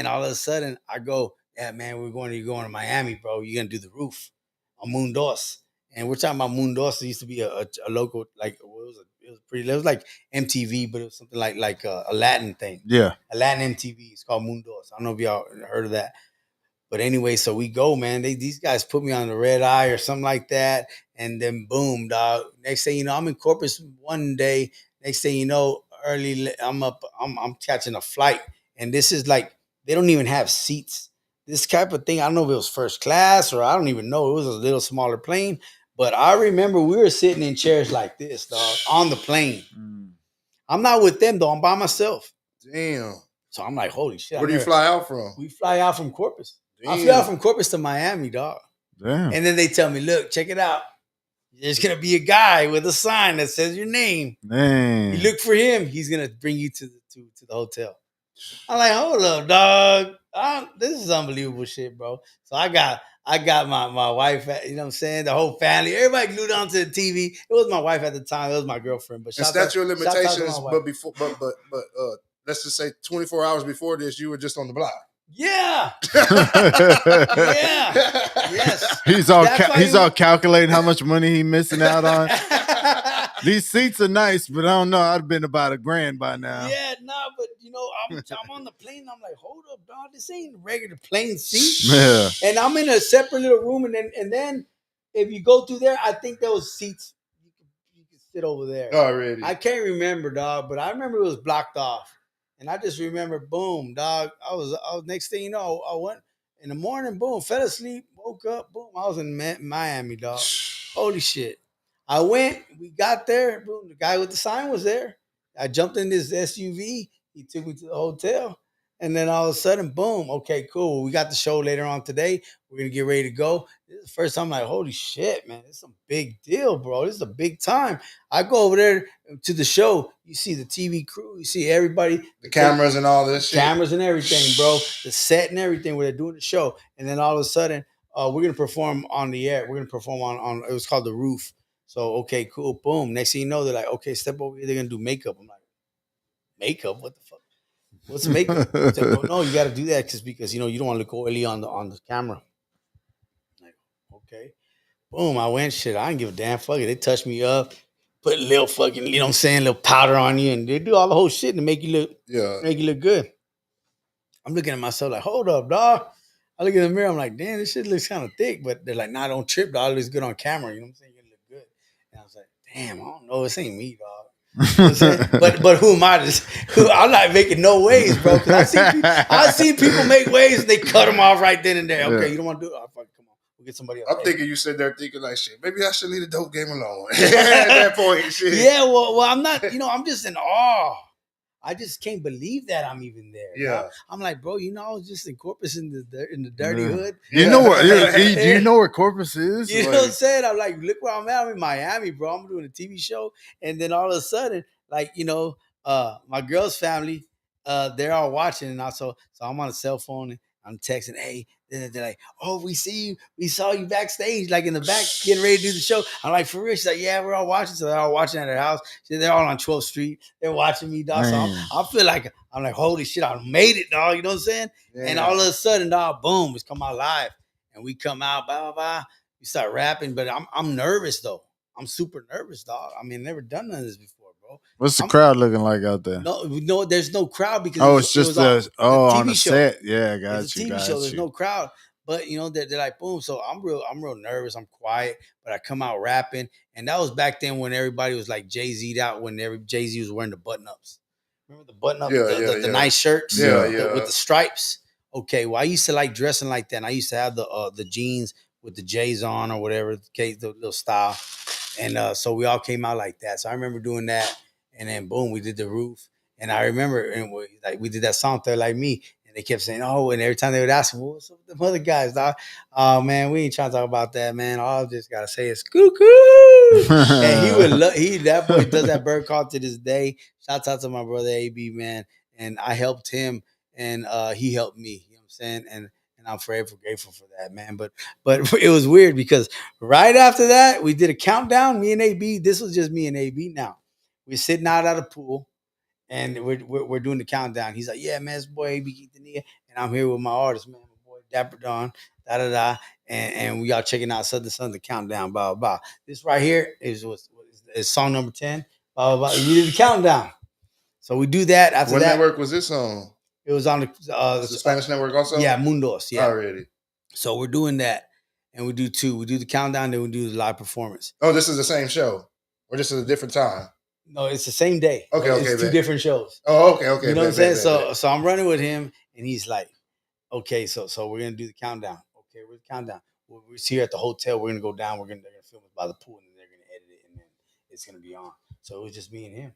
all of a sudden I go, yeah, man, you're going to Miami, bro. You're gonna do the roof on Moondos. And we're talking about Moondos. It used to be a local, like, it was like MTV, but it was something like a Latin thing. Yeah. A Latin MTV. It's called Moondos. I don't know if y'all heard of that. But anyway, so we go, man. These guys put me on the red eye or something like that. And then boom, dog. Next thing you know, I'm in Corpus one day. Next thing you know, early, I'm catching a flight. And this is like, they don't even have seats. This type of thing, I don't know if it was first class or I don't even know. It was a little smaller plane. But I remember we were sitting in chairs like this, dog, on the plane. I'm not with them, though. I'm by myself. Damn. So I'm like, holy shit. Where do you fly out from? We fly out from Corpus. Damn. I flew out from Corpus to Miami, dog. Damn. And then they tell me, look, check it out. There's going to be a guy with a sign that says your name. Dang. You look for him. He's going to bring you to the hotel. I'm like, hold up, dog. This is unbelievable shit, bro. So I got my wife, you know what I'm saying? The whole family, everybody glued onto the TV. It was my wife at the time. It was my girlfriend. But that's your limitations. But before, but let's just say 24 hours before this, you were just on the block. Yeah. Yeah. Yes. He's all calculating how much money he's missing out on. These seats are nice, but I don't know. I'd have been about $1,000 by now. Yeah, but I'm on the plane. I'm like, hold up, dog. This ain't a regular plane seat. Yeah. And I'm in a separate little room, and then if you go through there, I think those seats you can sit over there. Oh, really? I can't remember, dog, but I remember it was blocked off. And I just remember, boom, dog. I was next thing you know, I went in the morning, boom, fell asleep, woke up, boom. I was in Miami, dog. Holy shit. I went, we got there, boom, the guy with the sign was there. I jumped in this SUV. He took me to the hotel. And then all of a sudden, boom, okay, cool. We got the show later on today. We're going to get ready to go. This is the first time I'm like, holy shit, man. This is a big deal, bro. This is a big time. I go over there to the show. You see the TV crew. You see everybody. The cameras and all this shit. Cameras and everything, bro. The set and everything where they're doing the show. And then all of a sudden, we're going to perform on the air. We're going to perform on it was called The Roof. So, okay, cool. Boom. Next thing you know, they're like, okay, step over here. They're going to do makeup. I'm like, makeup? What the fuck? What's makeup? Like, no, you got to do that because you don't want to look oily on the camera. I'm like, okay. Boom, I went, shit, I didn't give a damn. Fuck it. They touched me up, put a little fucking, you know what I'm saying, little powder on you, and they do all the whole shit to make you look good. I'm looking at myself like, hold up, dog. I look in the mirror, I'm like, damn, this shit looks kind of thick. But they're like, nah, don't trip, dog. It looks good on camera. You know what I'm saying? You look good. And I was like, damn, I don't know. This ain't me, dog. You know what I'm saying? But who am I? I'm not making no waves, bro. Because I seen people make waves and they cut them off right then and there. Okay, you don't want to do it? Oh, fuck, come on. We'll get somebody else. I'm thinking you sit there thinking like, shit, maybe I should leave the dope game alone. At that point, shit. Yeah, well, I'm not, I'm just in awe. I just can't believe that I'm even there. Yeah. Bro. I'm like, bro, I was just in Corpus in the dirty hood. You know what? Do you know where Corpus is? You know what I'm saying? I'm like, look where I'm at. I'm in Miami, bro. I'm doing a TV show. And then all of a sudden, like, my girl's family, they're all watching. And also, so I'm on a cell phone and I'm texting, hey, they're like, oh, we see you. We saw you backstage, like in the back, getting ready to do the show. I'm like, for real? She's like, yeah, we're all watching. So they're all watching at their house. They're all on 12th Street. They're watching me, dog. Man. So I feel like, I'm like, holy shit, I made it, dog. You know what I'm saying? Yeah. And all of a sudden, dog, boom, it's come out live. And we come out, blah, blah, blah. We start rapping. But I'm nervous, though. I'm super nervous, dog. I mean, never done none of this before, bro. What's the crowd looking like out there? No, there's no crowd because it's just on the set. Yeah, got it's a TV show. There's no crowd, but they're like boom. So I'm real nervous. I'm quiet, but I come out rapping, and that was back then when everybody was like Jay-Z'd out when Jay-Z was wearing the button ups. Remember the button up, the nice shirts, with the stripes. Okay, well I used to like dressing like that. And I used to have the jeans with the J's on or whatever, the little style, and so we all came out like that. So I remember doing that. And then boom, we did the roof. And I remember, and we did that song "They're Like Me," and they kept saying, "Oh," and every time they would ask me, well, "What's up with them other guys, dog?" Oh man, we ain't trying to talk about that, man. All I just gotta say is "cuckoo." And he would that boy does that bird call to this day. Shouts out to my brother AB, man. And I helped him, and he helped me. You know what I'm saying? And I'm forever grateful for that, man. But it was weird because right after that, we did a countdown. Me and AB. This was just me and AB now. We're sitting out at the pool, and we're doing the countdown. He's like, "Yeah, man, it's boy AB Quintanilla, and I'm here with my artist, man, my boy Dapper Don, and we all checking out Southern Sun, the countdown, blah blah blah. This right here is song number 10, blah blah blah. We did the countdown, so we do that. After what that, network was this on? It was on the Spanish network also. Yeah, Mundos. Yeah, already. So we're doing that, and we do two. We do the countdown, then we do the live performance. Oh, this is the same show, or this is a different time? No, it's the same day. Okay, it's two different shows. Oh, okay. You know what I'm saying? So I'm running with him, and he's like, "Okay, so we're gonna do the countdown. Okay, we're the countdown. We're here at the hotel. We're gonna go down. They're gonna film it by the pool, and then they're gonna edit it, and then it's gonna be on." So it was just me and him.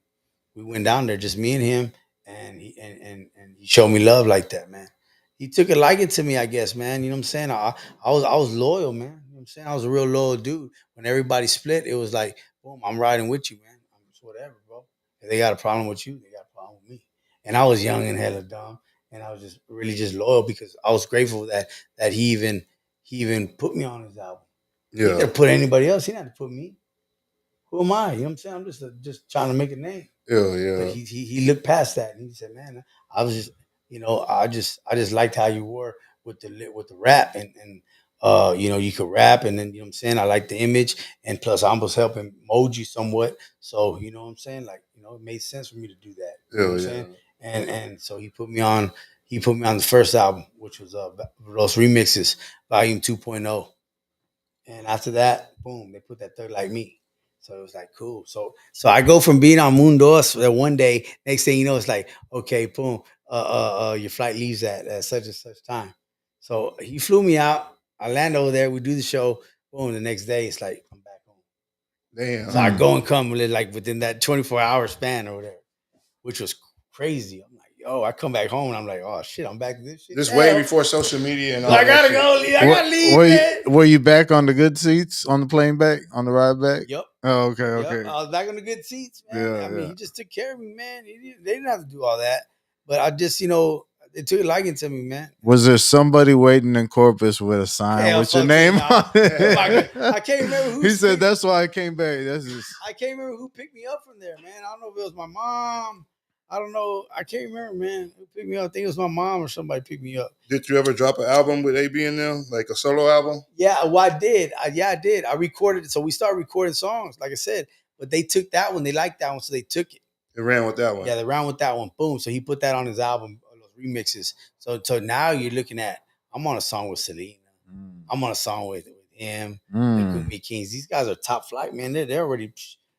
We went down there, just me and him, and he showed me love like that, man. He took a liking to me, I guess, man. You know what I'm saying? I was loyal, man. You know what I'm saying? I was a real loyal dude. When everybody split, it was like, boom, I'm riding with you, man. Whatever, bro. If they got a problem with you, they got a problem with me. And I was young and hella dumb, and I was just really just loyal because I was grateful that he even put me on his album. Yeah. He didn't put anybody else. He didn't put me. Who am I? You know what I'm saying? I'm just trying to make a name. Yeah. But he looked past that and he said, "Man, I was just, I just liked how you were with the rap and you could rap, and then you know what I'm saying, I like the image, and plus I was helping mold you somewhat. So you know what I'm saying, like it made sense for me to do that. You know what I'm saying? And so he put me on the first album, which was Los Remixes, Volume 2.0. And after that, boom, they put that Third Like Me. So it was like cool. So I go from being on Mundos that one day, next thing you know, it's like, okay, boom, your flight leaves at such and such time. So he flew me out. I land over there. We do the show. Boom. The next day, it's like I'm back home. Damn. So I go and come like within that 24-hour span or whatever, which was crazy. I'm like, yo, I come back home and I'm like, oh shit, I'm back to this shit. This way before social media and all. I gotta go. I gotta leave. Were you back on the good seats on the plane back on the ride back? Yep. Oh, okay. Yep. I was back on the good seats, man. Yeah, I mean, he just took care of me, man. They didn't have to do all that, but I just, it took a liking to me, man. Was there somebody waiting in Corpus with a sign with your name on it? I can't remember who. He said that's why I came back. I can't remember who picked me up from there, man. I don't know if it was my mom. I don't know. I can't remember, man. Who picked me up? I think it was my mom or somebody picked me up. Did you ever drop an album with AB in them, like a solo album? Yeah, well, I did. I did. I recorded it. So we started recording songs, like I said. But they took that one. They liked that one, so they took it. They ran with that one. Yeah, they ran with that one. Boom. So he put that on his album, Los remixes. So now you're looking at, I'm on a song with Selena. I'm on a song with him, the Gumi Kings. These guys are top flight, man. They're already,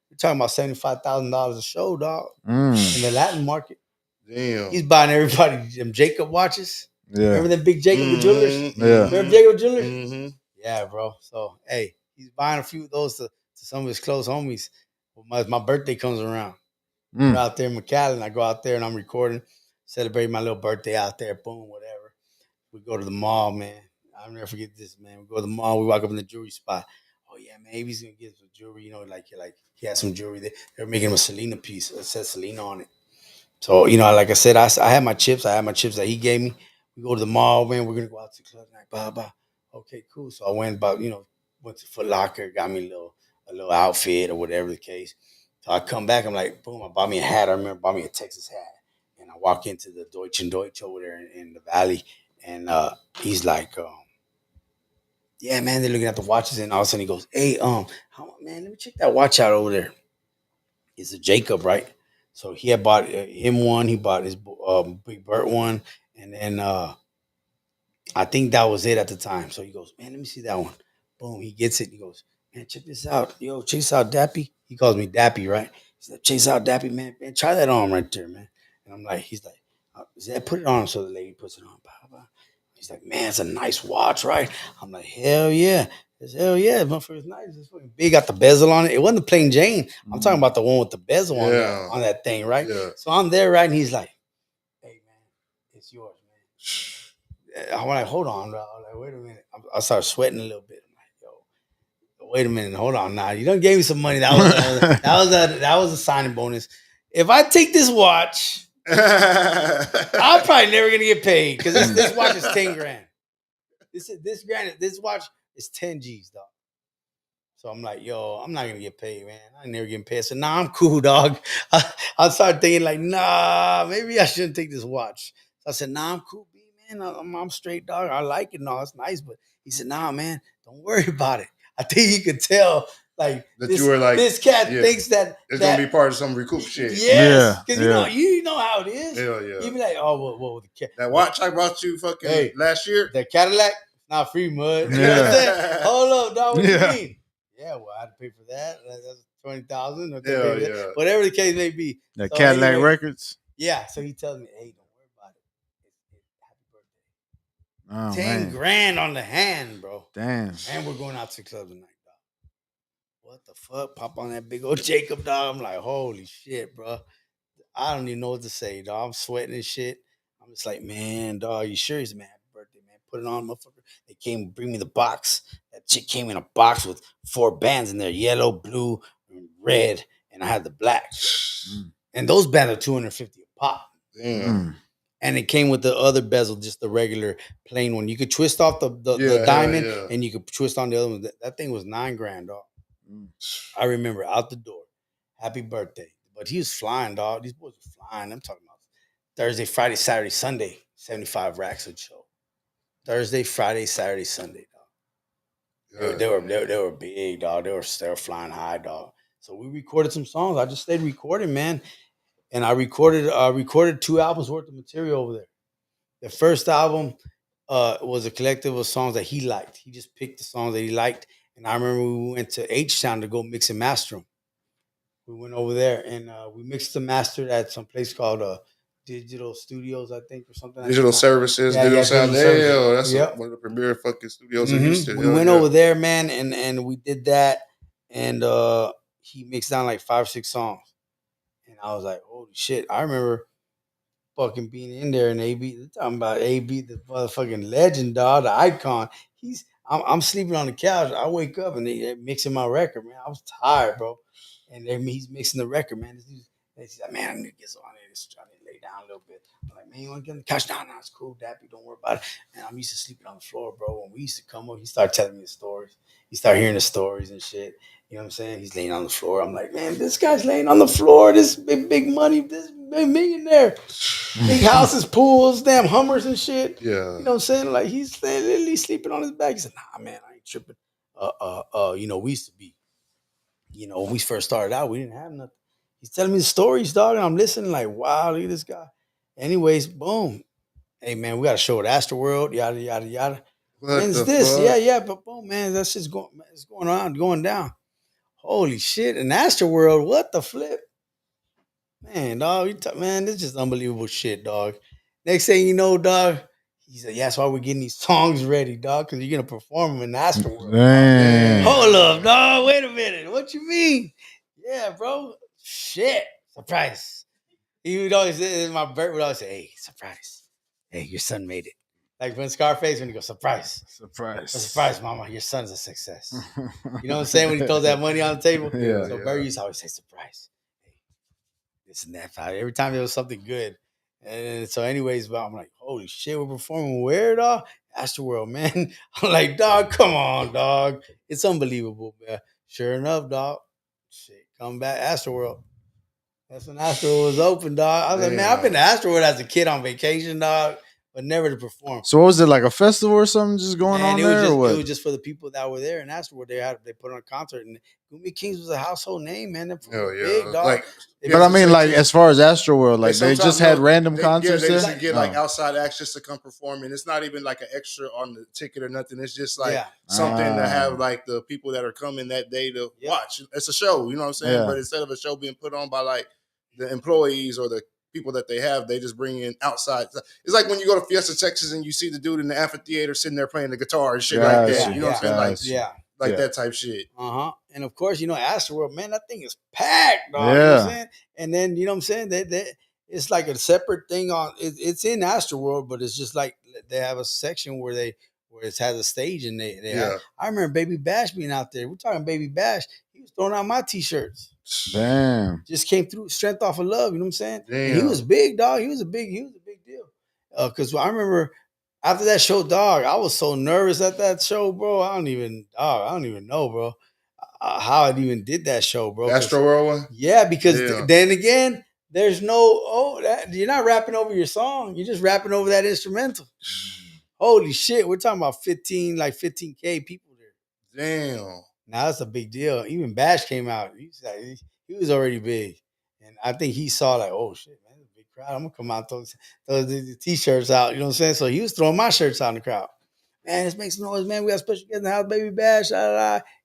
we're talking about $75,000 a show, dog, in the Latin market. Damn. He's buying everybody them Jacob watches. Yeah. Remember them big Jacob jewelers? Yeah. Remember Jacob jewelers? Mm-hmm. Yeah, bro. So hey, he's buying a few of those to some of his close homies. When my birthday comes around, we're out there in McAllen. I go out there and I'm recording, celebrate my little birthday out there. Boom, whatever. We go to the mall, man. I'll never forget this, man. We go to the mall. We walk up in the jewelry spot. Oh yeah, man. He's gonna get some jewelry. You know, like he had some jewelry. They're making him a Selena piece. It says Selena on it. So, you know, like I said, I had my chips. I had my chips that he gave me. We go to the mall, man. We're going to go out to the club tonight. Blah, blah. Okay, cool. So I went went to Foot Locker, got me a little outfit or whatever the case. So I come back. I'm like, boom, I bought me a hat. I remember bought me a Texas hat. And I walk into the Deutsch and Deutsch over there in the Valley. And he's like, yeah, man, they're looking at the watches. And all of a sudden he goes, hey, man, let me check that watch out over there. It's a Jacob, right? So he had bought him one. He bought his Big Bert one, and then I think that was it at the time. So he goes, man, let me see that one. Boom, he gets it. He goes, man, check this out. Yo, check this out, Dappy. He calls me Dappy, right? He said, check this out, Dappy, man. Man, try that on right there, man. And I'm like, he's like, put it on. So the lady puts it on. Blah, blah. He's like, man, it's a nice watch, right? I'm like, hell yeah. Hell yeah, motherfucker's nice. It's fucking big. Got the bezel on it. It wasn't the plain Jane. I'm talking about the one with the bezel on that thing, right? Yeah. So I'm there, right? And he's like, hey, man, it's yours, man. I'm like, hold on, bro. I'm like, wait a minute. I start sweating a little bit. I'm like, yo, wait a minute. Hold on. Now, you done gave me some money. That was a signing bonus. If I take this watch, I'm probably never gonna get paid because this watch is 10 grand. This watch is 10 G's, dog. So I'm like, yo, I'm not gonna get paid, man. I ain't never getting paid. So nah, I'm cool, dog. I started thinking like, nah, maybe I shouldn't take this watch. So I said, nah, I'm cool, B, man. I'm straight, dog. I like it, no, it's nice. But he said, nah, man, don't worry about it. I think he could tell, like that you were like, this cat thinks that it's gonna be part of some recoup shit. Yes, because you know how it is. Hell yeah. You be like, oh, well, the cat. That watch I brought you fucking last year. The Cadillac, not free mud. You know what I'm saying? Hold up, dog. What do you mean? Yeah, well, I had to pay for that. That's $20,000. Whatever the case may be. The Cadillac Records. Yeah. So he tells me, hey, don't worry about it. Happy birthday. Oh, 10 grand on the hand, bro. Damn. And we're going out to the club tonight, dog. What the fuck? Pop on that big old Jacob, dog. I'm like, holy shit, bro. I don't even know what to say, dog. I'm sweating and shit. I'm just like, man, dog, you sure? He's man, happy birthday, man. Put it on, motherfucker. They came, bring me the box. That chick came in a box with 4 bands in there, yellow, blue, and red, and I had the black. And those bands are $250 a pop. Damn. And it came with the other bezel, just the regular plain one. You could twist off the diamond, and you could twist on the other one. That thing was $9 grand, dog. I remember out the door. Happy birthday. But he was flying, dog. These boys were flying. I'm talking about Thursday, Friday, Saturday, Sunday, 75 racks a show. Thursday, Friday, Saturday, Sunday, dog. They were big, dog. They were flying high, dog. So we recorded some songs. I just stayed recording, man. And I recorded 2 albums worth of material over there. The first album was a collective of songs that he liked. He just picked the songs that he liked. And I remember we went to H-Town to go mix and master them. We went over there and we mixed and mastered at some place called Digital Studios, I think, or something. Digital Services, Digital Sound. That's one of the premier fucking studios in Houston. We went over there, man, and we did that. And he mixed down like 5 or 6 songs. And I was like, holy shit. I remember fucking being in there and AB, talking about AB, the motherfucking legend, dog, the icon. I'm sleeping on the couch. I wake up and they're mixing my record, man. I was tired, bro. And he's mixing the record, man. He's like, man, I need to get on there. I need to lay down a little bit. I'm like, man, you want to get on the couch? No, it's cool, Dappy. Don't worry about it. Man, I'm used to sleeping on the floor, bro. When we used to come up, he started telling me the stories. He started hearing the stories and shit. You know what I'm saying? He's laying on the floor. I'm like, man, this guy's laying on the floor. This big money, this big millionaire. Big houses, pools, damn Hummers and shit. Yeah. You know what I'm saying? Like, he's literally sleeping on his back. He said, nah, man, I ain't tripping. We used to be, when we first started out, we didn't have nothing. He's telling me the stories, dog, and I'm listening like, wow, look at this guy. Anyways, boom. hey man, we got to show it Astroworld, yada yada yada. What When's the this? fuck? Yeah, but boom, man, that's just going, it's going on, going down. Holy shit! An Astroworld, what the flip, man, dog? Man, this is just unbelievable shit, dog. Next thing you know, dog, he said, yeah, that's why we're getting these songs ready, dog, because you're gonna perform them in Astroworld. Damn. Hold up, dog. Wait a minute. What you mean? Yeah, bro. Shit. Surprise. He would always say, my bird would always say, hey, surprise. Hey, your son made it. Like when Scarface, when he goes, surprise. Surprise. Surprise, mama. Your son's a success. You know what I'm saying? When he throws that money on the table. Yeah. So Barry used to always say, surprise. Hey, this and that. Every time there was something good. And so, anyways, but I'm like, holy shit, we're performing where, dog? Astroworld, man. I'm like, dog, come on, dog. It's unbelievable, man. Sure enough, dog. Shit, come back, Astroworld. That's when Astroworld was open, dog. I was like, man, I've been to Astroworld as a kid on vacation, dog, but never to perform. So what was it, like a festival or something just going Man, on it there? was just, or what? it was just for the people that were there in Astroworld. They put on a concert, and Gumi Kings was a household name, man. They're Hell yeah. big, dog. Like, But I mean, like as far as Astroworld, like they just had random concerts. Yeah, they there? just get like outside acts just to come perform, and it's not even like an extra on the ticket or nothing. It's just like something to have like the people that are coming that day to watch. It's a show, you know what I'm saying? Yeah. But instead of a show being put on by like the employees or the people that they have, they just bring in outside. It's like when you go to Fiesta, Texas, and you see the dude in the amphitheater sitting there playing the guitar and shit like that. You know what I'm saying? Like that type shit. And of course, you know, Astroworld, man, that thing is packed, dog. You know what I'm saying? And then, you know what I'm saying? That it's like a separate thing on it's in Astroworld, but it's just like they have a section where it has a stage, and they have, I remember Baby Bash being out there. We're talking Baby Bash. He was throwing out my t-shirts. Damn. Just came through Strength Off of Love, you know what I'm saying? Damn. And he was big, dog. He was a big deal. Because I remember after that show, dog, I was so nervous at that show, bro. I don't even know, bro, how I even did that show, bro. Astroworld one? Yeah, because then again, there's no you're not rapping over your song. You're just rapping over that instrumental. Holy shit, we're talking about 15K people there. Damn. Now that's a big deal. Even Bash came out. He was already big, and I think he saw like, oh shit, man, there's a big crowd. I'm gonna come out those the t-shirts out. You know what I'm saying? So he was throwing my shirts out in the crowd. Man, let's make some noise, man. We got special guests in the house, Baby Bash.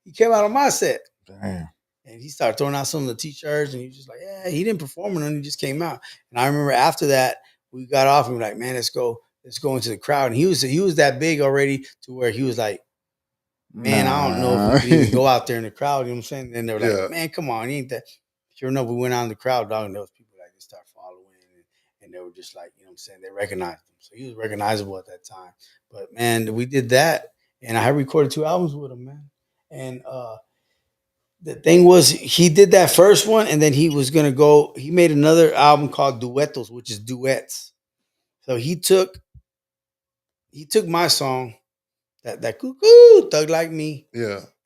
He came out on my set. Damn. And he started throwing out some of the t-shirts, and he was just like, yeah, he didn't perform on them. He just came out. And I remember after that, we got off and we were like, man, let's go into the crowd. And he was that big already to where he was like, man, I don't know if we can even go out there in the crowd. You know what I'm saying? And they were like, man, come on, ain't that? Sure enough, we went out in the crowd, dog, and there was people like just start following, and they were just like, you know what I'm saying? They recognized him. So he was recognizable at that time. But man, we did that, and I had recorded 2 albums with him, man. And the thing was, he did that first one, and then he was gonna go. He made another album called Duetos, which is duets. So he took my song, that cuckoo Thug Like Me,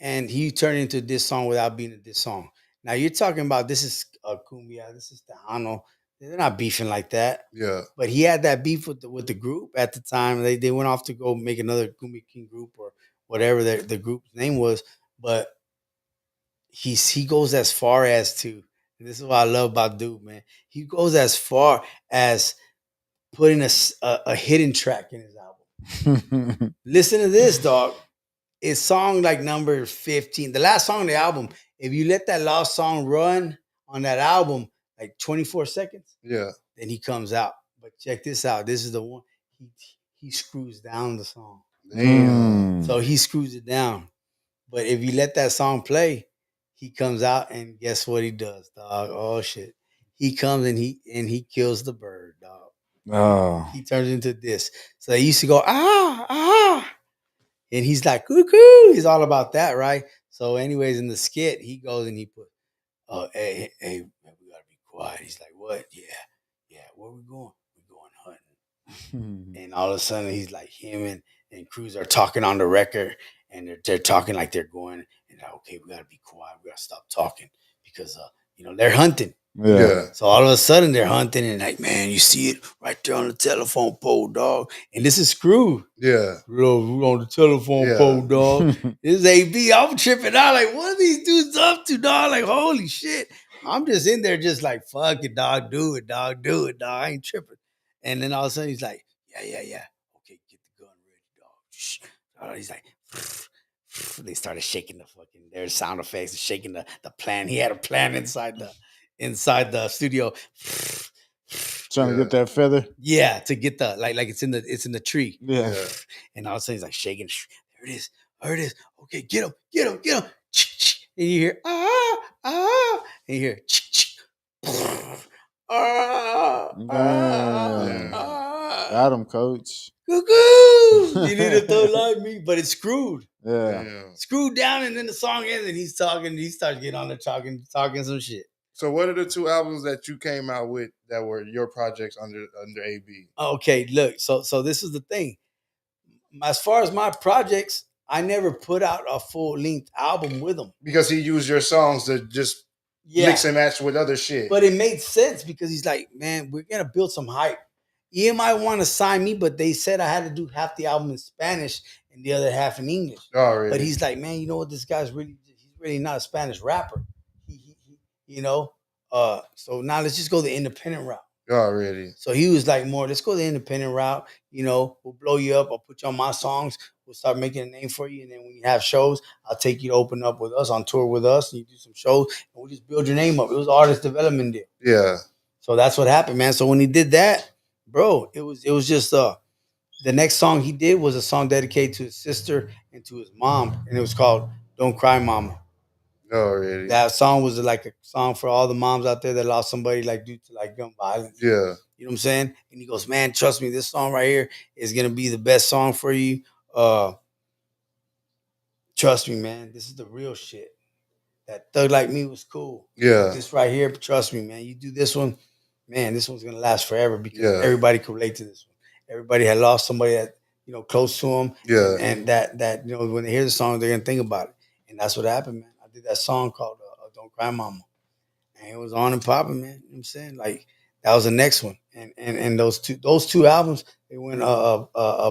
and he turned into this song without being this song. Now you're talking about this is Cumbia, this is Tejano. They're not beefing like that. Yeah. But he had that beef with the group at the time. They went off to go make another Cumbia King group or whatever the group's name was. But he goes as far as to, and this is what I love about Dude, man. He goes as far as putting a hidden track in his album. Listen to this, dog. It's song like number 15. The last song on the album, if you let that last song run on that album, like 24 seconds, then he comes out. But check this out. This is the one. He screws down the song. Damn. So he screws it down. But if you let that song play, he comes out, and guess what he does, dog? Oh shit. He comes and he kills the bird, dog. Oh. He turns into this. So they used to go, ah. And he's like, cuckoo. He's all about that, right? So anyways, in the skit, he goes and he put, hey, man, we gotta be quiet. He's like, what? Yeah. Where we going? We're going hunting. And all of a sudden, he's like, him and Cruz are talking on the record, and they're talking like they're going, and like, okay, we gotta be quiet. We gotta stop talking because they're hunting. Yeah. So all of a sudden they're hunting, and like, man, you see it right there on the telephone pole, dog. And this is Screw. Yeah. Bro, we're on the telephone pole, dog. This is AB. I'm tripping out. Like, what are these dudes up to, dog? Like, holy shit. I'm just in there just like, fuck it, dog. Do it, dog. I ain't tripping. And then all of a sudden he's like, Yeah. Okay, get the gun ready, dog. Shh. He's like, they started shaking the fucking their sound effects, shaking the plan. He had a plan inside the studio. Trying to get that feather. Yeah, to get the like it's in the tree. Yeah. And all of a sudden he's like shaking. There it is. There it is. Okay, get him. And you hear and you hear Got him, coach. Cuckoo! You need to throw like me, but it's screwed. Yeah. Screwed down, and then the song ends, and he's talking. He starts getting on there talking some shit. So what are the 2 albums that you came out with that were your projects under AB? Okay, look. So this is the thing. As far as my projects, I never put out a full length album with him Because he used your songs to just mix and match with other shit. But it made sense because he's like, man, we're gonna build some hype. EMI want to sign me, but they said I had to do half the album in Spanish and the other half in English. Oh, really? But he's like, man, you know what? This guy's he's really not a Spanish rapper. He you know. So now let's just go the independent route. Oh, really? So he was like, more, let's go the independent route. You know, we'll blow you up. I'll put you on my songs. We'll start making a name for you. And then when you have shows, I'll take you to open up with us, on tour with us. And you do some shows and we'll just build your name up. It was an artist development deal. Yeah. So that's what happened, man. So when he did that, bro, it was just the next song he did was a song dedicated to his sister and to his mom. And it was called Don't Cry Mama. Oh, really? That song was like a song for all the moms out there that lost somebody like due to like gun violence. Yeah. You know what I'm saying? And he goes, man, trust me, this song right here is gonna be the best song for you. Trust me, man. This is the real shit. That Thug Like Me was cool. Yeah. This right here, trust me, man. You do this one, man, this one's gonna last forever because everybody could relate to this one. Everybody had lost somebody that, you know, close to them. Yeah. And that, you know, when they hear the song, they're gonna think about it. And that's what happened, man. I did that song called Don't Cry Mama. And it was on and popping, man. You know what I'm saying? Like that was the next one. And those two albums, they went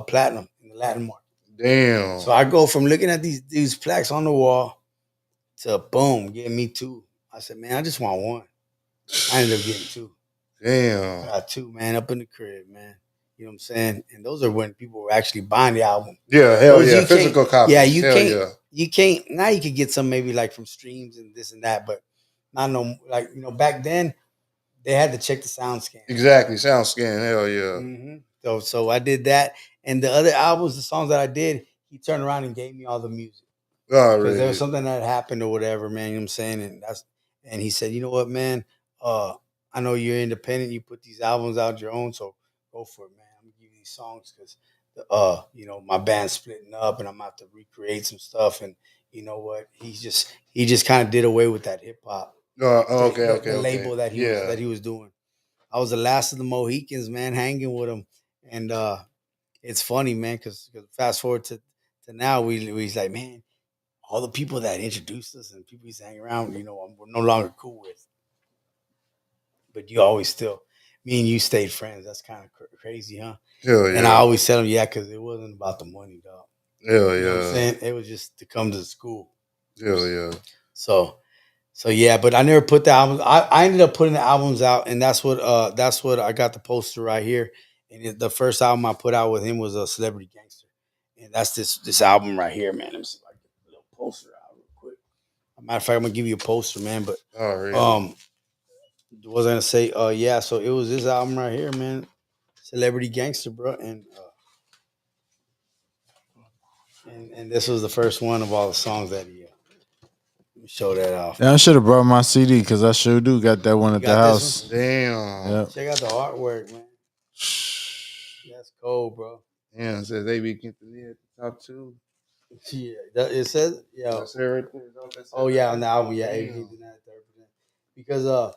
platinum in the Latin market. Damn. So I go from looking at these plaques on the wall to boom, getting me 2. I said, man, I just want 1. I ended up getting 2. Damn. I got 2, man, up in the crib, man. You know what I'm saying? And those are when people were actually buying the album. Yeah, hell yeah. Physical copies. Yeah, you can't. Now you could get some maybe like from streams and this and that, but not no, like, you know, back then they had to check the sound scan. Exactly, sound scan. Hell yeah. Mm-hmm. So I did that, and the other albums, the songs that I did, he turned around and gave me all the music. Oh, because really? there was something that happened or whatever, man. You know what I'm saying? And he said, you know what, man? I know you're independent. You put these albums out your own, so go for it, man. I'm gonna give you these songs because, you know, my band's splitting up, and I'm gonna have to recreate some stuff. And you know what? He just kind of did away with that hip hop. Okay. The label that he was doing. I was the last of the Mohicans, man, hanging with him, and it's funny, man, because fast forward to now, we's like, man, all the people that introduced us and people used to hang around, you know, we're no longer cool with. But you always still, me and you stayed friends. That's kind of crazy, huh? Hell yeah. And I always tell them, yeah, because it wasn't about the money, dog. Hell You know what I'm yeah. saying? It was just to come to the school. Hell yeah. So yeah, but I never put the albums. I ended up putting the albums out, and that's what I got the poster right here. And the first album I put out with him was a Celebrity Gangster, and that's this album right here, man. Let me see if I can get a little poster out real quick. Matter of fact, I'm gonna give you a poster, man. But was I gonna say, yeah. So it was this album right here, man, Celebrity Gangster, bro, and this was the first one of all the songs that he. Let me show that off. Yeah, I should have brought my CD because I sure do got that one at the house. Damn. Yep. Check out the artwork, man. That's cold, bro. Yeah, it says AB Quintanilla at the top 2. Yeah, it says, yeah. That's it right there. Oh yeah, on the album, yeah, AB did that 30%. Because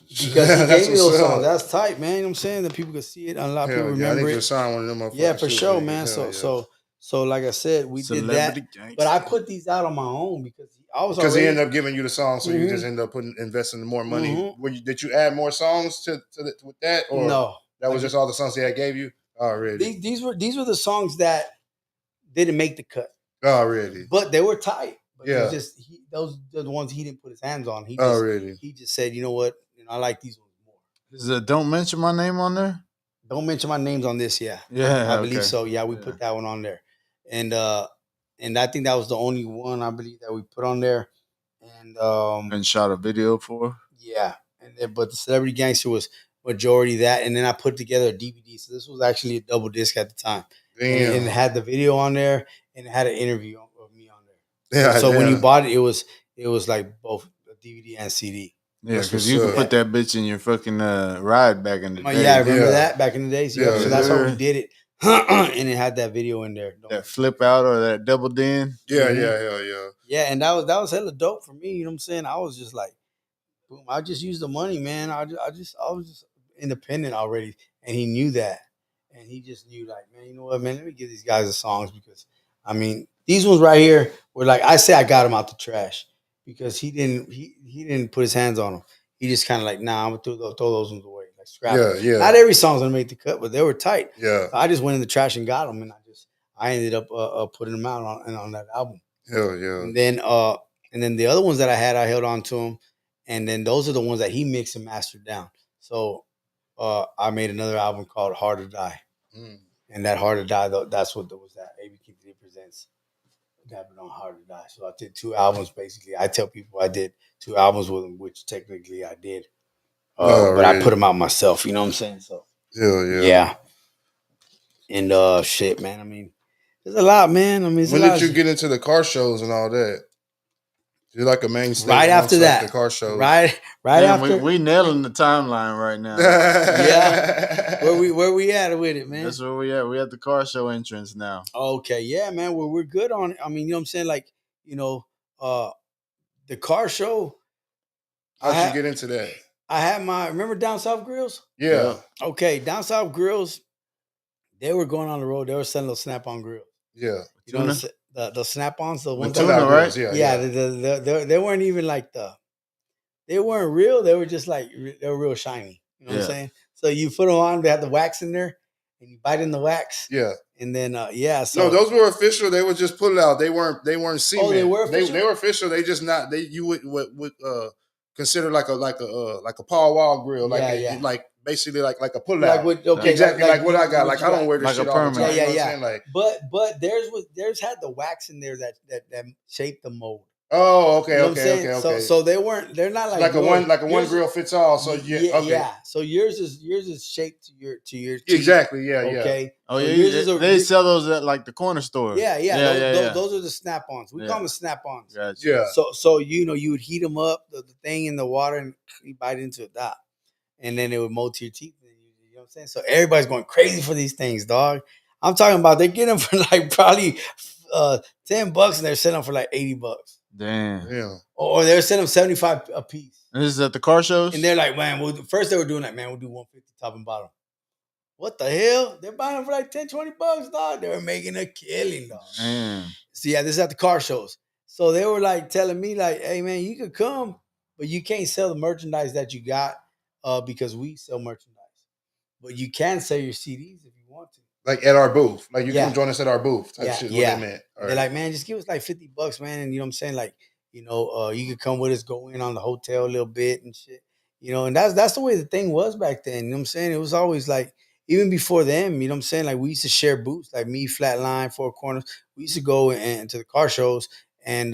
he gave me those songs. That's tight, man. You know what I'm saying? That people could see it, and a lot of people remember I think it. sign one of them Yeah, for sure, man. So like I said, we did that. But I put these out on my own because he ended up giving you the song, so you just ended up investing more money. Did you add more songs with that, or no? That was just all the songs he gave you. Already, these were the songs that didn't make the cut. Already, but they were tight. But yeah, those are the ones he didn't put his hands on. He just said, you know what, I like these ones more. Is it Don't Mention My Name on there? Don't mention my names on this. Yeah, Yeah, I believe okay. so. Yeah, we put that one on there, and I think that was the only one I believe that we put on there, and And shot a video for. yeah, and then, but the Celebrity Gangster was majority that, and then I put together a DVD. So this was actually a double disc at the time, and it Damn. had the video on there, and it had an interview of me on there. Yeah, So when you yeah. bought it, it was like both a DVD and CD. Yeah, That's because what's you could up. put that bitch in your fucking ride back in the day. Yeah, I remember Yeah. that back in the days. Yeah, Yeah, so that's how we yeah. did it, and it had that video in there. That flip out or that double den. Yeah, Mhm. yeah. Yeah, and that was hella dope for me. You know what I'm saying? I was just like, boom, I just used the money, man. I was just independent already, and he knew that, and he just knew like, man, you know what, man, let me give these guys the songs because, I mean, these ones right here were like, I say I got him out the trash because he didn't put his hands on them. He just kind of like, nah, I'm gonna throw those ones away, like scrap them. Yeah, yeah. Not every song's gonna make the cut, but they were tight. Yeah. So I just went in the trash and got them, and I ended up putting them out on that album. Hell yeah. And then the other ones that I had, I held on to them, and then those are the ones that he mixed and mastered down. So I made another album called Hard to Die, and that Hard to Die, though, that's what was that AB Quintanilla presents Dapper on Hard to Die. So I did 2 albums basically. I tell people I did 2 albums with him, which technically I did, but I put them out myself. You know what I'm saying? So yeah. And shit, man. I mean, there's a lot, man. I mean, when did you get into the car shows and all that? You're like a mainstay. Right after that, the car shows. Right Man, after. we nailing the timeline right now. Yeah, where we at with it, man? That's where we at. We at the car show entrance now. Okay, yeah, man. Well, we're good on it. I mean, you know what I'm saying? Like, you know, the car show. How'd you get into that? I had remember Down South Grills? Yeah. Okay, Down South Grills. They were going on the road. They were selling those Snap-on grills. Yeah. You know the Snap-ons, the ones that right? Yeah. They weren't even like they weren't real. They were just like they were real shiny. You know what I'm saying? So you put them on. They had the wax in there, and you bite in the wax. Yeah. And then So no, those were official. They would just put it out. They weren't cement. Oh, they were official. They were official. They just not. You would consider like a Paul Wall grill, like basically like a pull out. Exactly like what I got. Like I don't wear this shit all the time. Yeah. Like, but theirs had the wax in there that shaped the mold. Oh, okay, you know okay. So they're not like a one grill fits all. So yeah. So yours is shaped to your teeth. Exactly. Yeah. Okay. Oh so yeah. They sell those at like the corner store. Yeah. Those are the Snap-ons. We call them Snap-ons. Gotcha. Yeah. So you would heat them up, the thing in the water, and you bite into it, and then it would mold to your teeth. You know what I'm saying? So everybody's going crazy for these things, dog. I'm talking about they get them for like probably $10, and they're selling them for like $80. Damn. Yeah. Or they're selling them 75 a piece. And this is at the car shows? And they're like, man, first they were doing that, man, we'll do 150 top and bottom. What the hell? They're buying them for like $10-$20, dog. They were making a killing, dog. Damn. So yeah, this is at the car shows. So they were like telling me, like, hey man, you could come, but you can't sell the merchandise that you got because we sell merchandise. But you can sell your CDs if you want to. Like at our booth. Like you come join us at our booth. Type shit, what they meant. They're like, man, just give us like $50, man. And you know what I'm saying? Like, you know, you could come with us, go in on the hotel a little bit and shit. You know, and that's the way the thing was back then. You know what I'm saying? It was always like, even before them, you know what I'm saying? Like we used to share booths, like me, Flatline, Four Corners. We used to go to the car shows and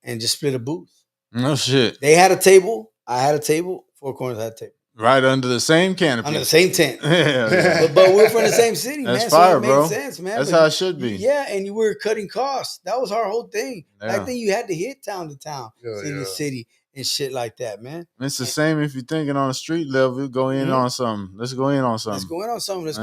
just split a booth. No shit. They had a table. I had a table. Four Corners had a table. Right under the same canopy. Under the same tent. Yeah. But we're from the same city, That's man. fire, so it made bro. sense, man. That's how it should be. Yeah, and you were cutting costs. That was our whole thing. Yeah. Back then you had to hit town to town, city to city, and shit like that, man. And it's the same if you're thinking on a street level, go in on something. Let's go in on something. Let's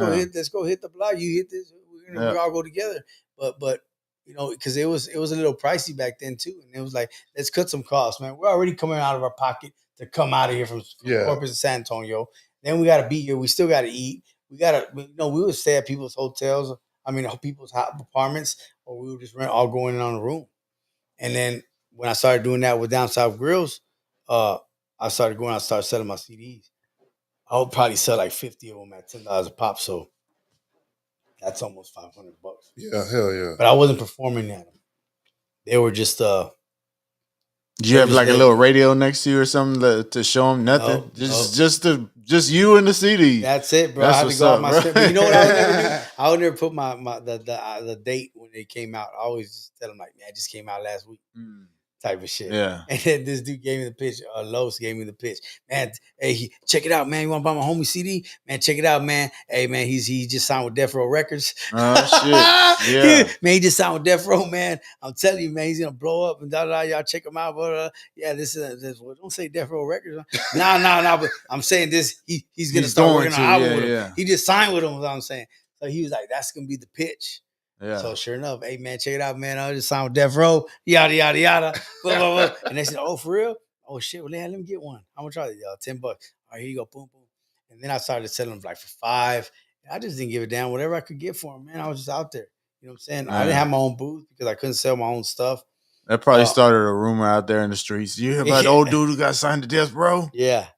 go hit the block. You hit this, we all go together. But you know, because it was a little pricey back then too. And it was like, let's cut some costs, man. We're already coming out of our pocket to come out of here from Corpus and San Antonio. Then we got to be here. We still got to eat. We would stay at people's hotels. I mean, people's apartments, or we would just all going in on a room. And then when I started doing that with Down South Grills, I started selling my CDs. I would probably sell like 50 of them at $10 a pop. So that's almost $500. Yeah, hell yeah. But I wasn't performing at them. They were just Did you have like a little radio next to you or something to show them? Nothing. Just you and the CD. That's it, bro. That's I had to go out my bro. script. But you know what I would never do? I would never put the date when it came out. I always just tell them like, man, it just came out last week. Type of shit. Yeah. And then this dude gave me the pitch. Los gave me the pitch. Man, hey, check it out, man. You want to buy my homie CD? Man, check it out, man. Hey, man, he just signed with Death Row Records. Oh shit. Yeah. Man, he just signed with Death Row, man. I'm telling you, man, he's gonna blow up and y'all check him out. But yeah, this is well, don't say Death Row Records. Nah. But I'm saying this. He's gonna start working on an album with him. Yeah. He just signed with him. Is what I'm saying. So he was like, that's gonna be the pitch. Yeah. So sure enough, hey man, check it out, man. I just signed with Death Row, yada yada yada, blah, blah, blah. And they said, "Oh, for real? Oh shit, well, yeah, let me get one. How much are they? $10. All right, here you go, boom, boom." And then I started selling them like for $5. I just didn't give a damn. Whatever I could get for them, man. I was just out there. You know what I'm saying? I didn't have my own booth because I couldn't sell my own stuff. That probably started a rumor out there in the streets. You hear about the old dude who got signed to Death Row? Yeah.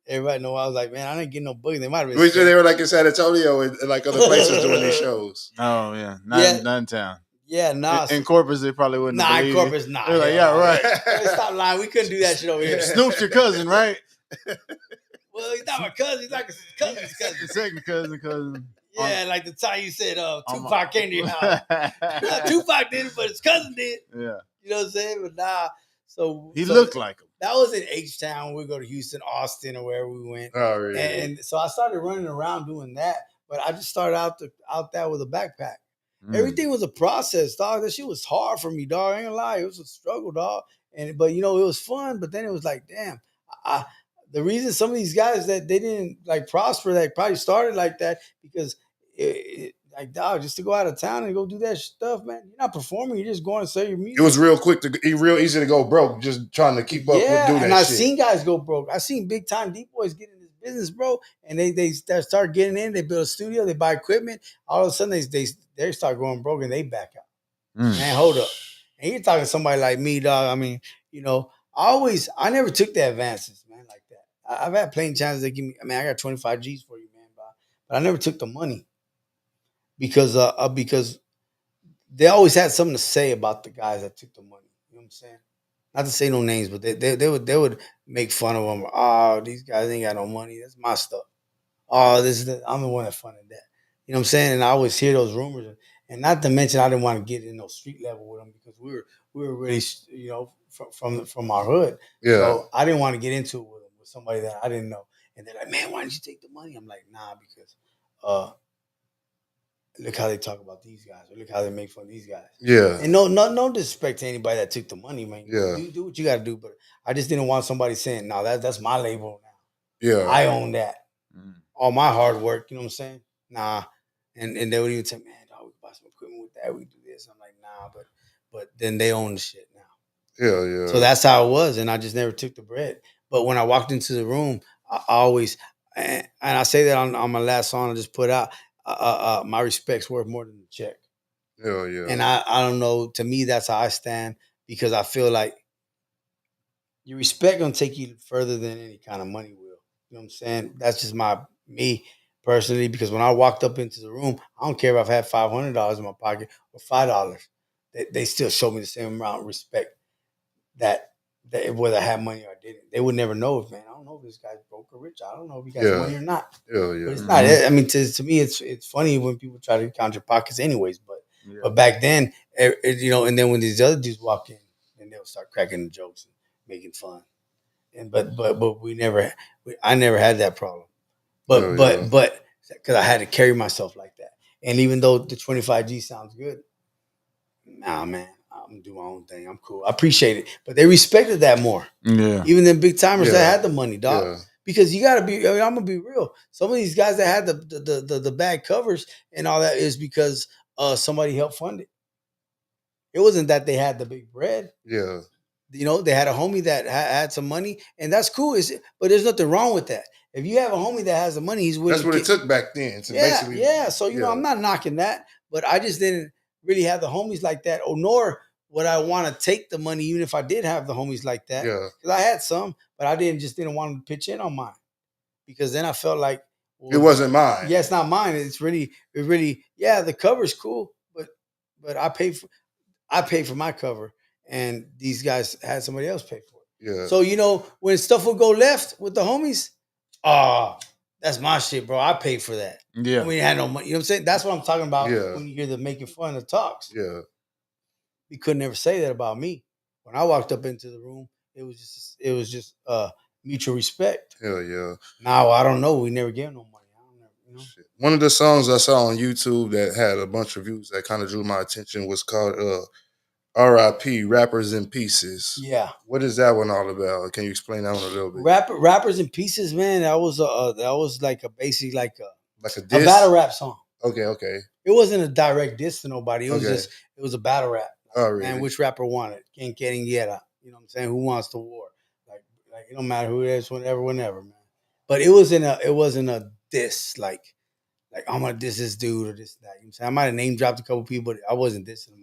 Everybody know I was like, man, I didn't get no booking. They might have been. We sure they were like in San Antonio and like other places doing these shows. Oh yeah, not in town. Yeah, nah. In Corpus, they probably wouldn't. Nah, in Corpus, nah. They're like, yeah, right. Stop lying. We couldn't do that shit over here. Snoop's your cousin, right? Well, he's not my cousin. He's like his cousin's cousin. Second cousin. Yeah, like the time you said Tupac came to your house. Tupac did it, but his cousin did. Yeah. You know what I'm saying? But nah. So he looked like him. That was in H-Town. We go to Houston, Austin, or wherever we went. Oh, really? And so I started running around doing that. But I just started out there with a backpack. Everything was a process, dog. That shit was hard for me, dog. I ain't gonna lie. It was a struggle, dog. But you know, it was fun. But then it was like, damn. The reason some of these guys that they didn't like prosper, that probably started like that because like, dog, just to go out of town and go do that stuff, man. You're not performing. You're just going to sell your music. It was real easy to go broke, just trying to keep up with doing that shit. And I've seen guys go broke. I've seen big time deep boys get in this business, bro. And they start getting in. They build a studio. They buy equipment. All of a sudden, they start going broke and they back out. Man, hold up. And you're talking to somebody like me, dog. I mean, you know, I never took the advances, man, like that. I've had plenty chances they give me. I mean, I got 25 G's for you, man, but I never took the money. Because they always had something to say about the guys that took the money. You know what I'm saying? Not to say no names, but they would make fun of them. Oh, these guys ain't got no money. That's my stuff. Oh, I'm the one that funded that. You know what I'm saying? And I always hear those rumors. And not to mention, I didn't want to get in no street level with them because we were really, you know, from our hood. Yeah. So I didn't want to get into it with somebody that I didn't know. And they're like, man, why didn't you take the money? I'm like, nah, because look how they talk about these guys, or look how they make fun of these guys. Yeah. And no disrespect to anybody that took the money, man. Yeah. Do what you got to do, but I just didn't want somebody saying, "No, that's my label now. Yeah. I own that. All my hard work." You know what I'm saying? Nah. And they would even say, "Man, dog, we buy some equipment with that. We do this." I'm like, "Nah," but then they own the shit now. Yeah. So that's how it was, and I just never took the bread. But when I walked into the room, I always, and I say that on my last song I just put out. My respect's worth more than the check. Yeah. And I don't know. To me, that's how I stand because I feel like your respect gonna take you further than any kind of money will. You know what I'm saying? That's just me personally. Because when I walked up into the room, I don't care if I've had $500 in my pocket or $5. They still show me the same amount of respect that whether I had money or I didn't. They would never know if, man, I don't know if this guy's broke or rich. I don't know if he got money or not. Yeah. But it's not. I mean, to me, it's funny when people try to count your pockets anyways. But back then, you know, and then when these other dudes walk in, then they'll start cracking the jokes and making fun. And but I never had that problem. But because I had to carry myself like that. And even though the 25G sounds good, nah, man. I'm gonna do my own thing. I'm cool. I appreciate it, but they respected that more. Yeah, even them big timers that had the money, dog. Yeah. Because you gotta be. I mean, I'm gonna be real. Some of these guys that had the bad covers and all that is because somebody helped fund it. It wasn't that they had the big bread. Yeah, you know, they had a homie that had some money, and that's cool. But there's nothing wrong with that. If you have a homie that has the money, he's willing. That's what it took back then. So So you know, I'm not knocking that, but I just didn't really have the homies like that, or nor would I want to take the money, even if I did have the homies like that. Yeah. Because I had some, but I didn't want to pitch in on mine. Because then I felt like it wasn't mine. Yeah, it's not mine. It's really, the cover's cool, but I pay for my cover. and these guys had somebody else pay for it. Yeah. So when stuff would go left with the homies, that's my shit, bro. I paid for that. Yeah. I mean, I had no money. You know what I'm saying? That's what I'm talking about Yeah. when you hear the making fun of talks. Yeah. You could never say that about me. When I walked up into the room, it was just mutual respect. Hell yeah. Now I don't know. We never gave no money. I don't know. Shit. One of the songs I saw on YouTube that had a bunch of views that kind of drew my attention was called R.I.P. Rappers in Pieces. Yeah. What is that one all about? Can you explain that one a little bit? Rappers in Pieces, man. That was like basically like a a diss? battle rap song. Okay. It wasn't a direct diss to nobody. It was Okay. just it was a battle rap. Oh, really? Man, which rapper wanted? Quintanilla. You know what I'm saying? Who wants the war? Like it don't matter who it is, whenever, man. But it wasn't a diss like I'm gonna diss this dude or this that. You know what I'm saying? I might have name dropped a couple people, but I wasn't dissing them.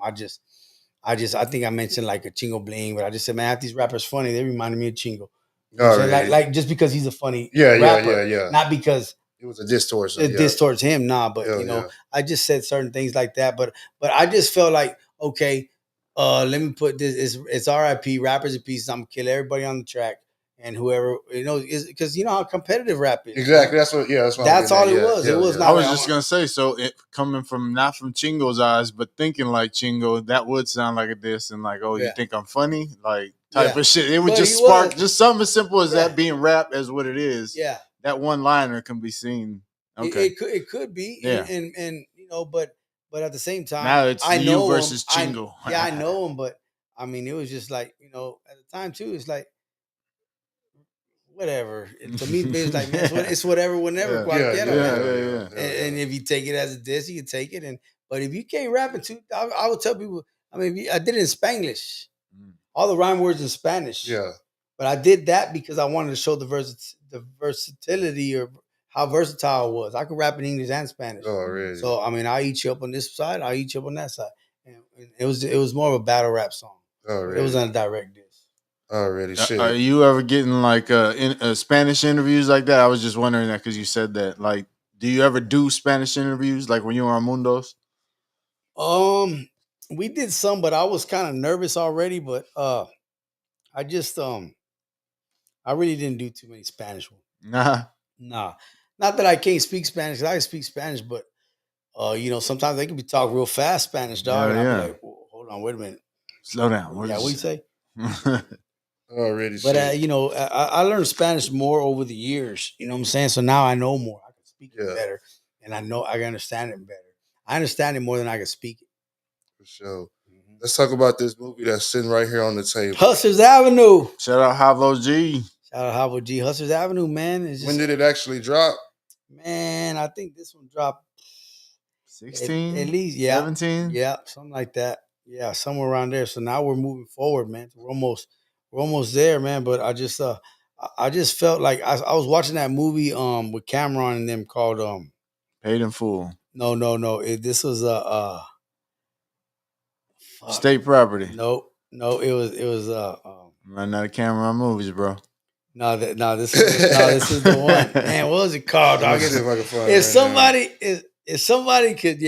I think I mentioned like a Chingo Bling, but I just said, man, these rappers funny. They reminded me of Chingo. You know what I'm saying? Like just because he's a funny rapper, yeah. not because it was a diss towards him. diss towards him, but I just said certain things like that. But I just felt like, okay, let me put this. It's R.I.P. Rappers in Pieces. I'm gonna kill everybody on the track and whoever is because you know how competitive rap is. Exactly. That's what. Yeah. That's all it was. It was not. I was just gonna say. So coming from not from Chingo's eyes, but thinking like Chingo, that would sound like a diss and like, you think I'm funny, like type of shit. It would just spark just something as simple as that being rap as what it is. Yeah. That one liner can be seen. Okay. It could be. Yeah. And but at the same time, now it's I know you versus Chingo. I know him, but I mean, it was just like at the time too. It's like whatever. To me, it's like man, it's whatever, whenever. Yeah. And if you take it as a diss, you can take it. But if you can't rap it too, I would tell people. I mean, I did it in Spanglish. All the rhyme words in Spanish. Yeah. But I did that because I wanted to show the versatility or how versatile it was. I could rap in English and Spanish. Oh, really? So I mean, I eat you up on this side, I eat you up on that side, and it was more of a battle rap song. Oh, really? It wasn't a direct diss. Already, shit. Are you ever getting like Spanish interviews like that? I was just wondering that because you said that. Like, do you ever do Spanish interviews like when you were on Mundos? We did some, but I was kind of nervous already. But I just I really didn't do too many Spanish ones. Nah. Not that I can't speak Spanish. I can speak Spanish, but sometimes they can be talking real fast Spanish, dog. And I'll be like, hold on, wait a minute, slow down. What you say? Already, but I learned Spanish more over the years. You know what I'm saying? So now I know more. I can speak it better, and I know I can understand it better. I understand it more than I can speak it. For sure. Let's talk about this movie that's sitting right here on the table. Hustlers Avenue. Shout out Havo G. Shout out Havo G. Hustlers Avenue, man. When did it actually drop? Man, I think this one dropped 16, at least, 17. Yeah, something like that. Yeah, somewhere around there. So now we're moving forward, man. We're almost there, man. But I just felt like I was watching that movie with Cameron and them called Paid in Full. No. This was State Property. No, it was running out of Cameron movies, bro. No, this is the one. Man, what was it called, dog? If somebody could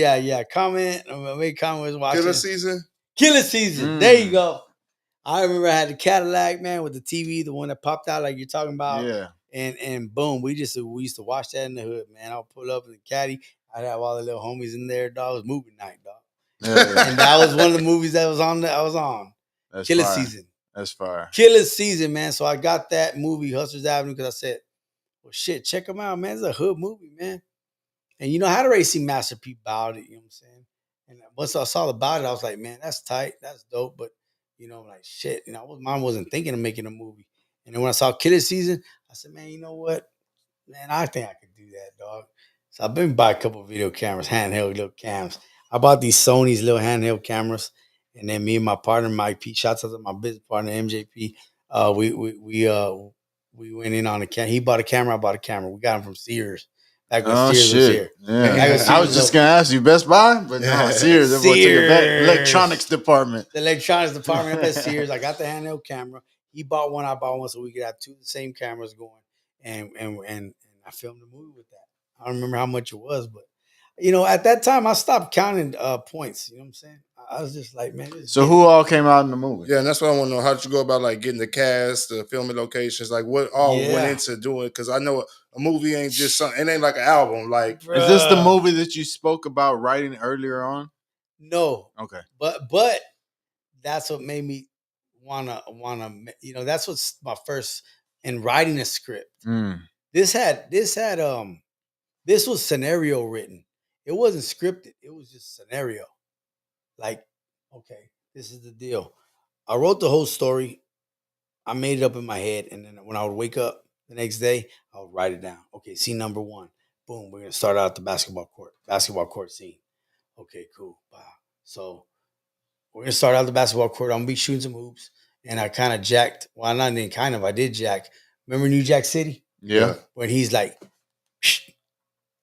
comment or make comments watching Killaz Season. There you go. I remember I had the Cadillac, man, with the TV, the one that popped out like you're talking about. Yeah. And boom, we used to watch that in the hood, man. I'll pull up in the caddy. I'd have all the little homies in there, dog. It was movie night, dog. Yeah. And that was one of the movies that was on. I was on. That's Killaz Season. That's fire. Killaz Season, man. So I got that movie, Hustlers Avenue, because I said, well, shit, check them out, man. It's a hood movie, man. And I had already seen Master P about it, you know what I'm saying? And once I saw about it, I was like, man, that's tight. That's dope. But, I'm like, shit. Mom wasn't thinking of making a movie. And then when I saw Killaz Season, I said, man, you know what? Man, I think I could do that, dog. So I've been buy a couple of video cameras, handheld little cams. I bought these Sony's little handheld cameras. And then me and my partner, Mike P, shouts out to my business partner, MJP. We went in on a camera. He bought a camera. I bought a camera. We got them from Sears. Back when Sears was here. Yeah. I was just going to ask you, Best Buy? But no, Sears. The electronics department. The electronics department at Sears. I got the handheld camera. He bought one. I bought one so we could have two of the same cameras going. And I filmed a movie with that. I don't remember how much it was, but, at that time, I stopped counting points. You know what I'm saying? I was just like, man. So who all came out in the movie? Yeah, and that's what I want to know. How did you go about like getting the cast, the filming locations, like what all went into doing? Because I know a movie ain't just something. It ain't like an album. Like, is this the movie that you spoke about writing earlier on? No. Okay. But that's what made me wanna. That's what's my first in writing a script. This was scenario written. It wasn't scripted. It was just scenario. Like, okay, this is the deal. I wrote the whole story. I made it up in my head, and then when I would wake up the next day, I would write it down. Okay, scene number 1. Boom, we're gonna start out the basketball court scene. Okay, cool. Wow. So we're gonna start out the basketball court. I'm gonna be shooting some hoops, and I kind of jacked. Well, not even kind of. I did jack. Remember New Jack City? Yeah. When he's like,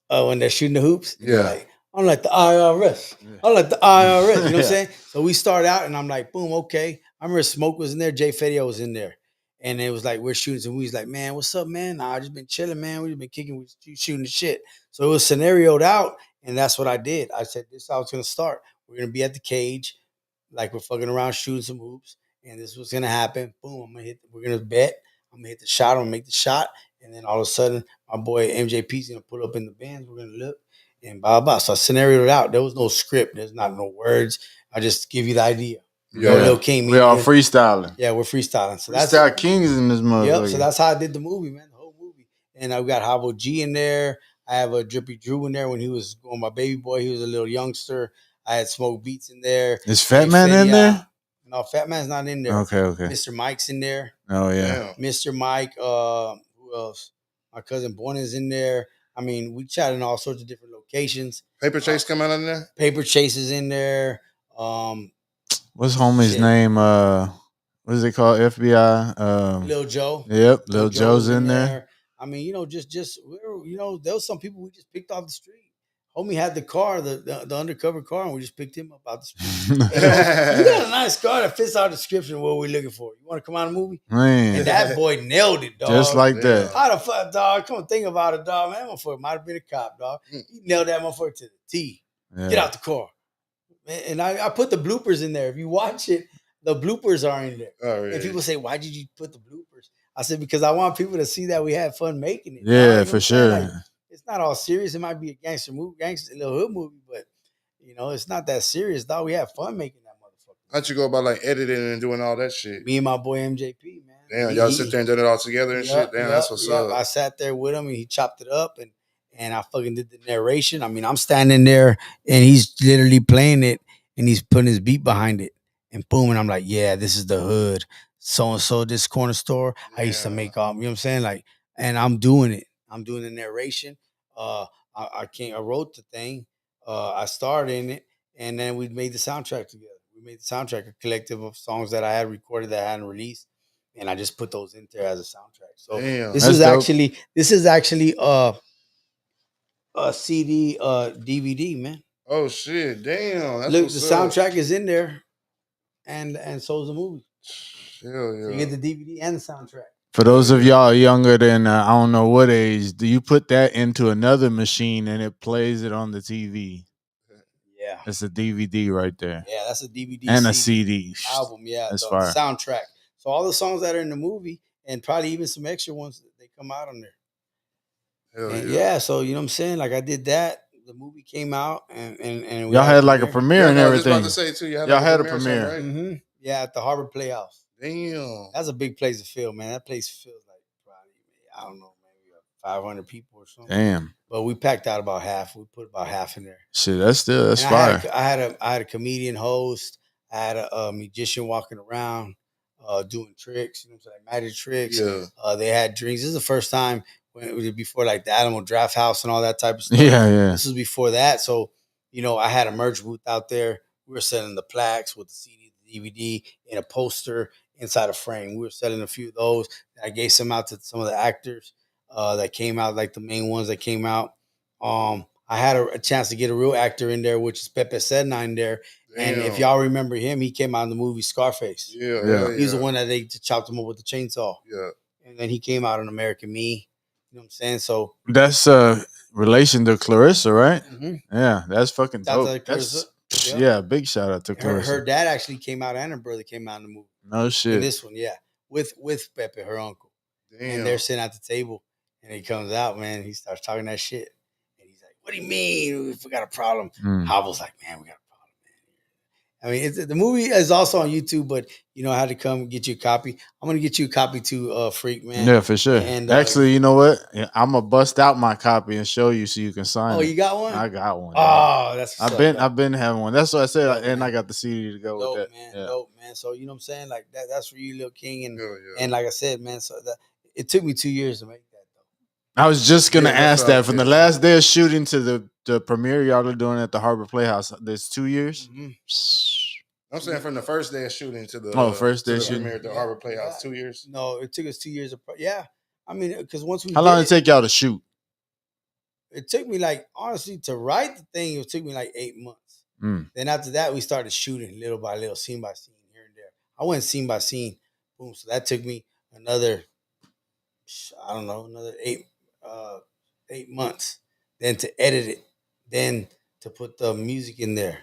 when they're shooting the hoops. Yeah. Like, I'm like the IRS. I'm like the IRS. You know what I'm saying? So we start out, and I'm like, boom, okay. I remember Smoke was in there. Jay Fedio was in there. And it was like, we're shooting some. We was like, man, what's up, man? Nah, I just been chilling, man. We just been kicking, we shooting the shit. So it was scenarioed out, and that's what I did. I said, this is how it's going to start. We're going to be at the cage, like we're fucking around shooting some hoops, and this was going to happen. Boom, we're going to bet. I'm going to hit the shot. I'm going to make the shot. And then all of a sudden, my boy MJP's going to pull up in the bands. We're going to look, and blah, blah. So I scenarioed it out. There was no script. There's not no words. I just give you the idea. Yeah, Lil King. We all freestyling. Yeah, we're freestyling. So Freestyle Kings in this motherfucker. Yep. So that's how I did the movie, man. The whole movie. And I've got Havo G in there. I have a Drippy Drew in there when he was going my baby boy. He was a little youngster. I had Smoke Beats in there. Is Fat Man in there? No, Fat Man's not in there. Okay. Mr. Mike's in there. Oh yeah. Mr. Mike. Who else? My cousin Bona's in there. I mean, we chatted in all sorts of different locations. Paper Chase come out in there? Paper Chase is in there. What's homie's name? What is it called? FBI. Lil Joe. Yep, Lil Joe's in there. I mean, just there was some people we just picked off the street. Homie had the car, the undercover car, and we just picked him up out the street. You got a nice car that fits our description of what we're looking for. You want to come out of the movie? Man. And that boy nailed it, dog. Just like that. How the fuck, dog? Come on, think about it, dog. Man, that motherfucker might have been a cop, dog. He nailed that motherfucker to the T. Yeah. Get out the car. And I put the bloopers in there. If you watch it, the bloopers are in there. Oh, yeah. And people say, why did you put the bloopers? I said, because I want people to see that we had fun making it. Yeah, you know for sure. Like, it's not all serious. It might be a gangster movie, a little hood movie, but it's not that serious, dog. We had fun making that motherfucker. How'd you go about like editing and doing all that shit? Me and my boy MJP, man. Damn, y'all sit there and did it all together and shit. Damn, that's what's up. I sat there with him and he chopped it up and I fucking did the narration. I mean, I'm standing there and he's literally playing it and he's putting his beat behind it. And boom, and I'm like, yeah, this is the hood. So this corner store, I used to make all, you know what I'm saying? Like, and I'm doing it. I'm doing the narration. I wrote the thing. I starred in it, and then we made the soundtrack together. We made the soundtrack, a collective of songs that I had recorded that I hadn't released, and I just put those in there as a soundtrack. So this is actually a CD DVD, man. Oh shit, damn. That's look, the soundtrack is in there. And so is the movie. Hell yeah. So you get the DVD and the soundtrack. For those of y'all younger than I don't know what age, do you put that into another machine and it plays it on the TV? Yeah. It's a DVD right there. Yeah, that's a DVD and a CD album. Yeah, that's fire. Soundtrack. So all the songs that are in the movie and probably even some extra ones that they come out on there. Hell and yeah, so you know what I'm saying? Like I did that. The movie came out and y'all had like a premiere and everything. I was about to say too, y'all had a premiere. Right? Mm-hmm. Yeah, at the Harbor Playhouse. Damn. That's a big place to feel, man. That place feels like probably, I don't know, maybe 500 people or something. Damn. But we packed out about half. We put about half in there. Shit, that's fire. I had a comedian host. I had a magician walking around doing tricks, you know what I'm saying, like magic tricks. Yeah. They had drinks. This is the first time when it was before like the Animal Draft House and all that type of stuff. Yeah. This was before that. So, I had a merch booth out there. We were selling the plaques with the CD, the DVD, and a poster inside a frame. We were selling a few of those. I gave some out to some of the actors that came out, like the main ones that came out. I had a chance to get a real actor in there, which is Pepe Sedna in there. Damn. And if y'all remember him, he came out in the movie Scarface. Yeah. He's the one that they chopped him up with the chainsaw. Yeah. And then he came out in American Me. You know what I'm saying? So that's relation to Clarissa, right? Mm-hmm. Yeah, that's fucking dope. big shout out to Clarissa. Her dad actually came out and her brother came out in the movie. No In shit. this one, yeah, with Pepe, her uncle. Damn. And they're sitting at the table, and he comes out, man. He starts talking that shit, and he's like, "What do you mean? We got a problem?" Havel's like, "Man, we got a problem, man." I mean, the movie is also on YouTube, but I had to come get you a copy. I'm gonna get you a copy too, Freak, man. Yeah, for sure. And actually, you know what? I'm gonna bust out my copy and show you so you can sign it. Oh, you got one? I got one. Oh, that's I've been having one. That's what I said, dope, and man. I got the CD to go with that. Man, yeah. Dope, man. So you know what I'm saying? Like that's for you, Lil King, and like I said, man. So it took me 2 years to make that, though. I was just gonna ask that from the last day of shooting to the premiere y'all are doing at the Harbor Playhouse. There's 2 years. Mm-hmm. I'm saying from the first day of shooting to the first day of shooting premiere at the Harbor Playhouse, 2 years. No, it took us 2 years. I mean, because once we how long did it take y'all to shoot? It took me honestly to write the thing. It took me 8 months. Then after that, we started shooting little by little, scene by scene, here and there. I went scene by scene, boom. So that took me another 8 months. Then to edit it, then to put the music in there,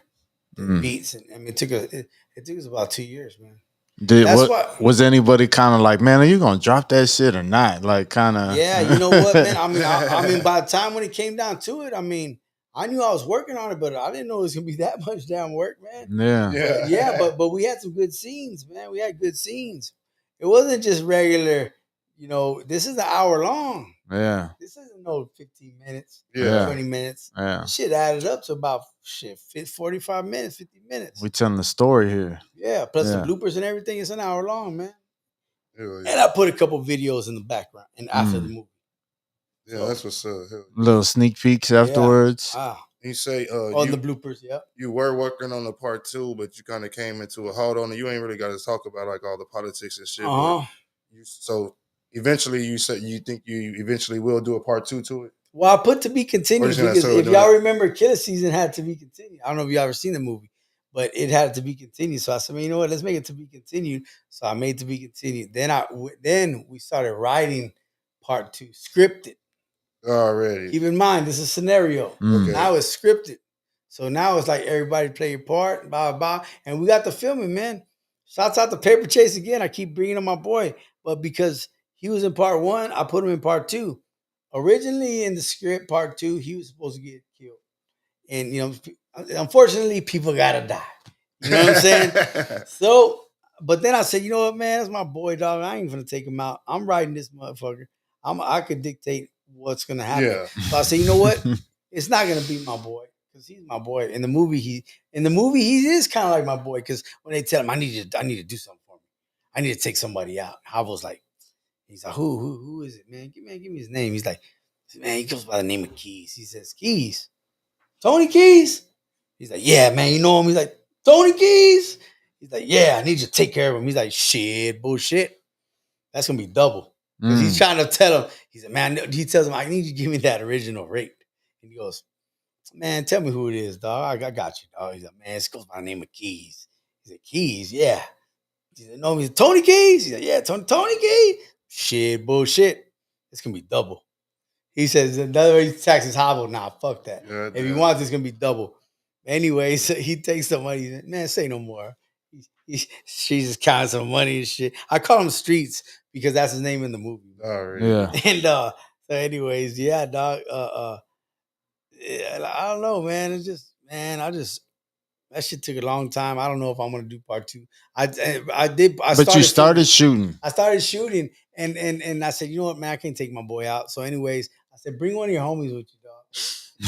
the beats, and I mean, it took us about 2 years, man. Was anybody kind of like, man, are you gonna drop that shit or not? Like, kind of. Yeah, you know what, man. I mean, by the time when it came down to it, I mean, I knew I was working on it, but I didn't know it was gonna be that much damn work, man. Yeah. But we had some good scenes, man. We had good scenes. It wasn't just regular. This is an hour long. Yeah. This isn't no 15 minutes. 20 minutes. Yeah. Shit added up to about 45 minutes, 50 minutes. We telling the story here. Yeah. Plus the bloopers and everything. It's an hour long, man. Yeah. And I put a couple videos in the background and after the movie. Yeah, that's what's up. Little sneak peeks afterwards. Yeah. Wow. You say on the bloopers, yeah. You were working on the part 2, but you kind of came into a hold on it. You ain't really got to talk about all the politics and shit. So eventually, you said you think you eventually will do a part 2 to it. Well, I put to be continued because if y'all remember, Killaz season had to be continued. I don't know if y'all ever seen the movie, but it had to be continued. So I said, you know what? Let's make it to be continued. So I made to be continued. Then we started writing part 2, scripted. Already. Keep in mind, this is a scenario. Okay. Now it's scripted. So now it's like everybody play your part, blah, blah, blah. And we got the filming, man. Shouts out to Paper Chase again. I keep bringing up my boy. But because he was in part 1, I put him in part 2. Originally in the script, part 2, he was supposed to get killed. And, unfortunately, people got to die. You know what I'm saying? So, but then I said, you know what, man? That's my boy, dog. I ain't going to take him out. I'm writing this motherfucker. I could dictate what's going to happen. Yeah. So I said, you know what? It's not going to be my boy because he's my boy. In the movie, he is kind of like my boy because when they tell him, I need to do something for me. I need to take somebody out. Havel's like, he's like, who is it, man? Give me his name. He's like, man, he goes by the name of Keys. He says, Keys. Tony Keys? He's like, yeah, man, you know him? He's like, Tony Keys? He's like, yeah, I need you to take care of him. He's like, shit, bullshit. That's going to be double. Because he's trying to tell him, he said, man, he tells him, I need you to give me that original rate. And he goes, man, tell me who it is, dog. I got you, dog. He's like, man, it goes by the name of Keys. He said, Keys, yeah. He said, no, he's Tony Keys? He said, yeah, Tony Keys? Shit, bullshit. It's going to be double. He says, another way he taxes Havel. Nah, fuck that. Yeah, if he wants, it's going to be double. Anyway, so he takes some money. He said, man, say no more. She's just counting some money and shit. I call him Streets because that's his name in the movie. All right. Yeah. And so anyways, yeah, dog. Yeah, I don't know, man. It's just, man, that shit took a long time. I don't know if I'm gonna do part 2. I did. But you started shooting. I started shooting, and I said, you know what, man, I can't take my boy out. So, anyways, I said, bring one of your homies with you, dog.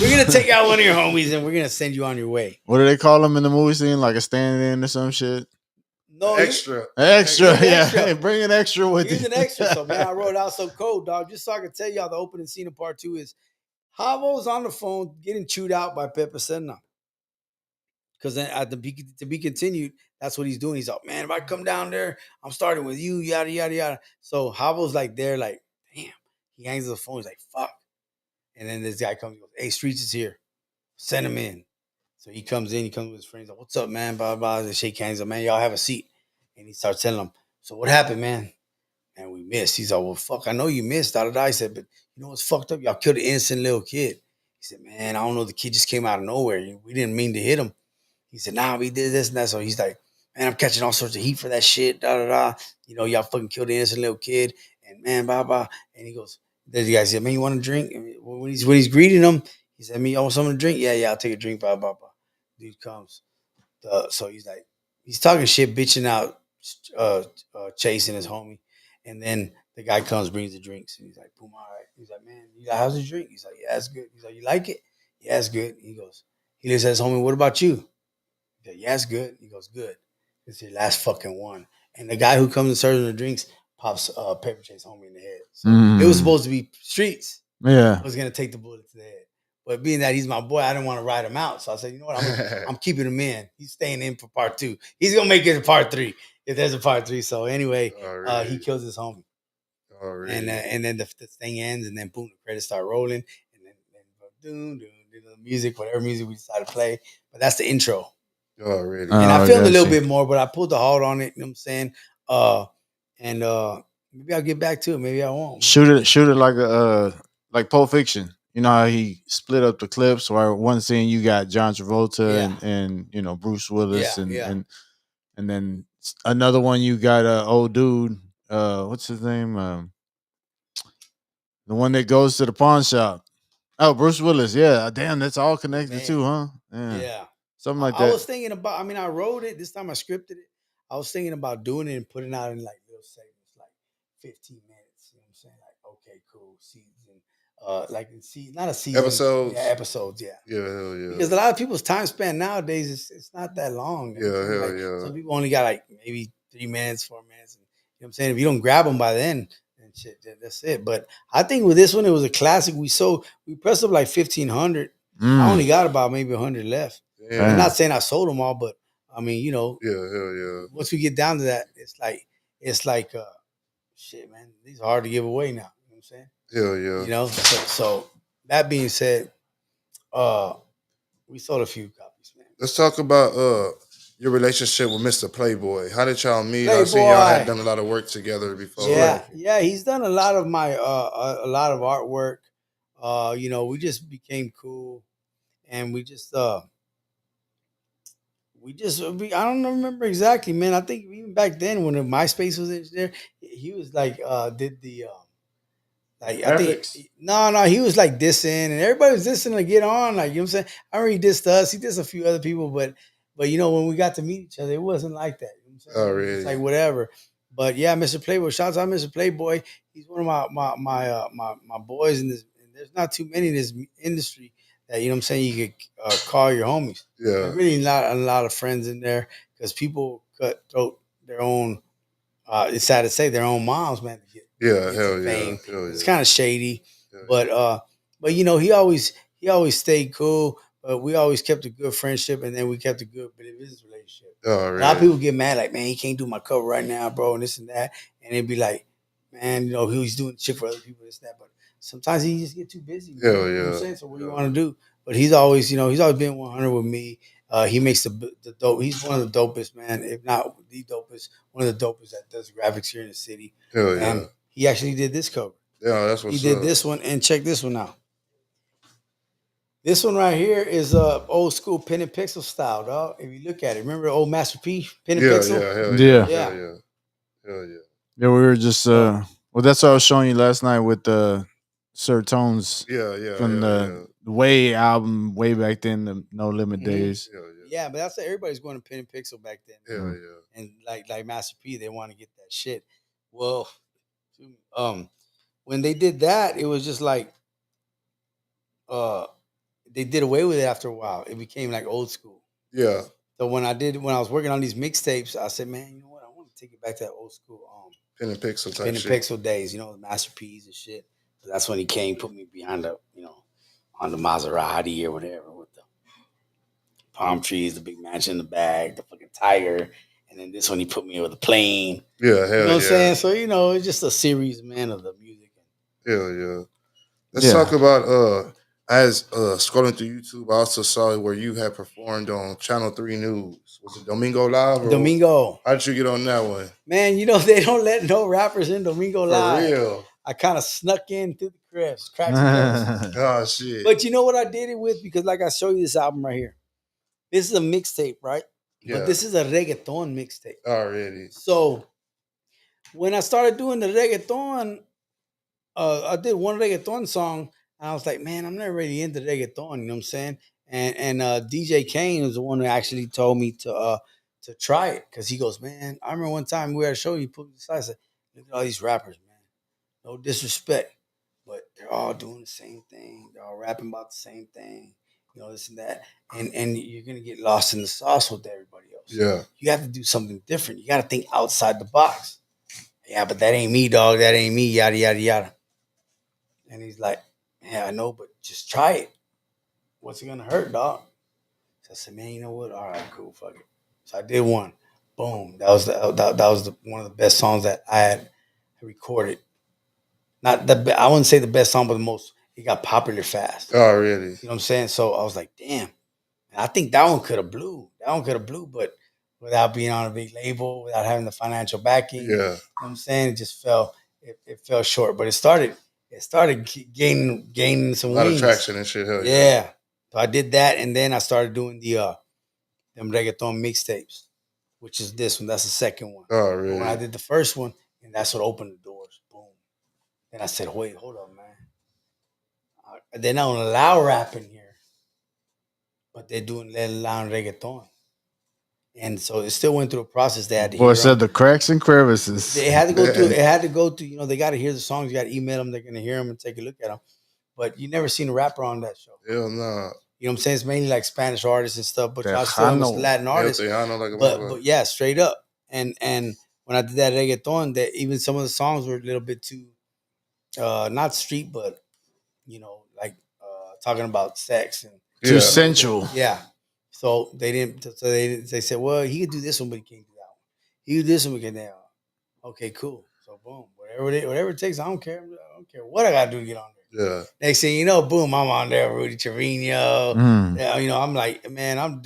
We're gonna take out one of your homies, and we're gonna send you on your way. What do they call them in the movie scene? Like a stand-in or some shit? No, extra. Yeah. Hey, bring an extra with you. He's an extra. So, man, I wrote out some code, dog, just so I can tell y'all the opening scene of part 2 is Havo's on the phone getting chewed out by Pepper Senna. Because then to be continued, that's what he's doing. He's like, man, if I come down there, I'm starting with you, yada, yada, yada. So Havo's like there, like, damn. He hangs up the phone. He's like, fuck. And then this guy comes and goes, hey, Streets is here. Send him in. So he comes in. He comes with his friends. Like, what's up, man? Blah, blah. They shake hands. Like, man, y'all have a seat. And he starts telling them, so what happened, man? And we missed. He's like, well, fuck, I know you missed. Da, da, da. I said, but you know what's fucked up? Y'all killed an innocent little kid. He said, man, I don't know. The kid just came out of nowhere. We didn't mean to hit him. He said, nah, we did this and that. So he's like, man, I'm catching all sorts of heat for that shit. Da da da. You know, y'all fucking killed the innocent little kid. And man, blah blah. And he goes, the guy said, man, you want to drink? And when he's greeting him, he said, me, you want something to drink? Yeah, yeah, I'll take a drink. Blah blah blah. Dude comes. So he's like, he's talking shit, bitching out, chasing his homie. And then the guy comes, brings the drinks, and he's like, boom, all right. He's like, man, you how's the drink? He's like, yeah, it's good. He's like, you like it? Yeah, it's good. He goes, he looks at his homie, what about you? He's like, yeah, it's good. He goes, good. It's your last fucking one. And the guy who comes and serves him the drinks pops paper chase homie in the head. So it was supposed to be streets. Yeah. I was gonna take the bullet to the head. But being that he's my boy, I didn't want to ride him out. So I said, you know what? I'm keeping him in. He's staying in for part 2. He's gonna make it a part 3 if there's a part 3. So anyway, he kills his homie. And then the thing ends, and then boom, the credits start rolling, and then doom, the music, whatever music we decide to play. But that's the intro. Already. And I filmed a little bit more, but I pulled the halt on it. You know what I'm saying? And maybe I'll get back to it. Maybe I won't. Shoot it like Pulp Fiction. You know how he split up the clips, where one scene you got John Travolta and you know Bruce Willis and then another one you got old dude, what's his name? The one that goes to the pawn shop. Oh, Bruce Willis. Yeah, damn, that's all connected too, huh? Yeah. Something like that. I was thinking about. I mean, I wrote it this time. I scripted it. I was thinking about doing it and putting it out in like little segments, like 15 minutes. You know what I'm saying? Like, okay, cool, season. Like not a season. Episodes. Yeah, episodes. Yeah. Yeah, hell yeah. Because a lot of people's time span nowadays it's not that long. Yeah, hell yeah. Some people only got like maybe 3 minutes, 4 minutes. And, you know what I'm saying? If you don't grab them by then shit, that's it. But I think with this one, it was a classic. We pressed up like 1,500. I only got about maybe 100 left. Yeah. I'm not saying I sold them all, but I mean, you know, yeah, hell yeah. Once we get down to that, it's like shit, man. These are hard to give away now. You know what I'm saying? Hell yeah. You know, so that being said, we sold a few copies, man. Let's talk about your relationship with Mr. Playboy. How did y'all meet? I seen y'all had done a lot of work together before. Yeah, he's done a lot of my a lot of artwork. You know, we just became cool, and we just I don't remember exactly, man. I think even back then when the MySpace was there, he was like did the like I think no, he was like dissing, and everybody was dissing to get on. Like, you know what I'm saying? I remember he dissed us, he dissed a few other people, but you know, when we got to meet each other, it wasn't like that. You know what I'm saying? Oh, really? It's like whatever. But yeah, Mr. Playboy, shouts out Mr. Playboy. He's one of my boys in this. And there's not too many in this industry that, you know what I'm saying, you could call your homies. Yeah. There's really not a lot of friends in there because people cut throat their own. It's sad to say, their own moms, man. To get hell fame. Yeah. Hell it's kind of shady, but you know, he always stayed cool. But we always kept a good friendship, and then we kept a good business relationship. Oh, really? A lot of people get mad, like, man, he can't do my cover right now, bro, and this and that. And it'd be like, man, you know, he's doing shit for other people, this and that. But sometimes he just get too busy. Hell you know what I'm saying? So what do you want to do? But he's always, you know, been 100 with me. He makes the dope. He's one of the dopest, man, if not the dopest, one of the dopest that does graphics here in the city. Hell yeah. He actually did this cover. Yeah, that's what's He did this one, and check this one out. This one right here is old school pen and pixel style, dog. If you look at it, remember old Master P pen and pixel? Hell yeah. Yeah, we were just well, that's what I was showing you last night with Sir Tones. From the Way album way back then, the No Limit days. Yeah, but that's everybody's going to pen and pixel back then. Hell yeah. And like Master P, they want to get that shit. Well, when they did that, it was just like they did away with it after a while. It became like old school. Yeah. So when I was working on these mixtapes, I said, man, you know what? I want to take it back to that old school pen and pixel type pen and pixel days, you know, the Master P's and shit. So that's when he came, put me behind the, you know, on the Maserati or whatever with the palm trees, the big mansion in the back, the fucking tiger. And then this one, he put me with a plane. Yeah, hell yeah. You know what I'm saying? So, you know, it's just a series, man, of the music. Hell yeah. Let's talk about, as scrolling through YouTube, I also saw where you had performed on Channel 3 News. Was it Domingo Live? Domingo. How did you get on that one? Man, you know, they don't let no rappers in Domingo Live. For real? I kind of snuck in through the cracks. Oh, shit. But you know what I did it with? Because like I show you this album right here. This is a mixtape, right? Yeah. But this is a reggaeton mixtape. Already. So when I started doing the reggaeton, I did one reggaeton song, and I was like, man, I'm not really into reggaeton. You know what I'm saying? And DJ Kane was the one who actually told me to try it because he goes, man, I remember one time we were at a show. He put me aside. I said, look at all these rappers, man. No disrespect, but they're all doing the same thing. They're all rapping about the same thing. You know, this and that. And you're gonna get lost in the sauce with everybody else. Yeah. You have to do something different. You got to think outside the box. Yeah, but that ain't me, dog. That ain't me. Yada yada yada. And he's like, yeah, I know, but just try it. What's it gonna hurt, dog? So I said, man, you know what? All right, cool, fuck it. So I did one. Boom. That was one of the best songs that I had recorded. Not the I wouldn't say the best song, but the most. It got popular fast. Oh, really? You know what I'm saying? So I was like, damn. And I think that one could have blew. That one could have blew, but without being on a big label, without having the financial backing, Yeah. you know what I'm saying? It just fell. It fell short, but it started gaining some A lot wings. of traction and shit. Hell Yeah. So I did that, and then I started doing them reggaeton mixtapes, which is this one. That's the second one. Oh, But really? when I did the first one, and that's what opened the doors. Boom. Then I said, wait, hold up, man. They don't allow rap in here, but they're allowing reggaeton. And so it still went through a process. They had to Boy hear said them. the cracks and crevices. They had to go through. It had to go through. You know, they got to hear the songs. You got to email them. They're gonna hear them and take a look at them. But you never seen a rapper on that show. Hell no. You know what I'm saying? It's mainly like Spanish artists and stuff. But Josh Tejano. Stone was Latin artists. But yeah, straight up. And when I did that reggaeton, that even some of the songs were a little bit too, not street, but you know, like talking about sex and Too sensual. Yeah. So they didn't. So they said, well, he could do this one, but he can't do that one. He could do this one, but he can't do that one. Okay, cool. So boom, whatever it takes. I don't care. I don't care what I gotta do to get on there. Yeah. Next thing you know, boom, I'm on there, Rudy Trevino. Yeah, you know, I'm like, man, I'm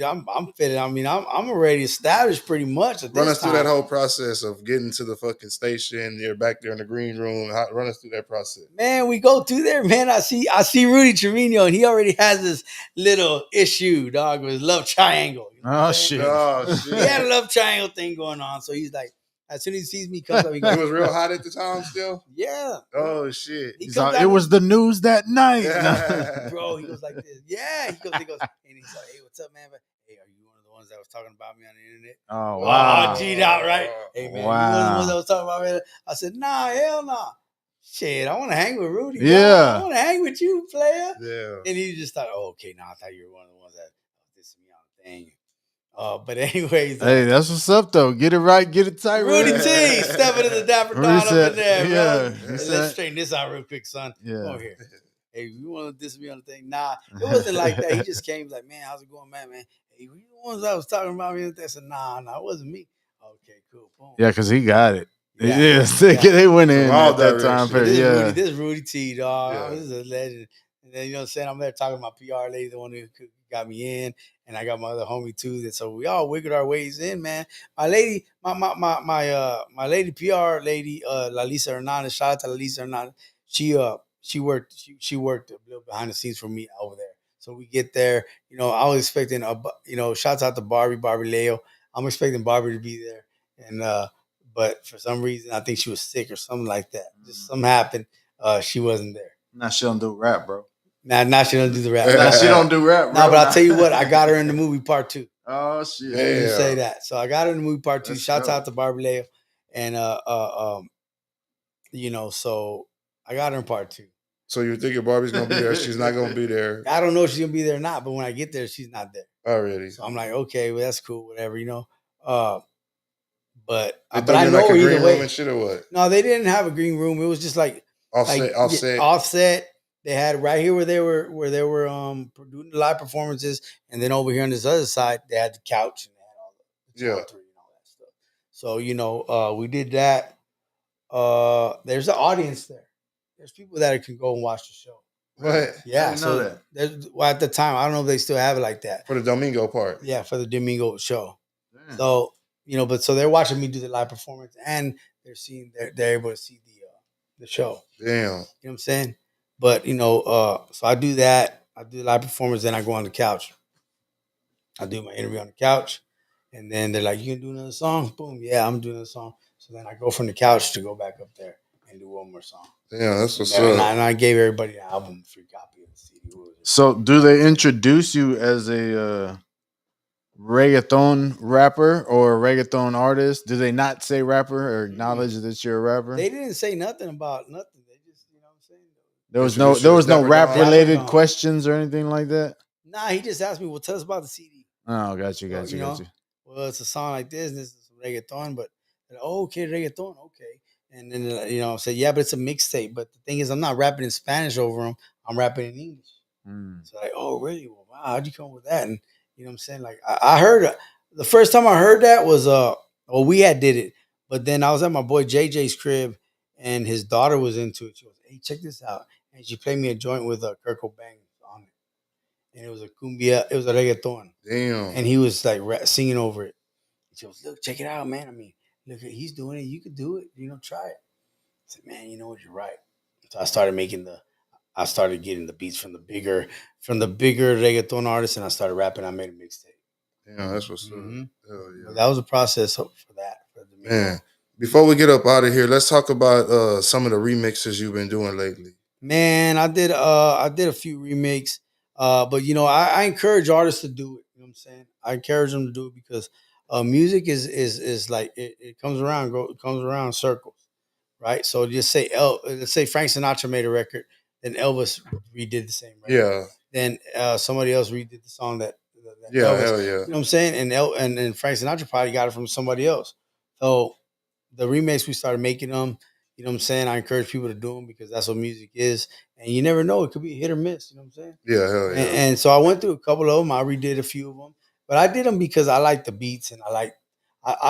fitted. I mean, I'm already established pretty much. Run us through that whole process of getting to the fucking station. You're back there in the green room. Run us through that process. Man, we go through there, man. I see Rudy Trevino, and he already has this little issue, dog, with his love triangle. You know Oh shit! He had a love triangle thing going on. So he's like, as soon as he sees me, comes up. He goes, it was real hot at the time still? Yeah. Oh, shit. It was the news that night. Yeah. Bro, he goes like this. Yeah. He goes, and he's like, hey, what's up, man? Hey, are you one of the ones that was talking about me on the internet? Oh, wow. Oh, G'd out, right? Hey, man, you one of the ones that was talking about me? I said, nah, hell no. Nah. Shit, I want to hang with Rudy. Yeah. I want to hang with you, player. Yeah. And he just thought, oh, okay, no, I thought you were one of the ones that dissed me on the thing. But anyways, hey, that's what's up though. Get it right, get it tight. Rudy T, stepping to the Dapper Don up in there, yeah, bro. Let's straighten this out real quick, son. Yeah. Come over here. Hey, you want to diss me on the thing? Nah, it wasn't like that. He just came like, man, how's it going, man? Hey, were you the ones that was talking about me? I said, nah, it wasn't me. Okay, cool. Boom. Yeah, because he got it. Yeah. They went in at that time period. This Rudy T, dog. Yeah. This is a legend. And then, you know what I'm saying? I'm there talking to my PR lady, the one who got me in, and I got my other homie too. So we all wiggled our ways in, man. My lady, my lady PR lady, Lalisa Hernandez. Shout out to Lalisa Hernandez. She worked a little behind the scenes for me over there. So we get there, you know. I was expecting shouts out to Barbie Leo. I'm expecting Barbie to be there, and but for some reason I think she was sick or something like that. Just something happened. She wasn't there. Now she don't do rap, bro. Now she don't do the rap. Now she don't do rap, bro. No, but I'll tell you what, I got her in the movie part 2. Oh shit! Yeah. Say that. So I got her in the movie part 2. Shouts out to Barbie Leo, and so I got her in part 2. So you're thinking Barbie's gonna be there? She's not gonna be there. I don't know if she's gonna be there or not, but when I get there, she's not there. Already. So I'm like, okay, well that's cool, whatever, you know. But I know like her either way. Room and shit or what? No, they didn't have a green room. It was just like offset. They had right here where they were doing the live performances, and then over here on this other side they had the couch and they had all the and all that stuff. So we did that. There's an audience there. There's people that can go and watch the show. What? Yeah. I didn't know that. At the time, I don't know if they still have it like that for the Domingo part. Yeah, for the Domingo show. Damn. So so they're watching me do the live performance, and they're able to see the show. Damn. You know what I'm saying? But so I do that. I do the live performance, then I go on the couch. I do my interview on the couch, and then they're like, "You can do another song?" Boom, yeah, I'm doing a song. So then I go from the couch to go back up there and do one more song. Yeah, that's what's And up. I gave everybody an album, free copy of the CD. So, do they introduce you as a reggaeton rapper or a reggaeton artist? Do they not say rapper or acknowledge that you're a rapper? They didn't say nothing about nothing. They just, you know what I'm saying? There was no Dapper rap Don. related Don. questions or anything like that. Nah, he just asked me, "Well, tell us about the CD." Oh, got you, So, got you, you got know, you. well, it's a song like this, and this is reggaeton, but oh, okay, reggaeton, okay. And then you know, I said, yeah, but it's a mixtape. But the thing is, I'm not rapping in Spanish over them. I'm rapping in English. Mm. So like, oh, really? Well, wow, how'd you come up with that? And you know what I'm saying? Like I heard the first time I heard that was well, we had did it, but then I was at my boy JJ's crib and his daughter was into it. She goes, "Hey, check this out." And she played me a joint with Kurt Cobain on it. And it was a cumbia, it was a reggaeton. Damn. And he was like singing over it. She goes, "Look, check it out, man. I mean, look, he's doing it. You could do it. You know, try it." I said, "Man, you know what? You're right." So I started getting the beats from the bigger reggaeton artists, and I started rapping. I made a mixtape. Yeah, that's what's up. Mhm. Hell yeah. But that was a process for that. Man, before we get up out of here, let's talk about some of the remixes you've been doing lately. Man, I did a few remakes. But you know, I encourage artists to do it. You know what I'm saying? I encourage them to do it because music is like it comes around, it comes around in circles, right? So just say let's say Frank Sinatra made a record, then Elvis redid the same record. Yeah. Then somebody else redid the song that Yeah, Elvis. hell yeah. You know what I'm saying? And Frank Sinatra probably got it from somebody else. So the remakes we started making them. You know what I'm saying? I encourage people to do them because that's what music is, and you never know; it could be a hit or miss. You know what I'm saying? Yeah, hell yeah. And so I went through a couple of them. I redid a few of them, but I did them because I like the beats and I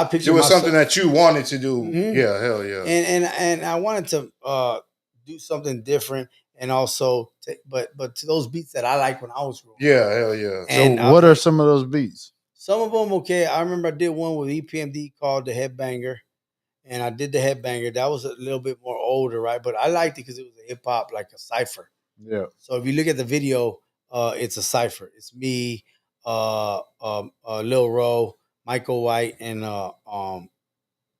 picture it was myself, something that you wanted to do. Mhm. Yeah, hell yeah. and I wanted to do something different, and also but to those beats that I like when I was growing. Yeah, hell yeah. And So, what are some of those beats? Some of them okay. I remember I did one with EPMD called the Headbanger. And I did the Headbanger. That was a little bit more older, right? But I liked it because it was a hip hop, like a cipher. Yeah. So if you look at the video, it's a cipher. It's me, Lil Ro, Michael White, and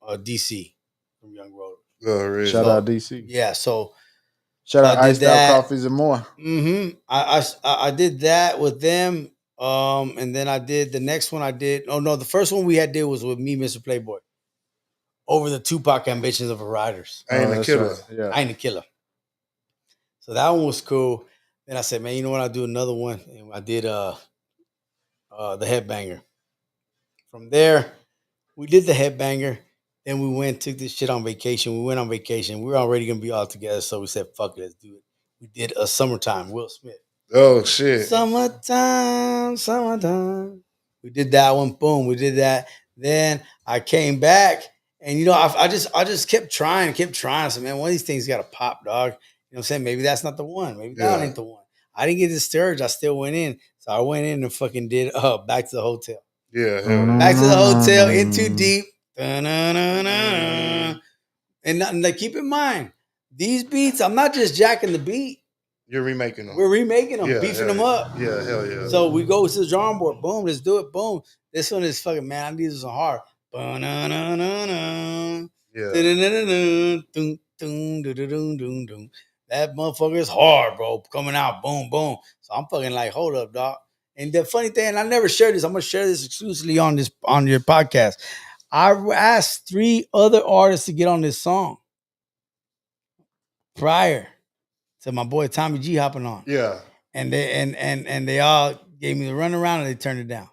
DC from Young Road. Really. Shout out DC. Yeah. So shout out I did Iced that. Out Coffees and more. Mm-hmm. I did that with them. And then I did the next one. I did. Oh no, the first one we had did was with me, Mr. Playboy. Over the Tupac ambitions of a riders. I ain't a killer. Right. Yeah. I ain't a killer. So that one was cool. Then I said, man, you know what? I'll do another one. And I did the Headbanger. From there, we did the Headbanger. Then we took this shit on vacation. We went on vacation. We were already gonna be all together. So we said, fuck it, let's do it. We did a Summertime, Will Smith. Oh shit. Summertime, summertime. We did that one. Boom. We did that. Then I came back, and you know, I just kept trying. I said, man, one of these things got to pop, dog. You know what I'm saying? Maybe that's not the one. Maybe that ain't the one. I didn't get discouraged. I still went in. So I went in and fucking did Back to the Hotel. Yeah, hell yeah. Back to the Hotel, In Too Deep. And like, keep in mind, these beats, I'm not just jacking the beat. You're remaking them. We're remaking them, Yeah, beefing hell them yeah. up. Yeah, hell yeah. So we go to the drawing board. Boom, let's do it. Boom. This one is fucking, man, I need this one hard. Yeah. That motherfucker is hard, bro. Coming out, boom, boom. So I'm fucking like, hold up, dog. And the funny thing, and I never shared this. I'm gonna share this exclusively on your podcast. I asked 3 other artists to get on this song prior to my boy Tommy G hopping on. Yeah. And they all gave me the runaround and they turned it down.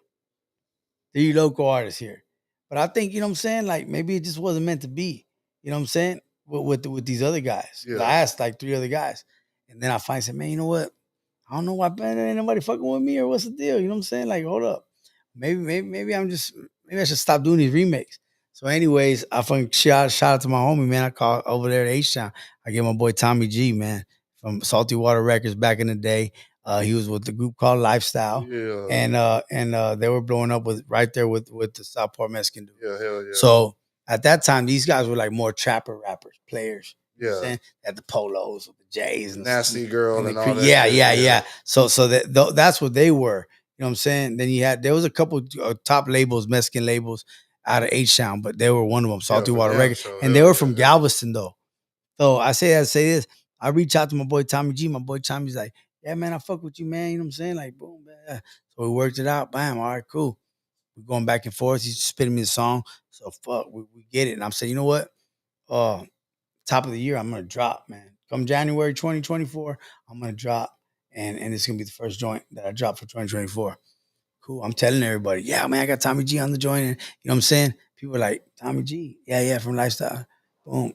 3 local artists here. But I think, you know what I'm saying? Like, maybe it just wasn't meant to be. You know what I'm saying? With these other guys. Yeah. I asked like 3 other guys. And then I finally said, man, you know what? I don't know why ain't nobody fucking with me or what's the deal. You know what I'm saying? Like, hold up. Maybe I should stop doing these remakes. So anyways, I fucking shout out to my homie, man. I called over there at H-Town. I get my boy Tommy G, man, from Salty Water Records back in the day. He was with the group called Lifestyle. Yeah. And they were blowing up right there with the Southport Mexican dude. Yeah, hell yeah. So at that time, these guys were like more trapper rappers, players. Yeah. At the polos with the J's and Nasty Girl and all that. Yeah. So that's what they were. know what I'm saying? Then there was a couple top labels, Mexican labels out of H-Town, but they were one of them, Salty Water Records. And they were from Galveston, though. So I say this. I reach out to my boy Tommy G. My boy Tommy's like, yeah, man, I fuck with you, man. You know what I'm saying? Like, boom, man. So we worked it out. Bam. All right, cool. We're going back and forth. He's spitting me the song. So fuck, we get it. And I'm saying, you know what? Top of the year, I'm gonna drop, man. Come January 2024, I'm gonna drop, and it's gonna be the first joint that I drop for 2024. Cool. I'm telling everybody, yeah, man, I got Tommy G on the joint. And, you know what I'm saying? People are like, Tommy G, yeah, from Lifestyle. Boom.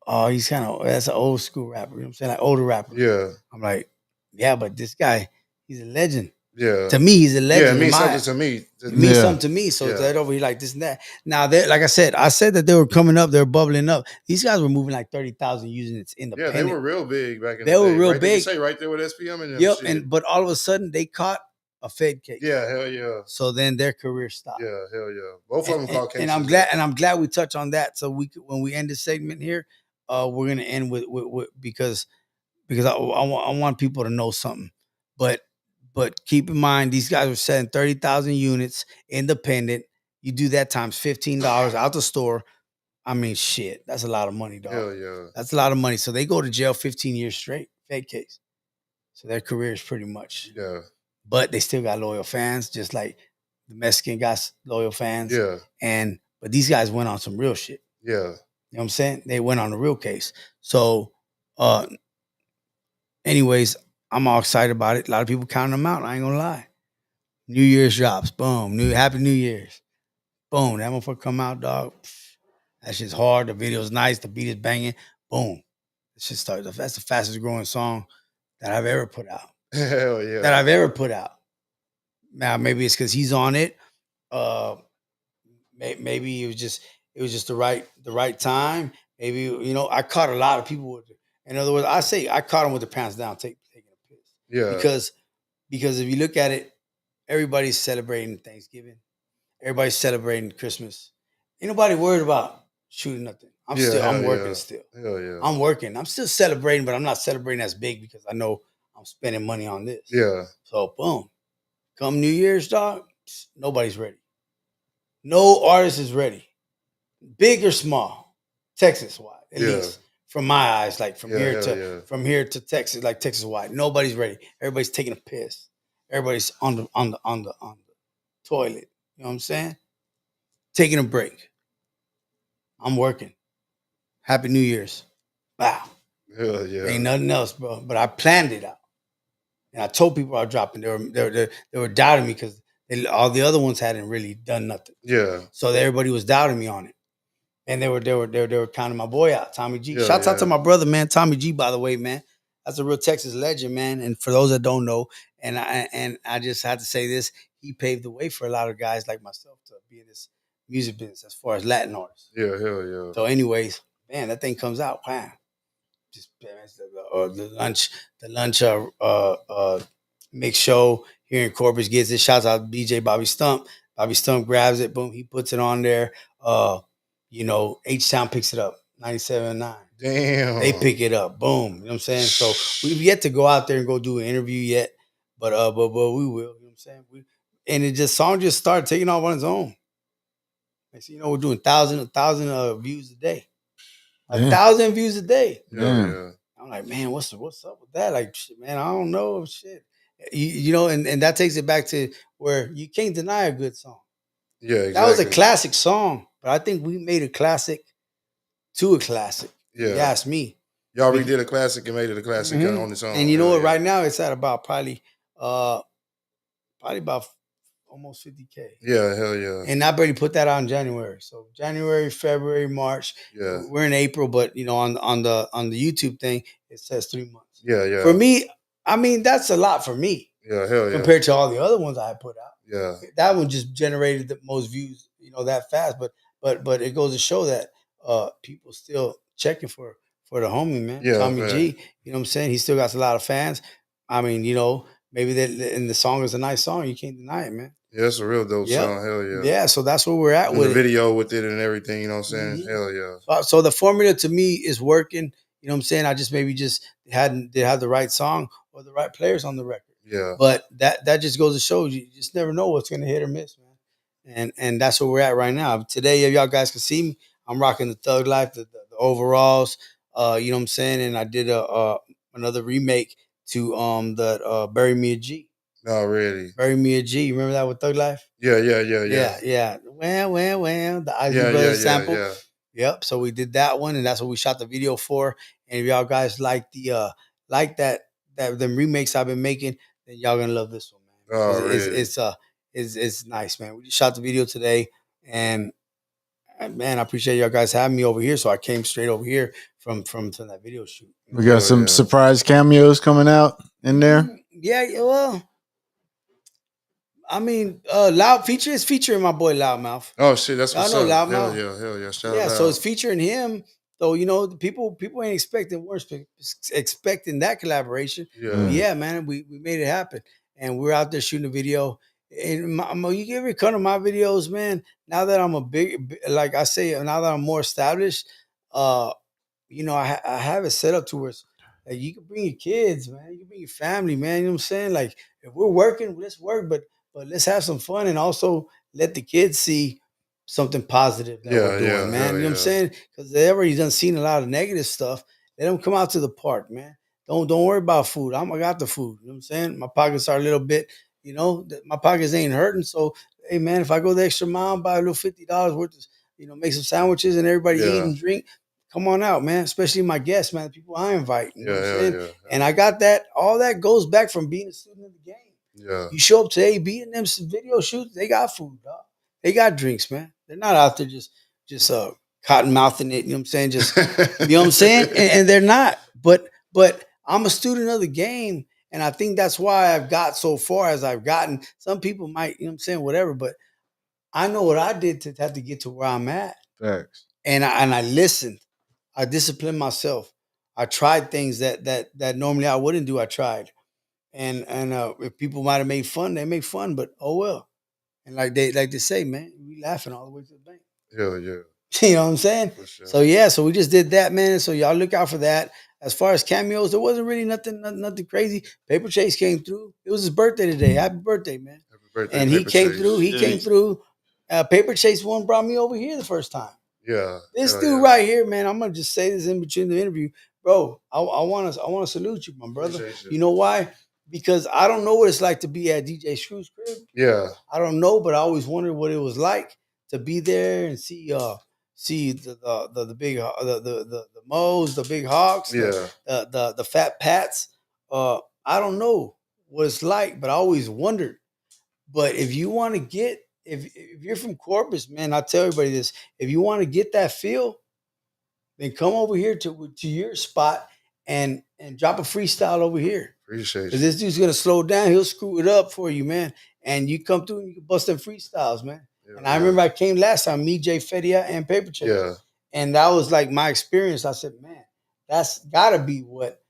Oh, he's that's an old school rapper. You know what I'm saying? Like older rapper. Yeah. I'm like, yeah, but this guy, he's a legend. Yeah. To me, he's a legend. Yeah, it means something to me. It means something to me. So it's that over here like this and that. Now, like I said that they were coming up, they were bubbling up. These guys were moving like 30,000 units independent. Yeah, they were real big back in the day. They were real big. big. Say right there with SPM and them. Yep, but all of a sudden they caught a Fed case. Yeah, hell yeah. So then their career stopped. Yeah, hell yeah. Both of them caught cases. And I'm glad we touch on that. So when we end this segment here, we're gonna end with because I want people to know something. But keep in mind, these guys were selling 30,000 units independent. You do that times $15 out the store. I mean, shit, that's a lot of money, dog. Hell yeah. That's a lot of money. So they go to jail 15 years straight, Fed case. So their career is pretty much. Yeah. But they still got loyal fans, just like the Mexican got loyal fans. Yeah. But these guys went on some real shit. Yeah. You know what I'm saying? They went on a real case. So, anyways, I'm all excited about it. A lot of people counting them out. I ain't gonna lie. New Year's drops. Boom. Happy New Year's. Boom. That motherfucker come out, dog. That shit's hard. The video's nice. The beat is banging. Boom. That shit starts. That's the fastest growing song that I've ever put out. Hell yeah. That I've ever put out. Now maybe it's because he's on it. Maybe it was just the right time. Maybe, you know, I caught a lot of people with it. In other words, I caught them with their pants down, taking a piss. Yeah. Because if you look at it, everybody's celebrating Thanksgiving. Everybody's celebrating Christmas. Ain't nobody worried about shooting nothing. I'm working still. Hell yeah. I'm working. I'm still celebrating, but I'm not celebrating as big because I know I'm spending money on this. Yeah. So boom. Come New Year's, dog, nobody's ready. No artist is ready. Big or small. Texas wide. At least. From my eyes, like from here to Texas, like Texas wide. Nobody's ready. Everybody's taking a piss. Everybody's on the toilet. You know what I'm saying? Taking a break. I'm working. Happy New Year's. Wow. Hell yeah. Ain't nothing else, bro. But I planned it out. And I told people I was dropping. They were doubting me because all the other ones hadn't really done nothing. Yeah. So everybody was doubting me on it. And they were counting my boy out, Tommy G. Shouts out to my brother, man, Tommy G, by the way, man. That's a real Texas legend, man. And for those that don't know, and I just had to say this, he paved the way for a lot of guys like myself to be in this music business as far as Latin artists. Yeah, hell yeah. So anyways, man, that thing comes out. Wow. Just the lunch mix show here in Corpus gets it. Shouts out to BJ Bobby Stump. Bobby Stump grabs it, boom, he puts it on there. You know, H-Town picks it up, 97.9. Damn. They pick it up, boom. You know what I'm saying? So we've yet to go out there and go do an interview yet, but we will. You know what I'm saying? Song just started taking off on its own. Next thing you know, we're doing 1,000 views a day. 1,000 views a day. Yeah. I'm like, man, what's up with that? Like, shit, man, I don't know, shit. You know, and that takes it back to where you can't deny a good song. Yeah, exactly. That was a classic song, but I think we made a classic to a classic. Yeah. You ask me. Y'all redid a classic and made it a classic on its own. And you know what? Right now it's at about probably about almost 50K. Yeah, hell yeah. And I already put that out in January. So January, February, March. Yeah. We're in April, but you know, on the YouTube thing, it says 3 months. Yeah, yeah. For me, I mean, that's a lot for me. Yeah, hell yeah. Compared to all the other ones I put out. Yeah. That one just generated the most views, you know, that fast. But it goes to show that people still checking for the homie, man. Yeah, Tommy man. G. You know what I'm saying? He still got a lot of fans. I mean, you know, maybe and the song is a nice song. You can't deny it, man. Yeah, it's a real dope song. Hell yeah. Yeah, so that's where we're at and with the video with it and everything, you know what I'm saying? Mm-hmm. Hell yeah. So the formula to me is working. You know what I'm saying? I just maybe didn't have the right song or the right players on the record. Yeah. But that just goes to show you just never know what's gonna hit or miss, man. And that's where we're at right now. Today, if y'all guys can see me, I'm rocking the Thug Life, the overalls. You know what I'm saying? And I did another remake to the Bury Me a G. No, really. Bury Me a G. You remember that with Thug Life? Yeah. Yeah. Well, the Ozzy Yeah. Brothers sample. Yeah. Yep. So we did that one, and that's what we shot the video for. And if y'all guys like the like that them remakes I've been making, then y'all gonna love this one, man. Because Oh, really? it's nice, man. We just shot the video today, and man, I appreciate y'all guys having me over here. So I came straight over here from that video shoot. We got some surprise cameos coming out in there. Yeah, well, I mean, Loud feature is featuring my boy Loudmouth. Oh shit, that's Y'all what's know up. Loudmouth. Hell yeah. Shout Yeah, out. so it's featuring him. So you know, the people ain't weren't expecting that collaboration. Yeah. But yeah, man, we made it happen, and we're out there shooting a video. And you get ever come to my videos, man. Now that I'm like I say, now that I'm more established, uh, you know, I have it set up to where it's, like, you can bring your kids, man. You can bring your family, man. You know what I'm saying? Like, if we're working, let's work, but let's have some fun and also let the kids see something positive that we're doing, man. You know what I'm saying? Because they already done seen a lot of negative stuff. Let them come out to the park, man. Don't worry about food. I got the food. You know what I'm saying? My pockets are a little bit, you know, my pockets ain't hurting. So, hey, man, if I go the extra mile, buy a little $50 worth of, you know, make some sandwiches and everybody eat and drink. Come on out, man. Especially my guests, man. The people I invite. You know what I'm saying? And I got that. All that goes back from being a student of the game. Yeah. You show up to AB and them video shoots, they got food, dog. They got drinks, man. They're not out there just cotton mouthing it. You know what I'm saying? Just you know what I'm saying? And they're not. But I'm a student of the game, and I think that's why I've got so far as I've gotten. Some people might, you know what I'm saying, whatever, but I know what I did to have to get to where I'm at. Thanks. And I listened. I disciplined myself. I tried things that normally I wouldn't do. I tried, and if people might have made fun, they make fun. But oh well. And like they say, man, we laughing all the way to the bank. Hell yeah. You know what I'm saying? Sure. So yeah, so we just did that, man. So y'all look out for that. As far as cameos, there wasn't really nothing crazy. Paper Chase came through. It was his birthday today. Happy birthday, man! Happy birthday, and he came through. He came through. Paper Chase one brought me over here the first time. Yeah. This dude right here, man. I'm gonna just say this in between the interview, bro. I want to salute you, my brother. You know why? Because I don't know what it's like to be at DJ Screw's crib. Yeah. I don't know, but I always wondered what it was like to be there and see the big the Moes, the big Hawks, the Fat Pats. I don't know what it's like, but I always wondered. But if you want to get if you're from Corpus, man, I tell everybody this: if you want to get that feel, then come over here to your spot and drop a freestyle over here. Appreciate you. Because this dude's gonna slow down, he'll screw it up for you, man. And you come through and you can bust them freestyles, man. Yeah, and I remember I came last time, me, Jay Fedia, and Paper Chase. Yeah. And that was like my experience. I said, man, that's gotta be what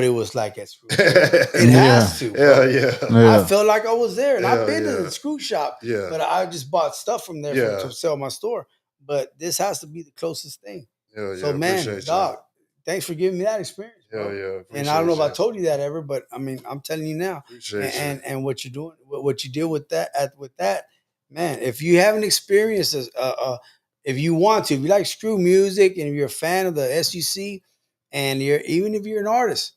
it was like at Screw. It has to. Yeah. I felt like I was there. And I've been to the Screw shop, but I just bought stuff from there to sell my store. But this has to be the closest thing. So man, dog, thanks for giving me that experience. Bro. And I don't know if I told you that ever, but I mean, I'm telling you now. And what you're doing, what you did with that, man. If you haven't experienced this, if you want to, if you like Screw music and if you're a fan of the SUC, and even if you're an artist,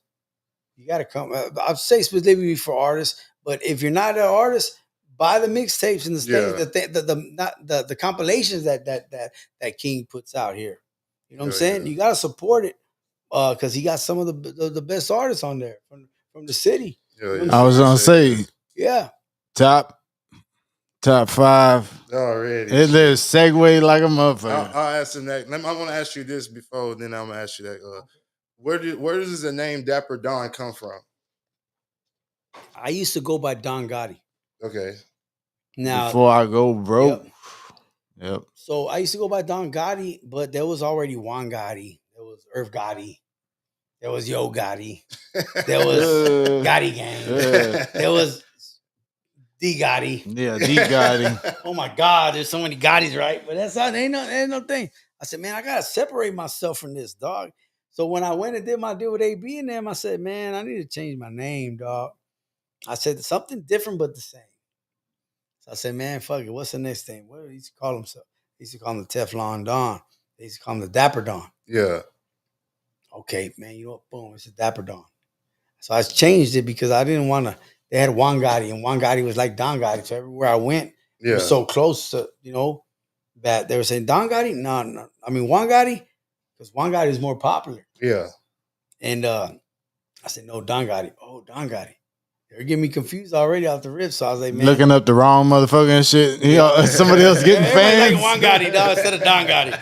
you got to come. I'd say specifically for artists, but if you're not an artist, buy the mixtapes and the compilations that King puts out here. You know what I'm saying? You got to support it because he got some of the best artists on there from the city. You know I was gonna say, top 5 already. It is segue like a motherfucker. I'll ask him that. I'm gonna ask you this before, then I'm gonna ask you that. Where does the name Dapper Don come from? I used to go by Don Gotti. Okay. Now before I go broke. Yep. So I used to go by Don Gotti, but there was already Juan Gotti. There was Irv Gotti. There was Yo Gotti. There was Gotti Gang. There was D Gotti. Yeah, D Gotti. Oh my God, there's so many Gottis, right? But that's not ain't no thing. I said, man, I gotta separate myself from this, dog. So when I went and did my deal with AB and them, I said, man, I need to change my name, dog. I said something different but the same. So I said, man, fuck it. What's the next thing? What did he used to call himself? He used to call him the Teflon Don. They used to call him the Dapper Don. Yeah. Okay, man, you know what? Boom, it's a Dapper Don. So I changed it because I didn't want to. They had Juan Gotti, and Juan Gotti was like Don Gotti. So everywhere I went, it was so close to, that they were saying Don Gotti. No. I mean, Juan Gotti, because Juan Gotti is more popular. Yeah. And I said, no, Don Gotti. Oh, Don Gotti. They're getting me confused already out the rip. So I was like, man. Looking up the wrong motherfucker and shit. Somebody else getting fans. Like Juan Gotti, dog, instead of Don Gotti.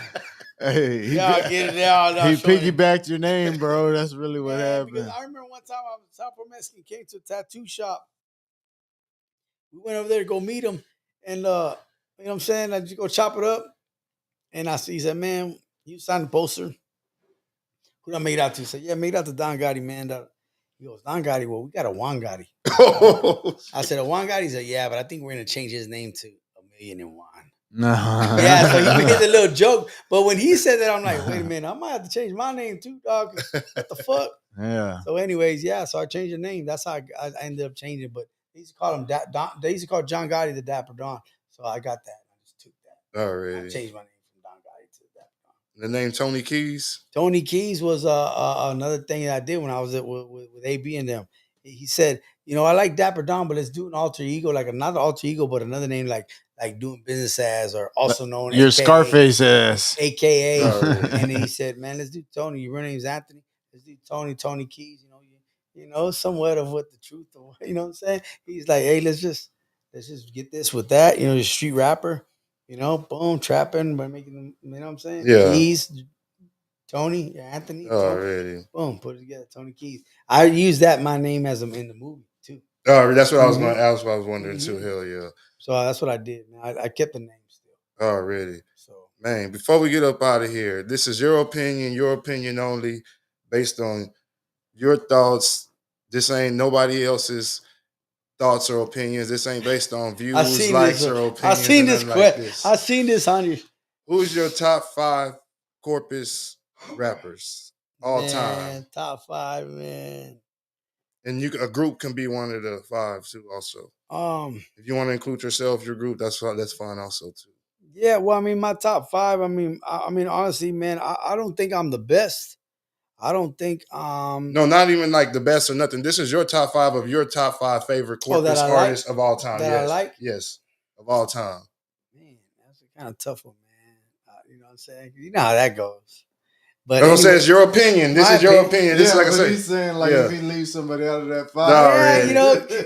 Hey, he piggybacked your name, bro. That's really what happened. I remember one time I was Southport Mexican came to a tattoo shop. We went over there to go meet him, and you know what I'm saying? I just go chop it up, and he said, "Man, you signed the poster. Who I made it out to?" He said, "Yeah, made it out to Don Gotti, man." He goes, "Don Gotti, well, we got a Juan Gotti." I said, "A Juan Gotti?" He said, "Yeah, but I think we're gonna change his name to $1,000,001." No. Yeah, so he made a little joke. But when he said that, I'm like, wait a minute, I might have to change my name too, dog. What the fuck? Yeah. So, anyways, so I changed the name. That's how I ended up changing. But they used to call him they used to call John Gotti the Dapper Don. So I got that. I just took that. Already. I changed my name from Don Gotti to Dapper Don. The name Tony Keys? Tony Keys was another thing that I did when I was with AB and them. He said, I like Dapper Don, but let's do an alter ego, like not an alter ego, but another name like doing business as, or also known your AKA, Scarface ass, AKA. And he said, man, let's do Tony. Your name's Anthony. Let's do Tony Keys. Somewhat of what the truth, you know what I'm saying? He's like, hey, let's just get this with that. The street rapper. Boom, trapping by making them. You know what I'm saying? Yeah. Keys. Tony, Anthony, already. Boom, put it together. Tony Keys. I use that my name as in the movie too. Oh, that's what I was going to ask. What I was wondering too. Hell yeah. So that's what I did. Man. I kept the name still. Already. So man, before we get up out of here, this is your opinion only, based on your thoughts. This ain't nobody else's thoughts or opinions. This ain't based on views, likes, or opinions. I seen this question. I seen this on you. Who's your top 5 Corpus rappers all time? Top 5, man. And a group can be one of the 5 too. Also, if you want to include yourself, your group, that's fine. Also too. Yeah, well, I mean, my top 5. I mean, honestly, man, I don't think I'm the best. I don't think no, not even like the best or nothing. This is your top 5 of your top 5 favorite Corpus artists of all time. That yes. I like? Yes, of all time. Man, that's a kind of tough one, man. You know what I'm saying? You know how that goes. But I'm saying it's your opinion. This is your opinion. This is like I said. He's saying if he leaves somebody out of that 5,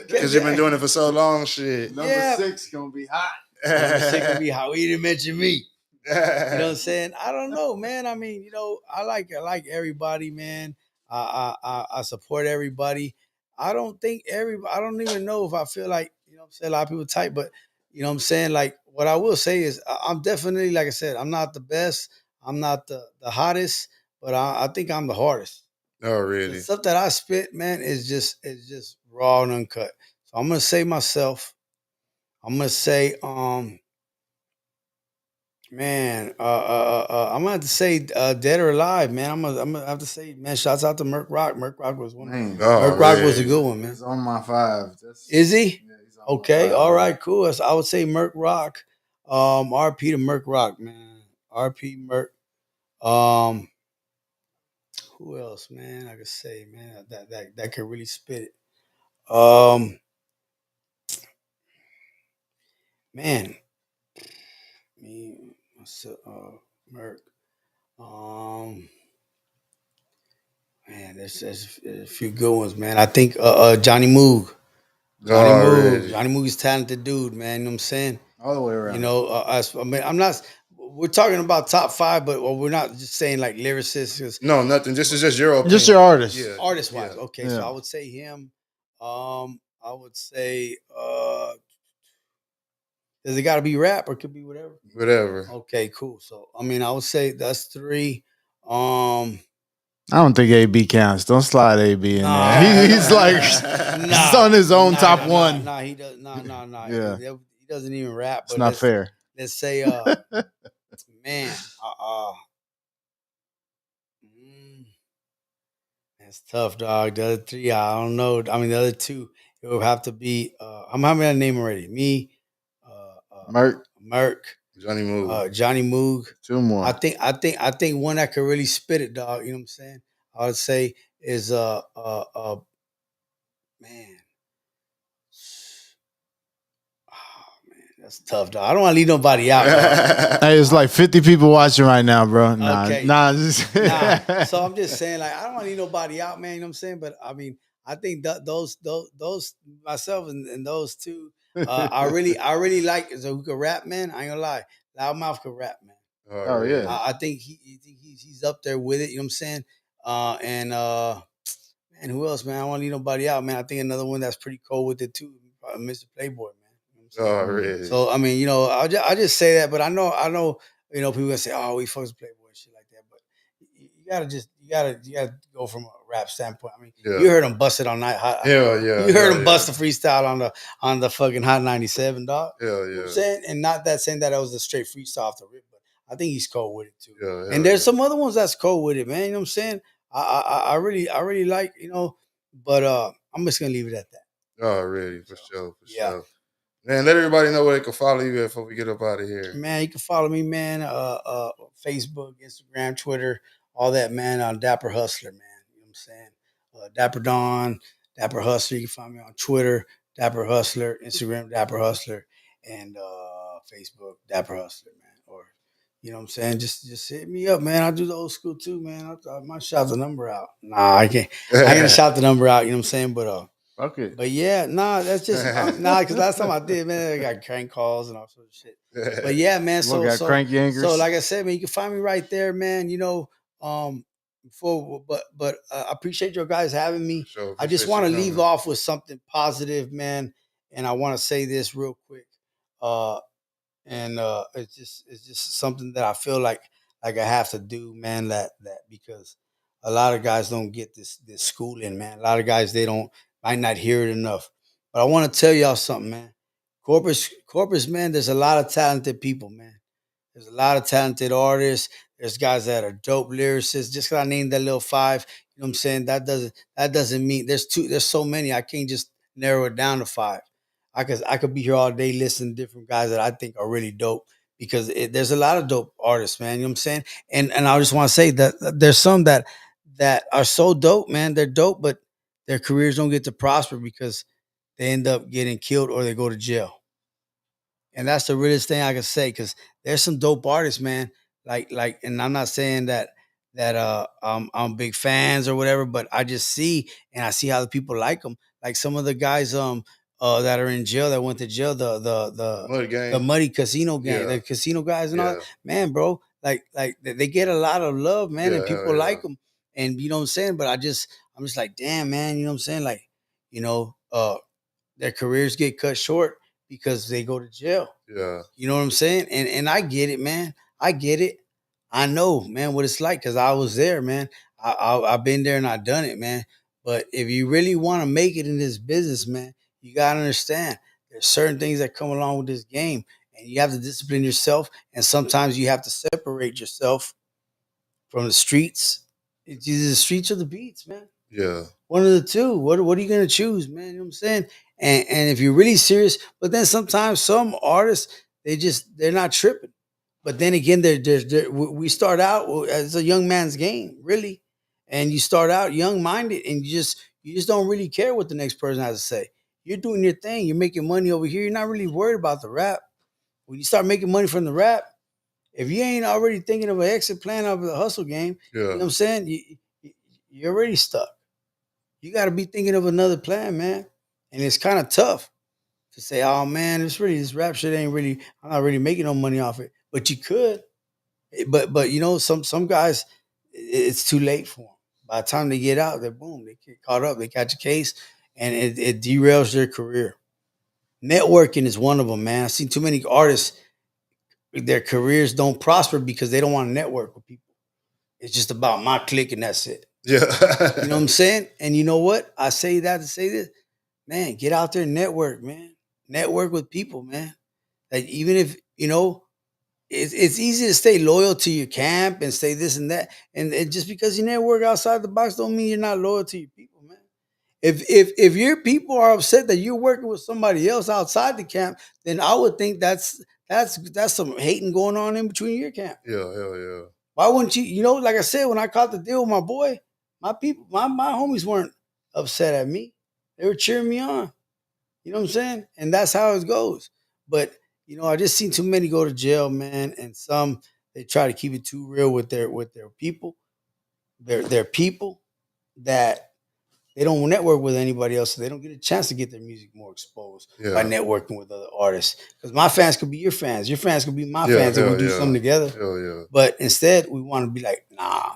because you've been doing it for so long. Shit. Number 6 gonna be hot. Number 6 gonna be hot. We didn't mention me. You know what I'm saying? I don't know, man. I mean, I like everybody, man. I support everybody. I don't even know if I feel like, I'm saying, a lot of people type, but you know what I'm saying? Like, what I will say is I'm definitely, like I said, I'm not the best. I'm not the hottest, but I think I'm the hardest. Oh, really? The stuff that I spit, man, is just raw and uncut. So I'm gonna say myself. I'm gonna say, man, I'm gonna have to say dead or alive, man. I'm gonna have to say, man, shouts out to Merc Rock. Merc Rock was one. Merc Rock was a good one, man. He's on my 5. Is he? Yeah, he's on okay, my 5. All right, cool. So I would say Merc Rock. RP to Merc Rock, man. RP Merc. Who else, man? I could say, man, that could really spit it. Man, me, myself, Merc. Man, there's a few good ones, man. I think Johnny Moog. Johnny Moog is a talented dude, man. You know what I'm saying? All the way around. I'm not. We're talking about top 5, but we're not just saying like lyricists. No, nothing. This is just your opinion. Just your artist. Yeah. Artist wise. Yeah. Okay, so I would say him. I would say does it gotta be rap or it could be whatever? Whatever. Okay, cool. So I would say that's 3. I don't think AB counts. Don't slide AB in there. He's like he's on his own top 1. Nah, he does. Nah. Yeah. He doesn't even rap. It's not fair. Let's say, man, that's tough, dog. The other 3, I don't know. I mean, the other 2, it would have to be. I'm having that name already. Me, Merc, Merc, Johnny Moog. Johnny Moog. 2 more. I think one that could really spit it, dog. You know what I'm saying? I would say is man. Oh, man, that's tough, dog. I don't want to leave nobody out, dog. Hey, it's like 50 people watching right now, bro. Nah, Okay. just Nah. So I'm just saying, like, I don't want to leave nobody out, man. You know what I'm saying? But I mean, I think that those myself and those two, I really like so who could rap, man. I ain't gonna lie, Loudmouth could rap, man. Oh yeah. I think he's up there with it. You know what I'm saying? And man, who else, man? I don't want to leave nobody out, man. I think another one that's pretty cool with it too, Mr. Playboy, man. You know what I'm saying? Already. So I mean, you know, I just say that, but I know, you know, people gonna say, "Oh, we fucks Playboy and shit like that," but you gotta go from a rap standpoint. I mean, Yeah. you heard him bust it on night hot. Yeah, yeah. You heard yeah, him bust the freestyle on the fucking Hot 97, dog. Yeah, You know what yeah. I'm saying? And not that saying that it was a straight freestyle off the rip, but I think he's cold with it too. Yeah, And there's some other ones that's cold with it, man. You know what I'm saying? I really like, you know, but I'm just gonna leave it at that. Already, for sure, for Yeah. sure. Man, let everybody know where they can follow you at before we get up out of here. Man, you can follow me, man. Facebook, Instagram, Twitter, all that, man. On Dapper Hustler, man. You know what I'm saying? Dapper Don, Dapper Hustler. You can find me on Twitter, Dapper Hustler, Instagram, Dapper Hustler, and Facebook, Dapper Hustler, man. Or you know what I'm saying? Just hit me up, man. I'll do the old school too, man. I might shout the number out. Nah, I can't. I gotta shout the number out. You know what I'm saying? But Okay. But yeah, nah, that's just because last time I did, man, I got crank calls and all sorts of shit. But yeah, man. What, got cranky angers? So like I said, man, you can find me right there, man. You know, but I appreciate your guys having me. Sure, I just appreciate want to you leave coming. off with something positive, man. And I want to say this real quick. And it's just something that I feel like I have to do, man. That because a lot of guys don't get this schooling, man. A lot of guys might not hear it enough. But I want to tell y'all something, man. Corpus, man. There's a lot of talented people, man. There's a lot of talented artists. There's guys that are dope lyricists. Just because I named that little five, you know what I'm saying? That doesn't mean there's so many. I can't just narrow it down to five. I could be here all day listening to different guys that I think are really dope because there's a lot of dope artists, man. You know what I'm saying? And I just want to say that there's some that are so dope, man. They're dope, but their careers don't get to prosper because they end up getting killed or they go to jail. And that's the realest thing I can say because there's some dope artists, man. And I'm not saying that I'm big fans or whatever, but I just see and I see how the people like them. Like some of the guys that are in jail that went to jail, Muddy gang. the Muddy Casino gang, Yeah. the casino guys and all Yeah. that. Man, bro, like they get a lot of love, man, Yeah, and people hell yeah. like them. And you know what I'm saying? But I'm just like, damn, man, you know what I'm saying? Like, you know, their careers get cut short because they go to jail. Yeah. You know what I'm saying? And I get it, man. I get it. I know, man, what it's like because I was there, man. I've been there and I've done it, man. But if you really want to make it in this business, man, you gotta understand there's certain things that come along with this game, and you have to discipline yourself. And sometimes you have to separate yourself from the streets. It's either the streets or the beats, man. Yeah. One of the two. What are you gonna choose, man? You know what I'm saying? And if you're really serious, but then sometimes some artists they're not tripping. But then again, we start out as a young man's game, really, and you start out young minded, and you just don't really care what the next person has to say. You're doing your thing. You're making money over here. You're not really worried about the rap. When you start making money from the rap, if you ain't already thinking of an exit plan of the hustle game, you know what I'm saying? You're already stuck. You got to be thinking of another plan, man. And it's kind of tough to say, "Oh man, this rap shit ain't really. I'm not really making no money off it." But you could. But you know, some guys, it's too late for them. By the time they get out, they boom, they get caught up, they catch a case, and it derails their career. Networking is one of them, man. I've seen too many artists; their careers don't prosper because they don't want to network with people. It's just about my clique and that's it. Yeah. You know what I'm saying? And you know what? I say that to say this, man. Get out there and network, man. Network with people, man. Like even if you know, it's easy to stay loyal to your camp and say this and that, and just because you network outside the box don't mean you're not loyal to your people, man. If your people are upset that you're working with somebody else outside the camp, then I would think that's some hating going on in between your camp. Yeah, hell yeah. Why wouldn't you? You know, like I said, when I caught the deal with my boy, my people, my homies weren't upset at me. They were cheering me on. You know what I'm saying? And that's how it goes. But you know, I just seen too many go to jail, man, and some they try to keep it too real with their people, their people that they don't network with anybody else, so they don't get a chance to get their music more exposed by networking with other artists. Because my fans could be your fans could be my fans, and we do something together. Hell yeah. But instead, we want to be like, nah,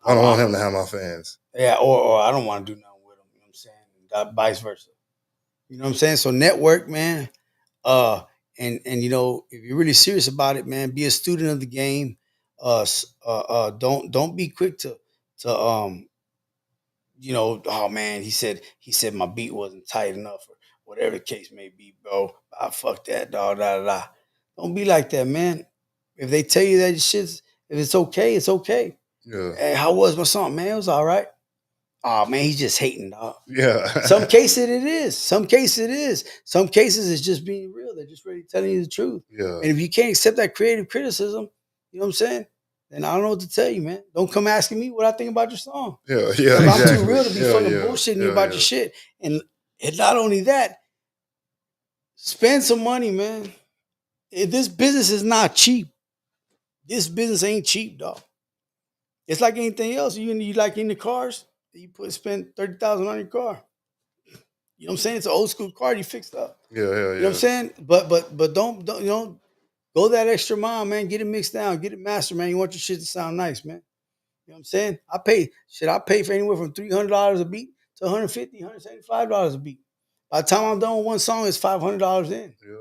I don't want him to have my fans. Yeah, or I don't want to do nothing with him. You know what I'm saying? Vice versa. You know what I'm saying? So network, man. And you know, if you're really serious about it, man, be a student of the game. Don't be quick to you know, oh man, he said my beat wasn't tight enough or whatever the case may be, bro. I fuck that, dog, da da da. Don't be like that, man. If they tell you that shit's if it's okay, it's okay. Yeah. Hey, how was my song, man? It was all right. Oh man, he's just hating, dog. Yeah. Some cases it is. Some cases it is. Some cases it's just being real. They're just really telling you the truth. Yeah. And if you can't accept that creative criticism, you know what I'm saying? Then I don't know what to tell you, man. Don't come asking me what I think about your song. Yeah, yeah. Exactly. Exactly. I'm too real to be fucking bullshitting you about your shit. And not only that, spend some money, man. This business is not cheap. This business ain't cheap, dog. It's like anything else. You like in the cars, you spend $30,000 on your car. You know what I'm saying? It's an old school car you fixed up. Yeah, yeah, yeah. You know what I'm saying? But don't you know, go that extra mile, man. Get it mixed down, get it mastered, man. You want your shit to sound nice, man. You know what I'm saying? I pay for anywhere from $300 a beat to $150, $175 a beat. By the time I'm done with one song, it's $500 in. Yeah.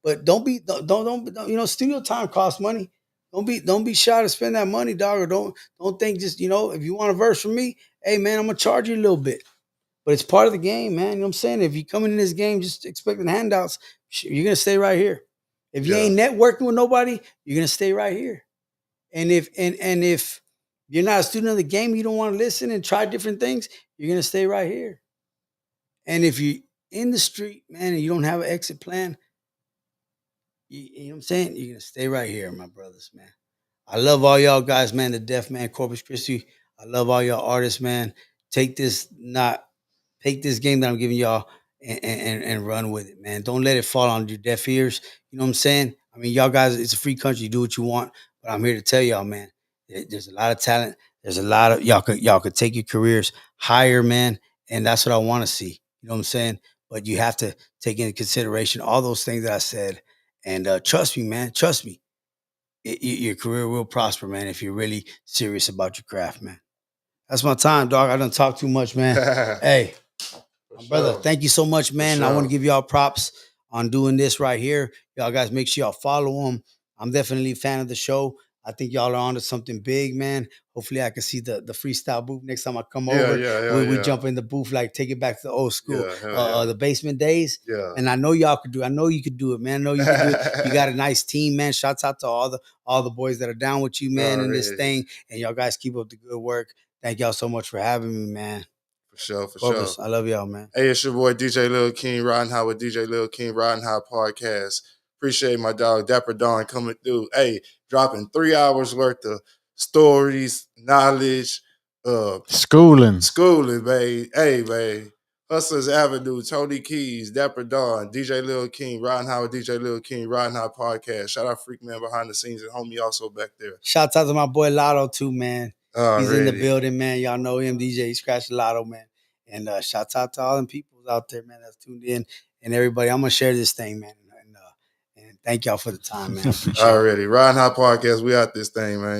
But don't you know, studio time costs money. Don't be shy to spend that money, dog, or don't think just, you know, if you want a verse from me, hey man, I'm gonna charge you a little bit. But it's part of the game, man. You know what I'm saying? If you come in this game just expecting handouts, you're gonna stay right here. If you ain't networking with nobody, you're gonna stay right here. And if you're not a student of the game, you don't want to listen and try different things, you're gonna stay right here. And if you're in the street, man, and you don't have an exit plan, you know what I'm saying? You're gonna stay right here, my brothers, man. I love all y'all guys, man. The Deaf Man, Corpus Christi. I love all y'all artists, man. Take this game that I'm giving y'all and run with it, man. Don't let it fall on your deaf ears. You know what I'm saying? I mean, y'all guys, it's a free country. You do what you want, but I'm here to tell y'all, man. There's a lot of talent. There's a lot of y'all could take your careers higher, man, and that's what I want to see. You know what I'm saying? But you have to take into consideration all those things that I said, and trust me, man. Trust me. Your career will prosper, man, if you're really serious about your craft, man. That's my time, dog. I done talk too much, man. Hey, brother, thank you so much, man. I want to give y'all props on doing this right here. Y'all guys, make sure y'all follow him. I'm definitely a fan of the show. I think y'all are onto something big, man. Hopefully, I can see the freestyle booth next time I come over. We jump in the booth, like take it back to the old school, the basement days. Yeah. And I know y'all could do. I know you could do it, man. I know you could do it. You got a nice team, man. Shouts out to all the boys that are down with you, man, in this thing. And y'all guys keep up the good work. Thank y'all so much for having me, man. For sure. Corpus, I love y'all, man. Hey, it's your boy DJ Lil King riding high with DJ Lil King riding high podcast. Appreciate my dog Dapper Dawn coming through. Hey, dropping 3 hours worth of stories, knowledge, schooling, babe. Hey, babe. Hustlers Avenue, Tony Keys, Dapper Dawn, DJ Lil King, riding high with DJ Lil King, riding high podcast. Shout out Freak Man behind the scenes and homie also back there. Shout out to my boy Lotto too, man. He's in the building, man. Y'all know him, DJ Scratch Lotto, man. And shout out to all them people out there, man, that's tuned in. And everybody, I'm gonna share this thing, man. And thank y'all for the time, man. I appreciate it. Already. Riding High Podcast, we out this thing, man.